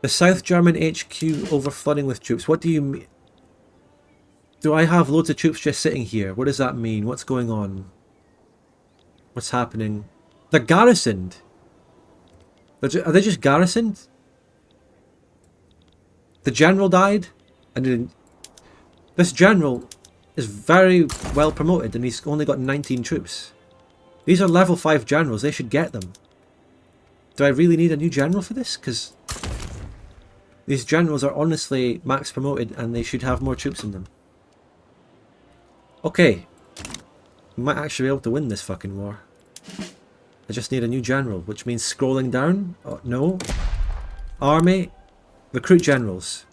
The South German HQ overflooding with troops. What do you mean? Do I have loads of troops just sitting here? What does that mean? What's going on? What's happening? They're garrisoned. Are they just garrisoned? The general died? This general is very well promoted and he's only got 19 troops. These are level 5 generals. They should get them. Do I really need a new general for this? Because these generals are honestly max promoted and they should have more troops in them. Okay. We might actually be able to win this fucking war. I just need a new general, which means scrolling down. Oh, no. Army. Recruit generals.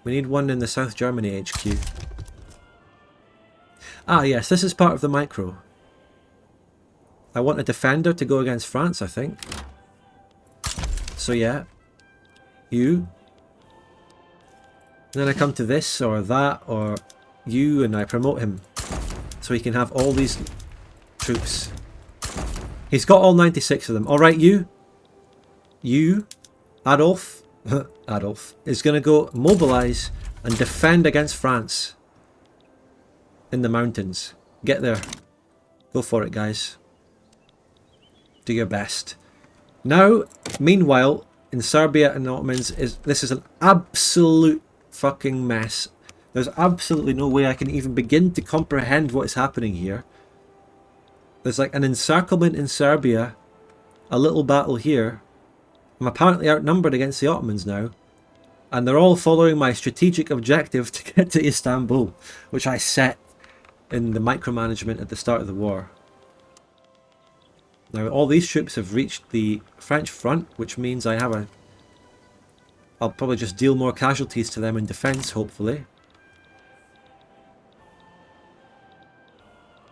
We need one in the South Germany HQ. Ah, yes, this is part of the micro. I want a defender to go against France, I think. So yeah. You. And then I come to this or that or you and I promote him. So he can have all these troops. He's got all 96 of them. Alright, you. You. Adolf. Adolf is going to go mobilize and defend against France. In the mountains. Get there. Go for it, guys. Do your best. Now, meanwhile, in Serbia and the Ottomans, this is an absolute fucking mess. There's absolutely no way I can even begin to comprehend what is happening here. There's like an encirclement in Serbia, a little battle here. I'm apparently outnumbered against the Ottomans now. And they're all following my strategic objective to get to Istanbul, which I set in the micromanagement at the start of the war. Now all these troops have reached the French front, which means I have I'll probably just deal more casualties to them in defence, hopefully.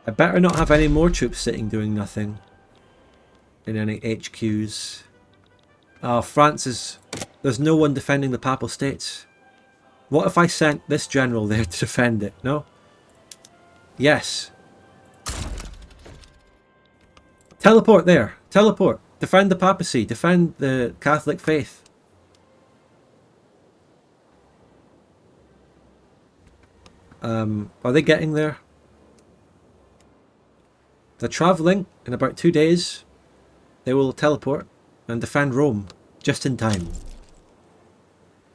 I better not have any more troops sitting doing nothing in any HQs. Oh, France is... There's no one defending the Papal States. What if I sent this general there to defend it? No? Yes. Teleport there. Teleport. Defend the papacy. Defend the Catholic faith. Are they getting there? They're travelling. In about 2 days, they will teleport and defend Rome. Just in time.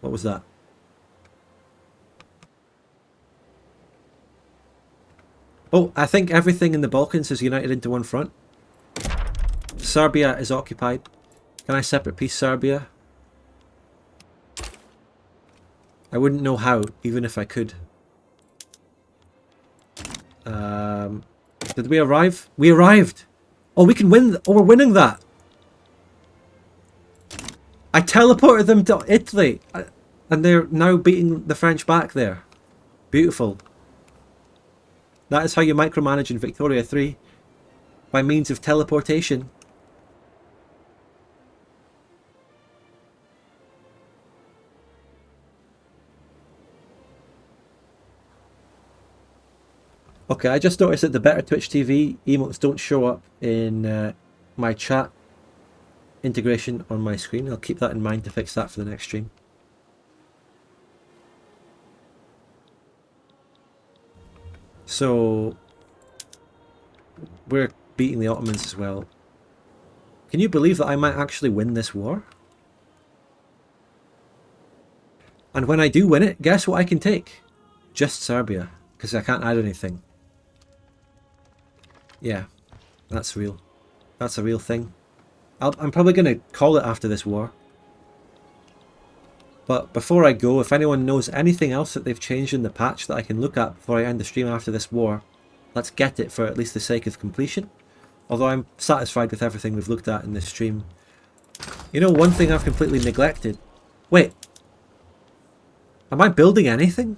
What was that? Oh, I think everything in the Balkans is united into one front. Serbia is occupied. Can I separate peace Serbia? I wouldn't know how, even if I could. Did we arrive? We arrived! Oh, we can win! Oh, we're winning that! I teleported them to Italy! And they're now beating the French back there. Beautiful. That is how you micromanage in Victoria 3. By means of teleportation. Okay, I just noticed that the Better Twitch TV emotes don't show up in my chat integration on my screen. I'll keep that in mind to fix that for the next stream. So, we're beating the Ottomans as well. Can you believe that I might actually win this war? And when I do win it, guess what I can take? Just Serbia, because I can't add anything. Yeah, that's real. That's a real thing. I'm probably going to call it after this war. But before I go, if anyone knows anything else that they've changed in the patch that I can look at before I end the stream after this war, let's get it for at least the sake of completion. Although I'm satisfied with everything we've looked at in this stream. You know, one thing I've completely neglected. Wait. Am I building anything?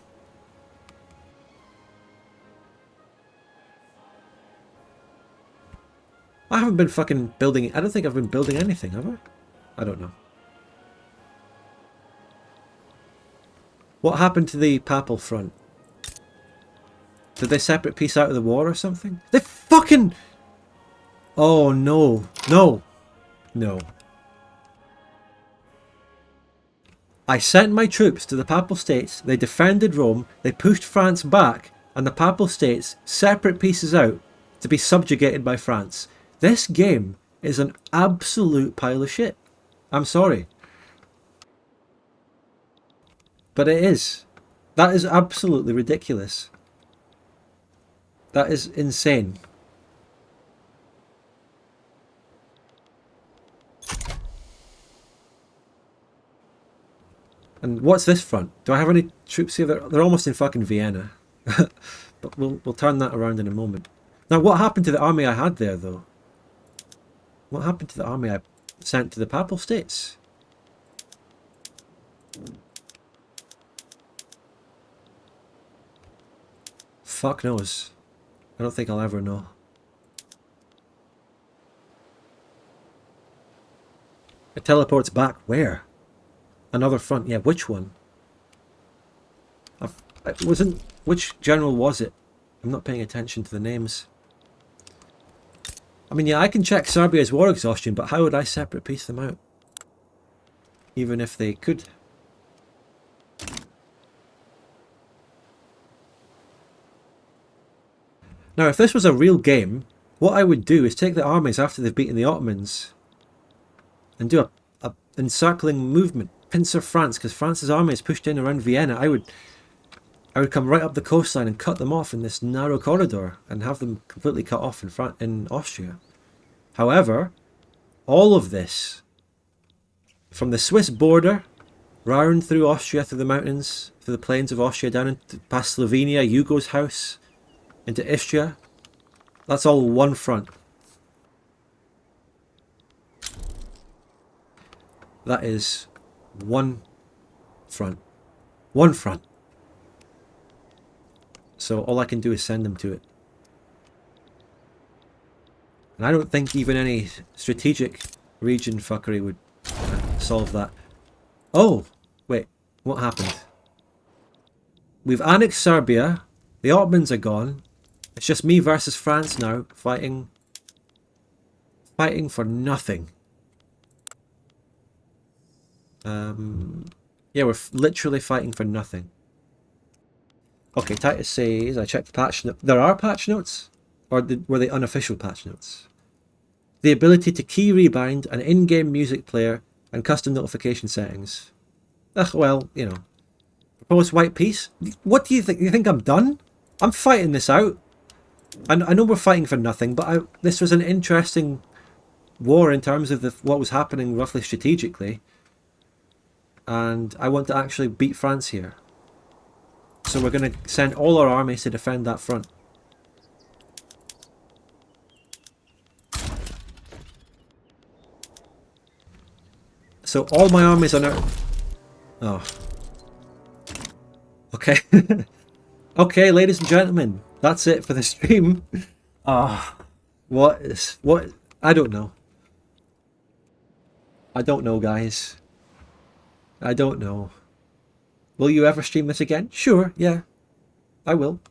I haven't been fucking building... I don't think I've been building anything, have I? I don't know. What happened to the Papal front? Did they separate peace out of the war or something? They fucking... Oh no. No. No. I sent my troops to the Papal States, they defended Rome, they pushed France back, and the Papal States separate pieces out to be subjugated by France. This game is an absolute pile of shit. I'm sorry. But it is. That is absolutely ridiculous. That is insane. And what's this front? Do I have any troops here? They're almost in fucking Vienna. But we'll turn that around in a moment. Now, what happened to the army I had there, though? What happened to the army I sent to the Papal States? Fuck knows. I don't think I'll ever know. It teleports back where? Another front. Yeah, which one? It wasn't... Which general was it? I'm not paying attention to the names. I mean, yeah, I can check Serbia's war exhaustion, but how would I separate piece them out? Even if they could. Now, if this was a real game, what I would do is take the armies after they've beaten the Ottomans and do a encircling movement. Pincer France, because France's army is pushed in around Vienna. I would come right up the coastline and cut them off in this narrow corridor and have them completely cut off in Austria. However, all of this, from the Swiss border, round through Austria, through the mountains, through the plains of Austria, down into past Slovenia, Hugo's house, into Istria, that's all one front. That is one front. One front. So all I can do is send them to it. And I don't think even any strategic region fuckery would solve that. Oh! Wait, what happened? We've annexed Serbia. The Ottomans are gone. It's just me versus France now, fighting for nothing. Yeah, we're literally fighting for nothing. Okay, Titus says, I checked the patch notes. There are patch notes? Or were they unofficial patch notes? The ability to key rebind, an in-game music player, and custom notification settings. Ugh, well, you know. Proposed white peace? What do you think? You think I'm done? I'm fighting this out. And I know we're fighting for nothing, but this was an interesting war in terms of what was happening roughly strategically. And I want to actually beat France here. So we're going to send all our armies to defend that front. So all my armies are now... Oh. Okay. Okay, ladies and gentlemen. That's it for the stream. Ah. What? I don't know. I don't know, guys. I don't know. Will you ever stream this again? Sure, yeah. I will.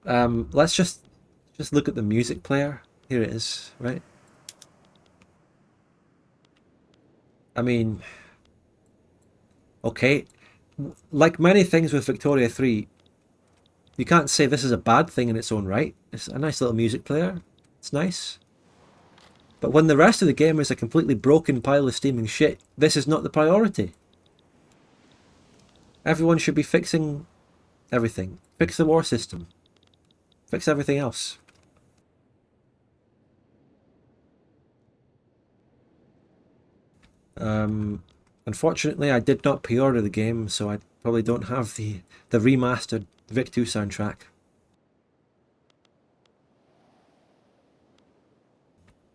Let's just look at the music player. Here it is, right? I mean, okay. Like many things with Victoria 3, you can't say this is a bad thing in its own right. It's a nice little music player. It's nice. But when the rest of the game is a completely broken pile of steaming shit, this is not the priority. Everyone should be fixing everything. Fix the war system. Fix everything else. Unfortunately, I did not pre-order the game, so I probably don't have the remastered Vic 2 soundtrack.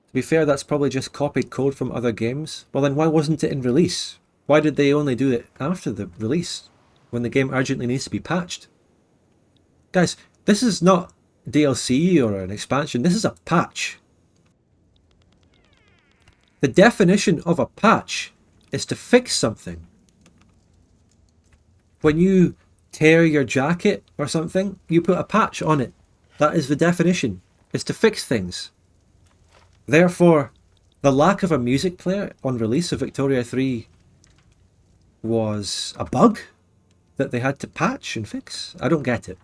To be fair, that's probably just copied code from other games. Well then why wasn't it in release? Why did they only do it after the release, when the game urgently needs to be patched? Guys, this is not DLC or an expansion, this is a patch. The definition of a patch is to fix something. When you tear your jacket or something, you put a patch on it. That is the definition. It's to fix things. Therefore, the lack of a music player on release of Victoria 3 was a bug that they had to patch and fix. I don't get it.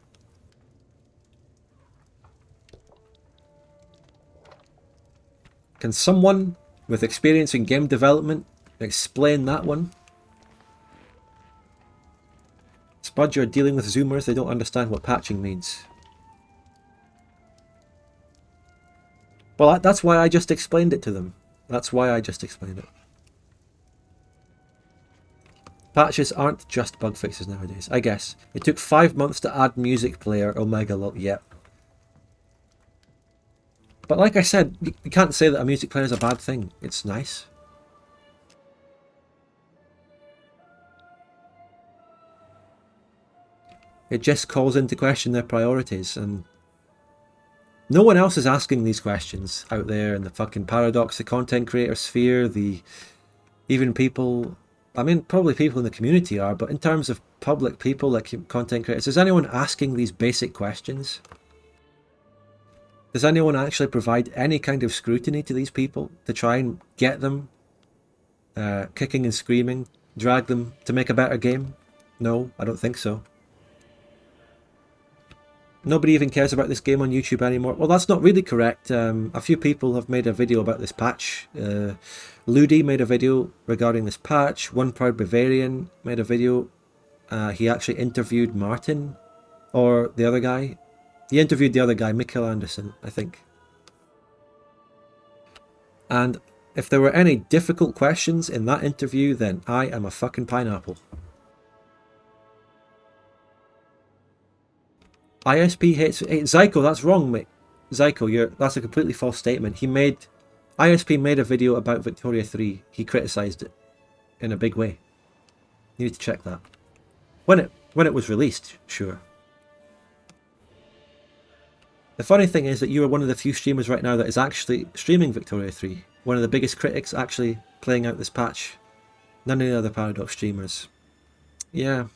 Can someone with experience in game development explain that one? Spud, you're dealing with Zoomers, they don't understand what patching means. Well, that's why I just explained it to them. That's why I just explained it. Patches aren't just bug fixes nowadays, I guess. It took 5 months to add music player, Omega Lol, yep. But like I said, you can't say that a music player is a bad thing. It's nice. It just calls into question their priorities, and no one else is asking these questions out there in the fucking Paradox, the content creator sphere, even people, I mean, probably people in the community are, but in terms of public people like content creators, is anyone asking these basic questions? Does anyone actually provide any kind of scrutiny to these people to try and get them kicking and screaming, drag them to make a better game? No, I don't think so. Nobody even cares about this game on YouTube anymore. Well, that's not really correct. A few people have made a video about this patch. Ludi made a video regarding this patch. One Proud Bavarian made a video. He actually interviewed Martin, or the other guy. He interviewed the other guy, Mikkel Anderson, I think. And if there were any difficult questions in that interview, then I am a fucking pineapple. ISP hates... Hey, Zyko, that's wrong, mate. Zyko, that's a completely false statement. ISP made a video about Victoria 3. He criticised it in a big way. You need to check that. When it was released, sure. The funny thing is that you are one of the few streamers right now that is actually streaming Victoria 3. One of the biggest critics actually playing out this patch. None of the other Paradox streamers. Yeah.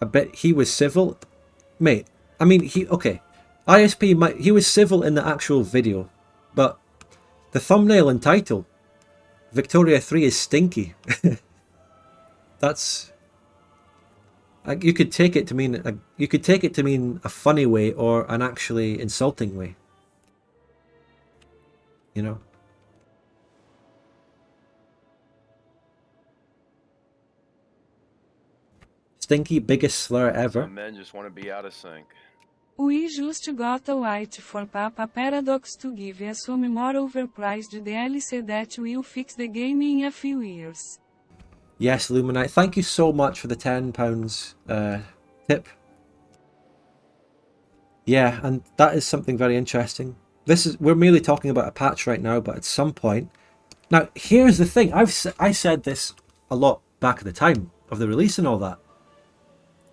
I bet he was civil. Mate, I mean, okay. ISP, he was civil in the actual video. But the thumbnail and title, Victoria 3 is stinky. That's... You could take it to mean a funny way or an actually insulting way. You know? Stinky, biggest slur ever. Some men just want to be out of sync. We just got a wait for Papa Paradox to give us some more overpriced DLC that will fix the game in a few years. Yes, Luminite, thank you so much for the £10 tip. Yeah, and that is something very interesting. We're merely talking about a patch right now, but at some point... Now, here's the thing. I said this a lot back at the time of the release and all that.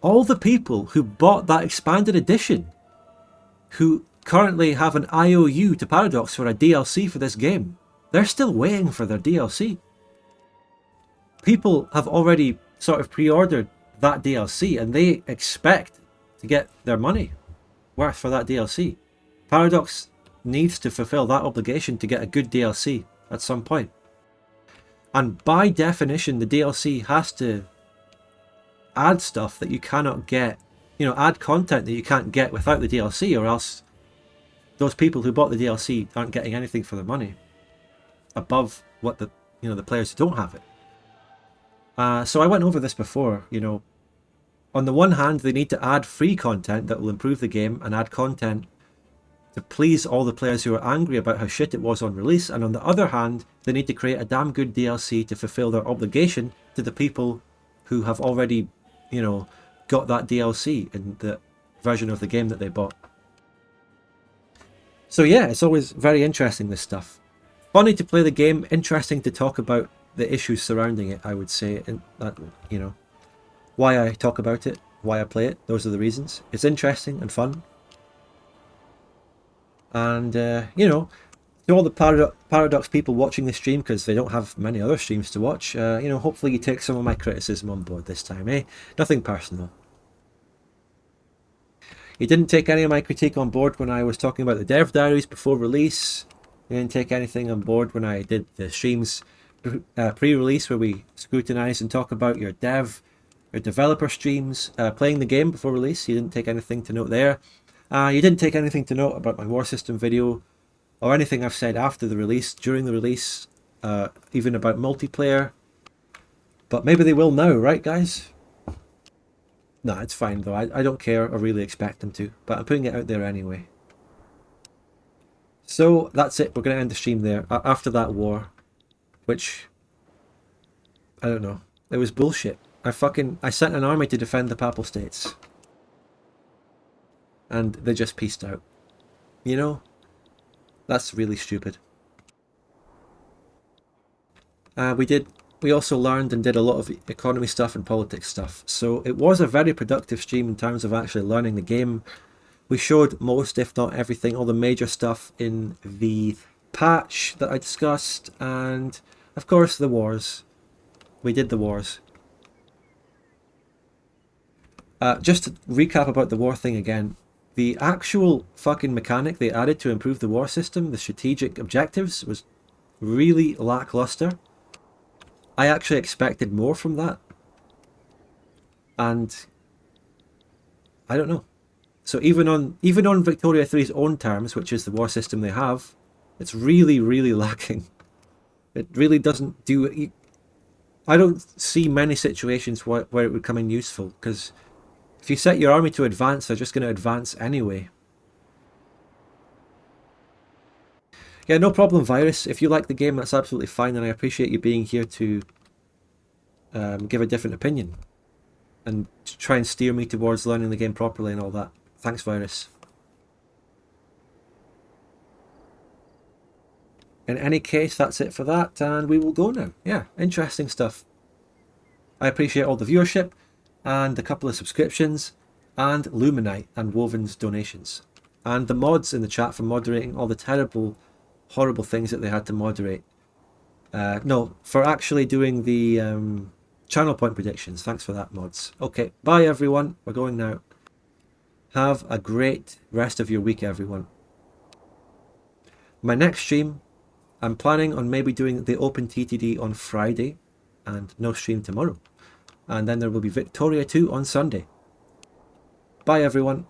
All the people who bought that expanded edition, who currently have an IOU to Paradox for a DLC for this game, they're still waiting for their DLC. People have already sort of pre-ordered that DLC and they expect to get their money worth for that DLC. Paradox needs to fulfill that obligation to get a good DLC at some point. And by definition, the DLC has to add stuff that you cannot get, add content that you can't get without the DLC, or else those people who bought the DLC aren't getting anything for their money above what the players who don't have it. So I went over this before, on the one hand, they need to add free content that will improve the game and add content to please all the players who are angry about how shit it was on release, and on the other hand, they need to create a damn good DLC to fulfill their obligation to the people who have already, you know, got that DLC in the version of the game that they bought. So yeah, it's always very interesting, this stuff. Funny to play the game, interesting to talk about the issues surrounding it, I would say, and that, you know, why I talk about it, why I play it, those are the reasons. It's interesting and fun. And, you know, to all the Paradox people watching the stream, because they don't have many other streams to watch, you know, hopefully you take some of my criticism on board this time, eh? Nothing personal. You didn't take any of my critique on board when I was talking about the dev diaries before release. You didn't take anything on board when I did the streams pre-release, where we scrutinize and talk about your developer streams playing the game before release. You didn't take anything to note there. You didn't take anything to note about my war system video or anything I've said after the release, during the release, even about multiplayer. But maybe they will now, right, guys? No, it's fine though. I don't care or really expect them to, but I'm putting it out there anyway. So that's it. We're going to end the stream there after that war, which, I don't know. It was bullshit. I sent an army to defend the Papal States, and they just pieced out. You know? That's really stupid. We also learned and did a lot of economy stuff and politics stuff. So it was a very productive stream in terms of actually learning the game. We showed most, if not everything, all the major stuff in the patch that I discussed. And, of course, the wars. We did the wars. Just to recap about the war thing again. The actual fucking mechanic they added to improve the war system, the strategic objectives, was really lackluster. I actually expected more from that. And I don't know. So even on Victoria 3's own terms, which is the war system they have, it's really, really lacking. It really doesn't do it. I don't see many situations where it would come in useful, because if you set your army to advance, they're just going to advance anyway. Yeah, no problem, Virus. If you like the game, that's absolutely fine, and I appreciate you being here to give a different opinion and to try and steer me towards learning the game properly and all that. Thanks, Virus. In any case, that's it for that, and we will go now. Yeah, interesting stuff. I appreciate all the viewership, and a couple of subscriptions, and Luminite and Woven's donations. And the mods in the chat for moderating all the terrible, horrible things that they had to moderate. No, for actually doing the channel point predictions. Thanks for that, mods. Okay, bye everyone. We're going now. Have a great rest of your week, everyone. My next stream, I'm planning on maybe doing the Open TTD on Friday and no stream tomorrow. And then there will be Victoria 2 on Sunday. Bye everyone.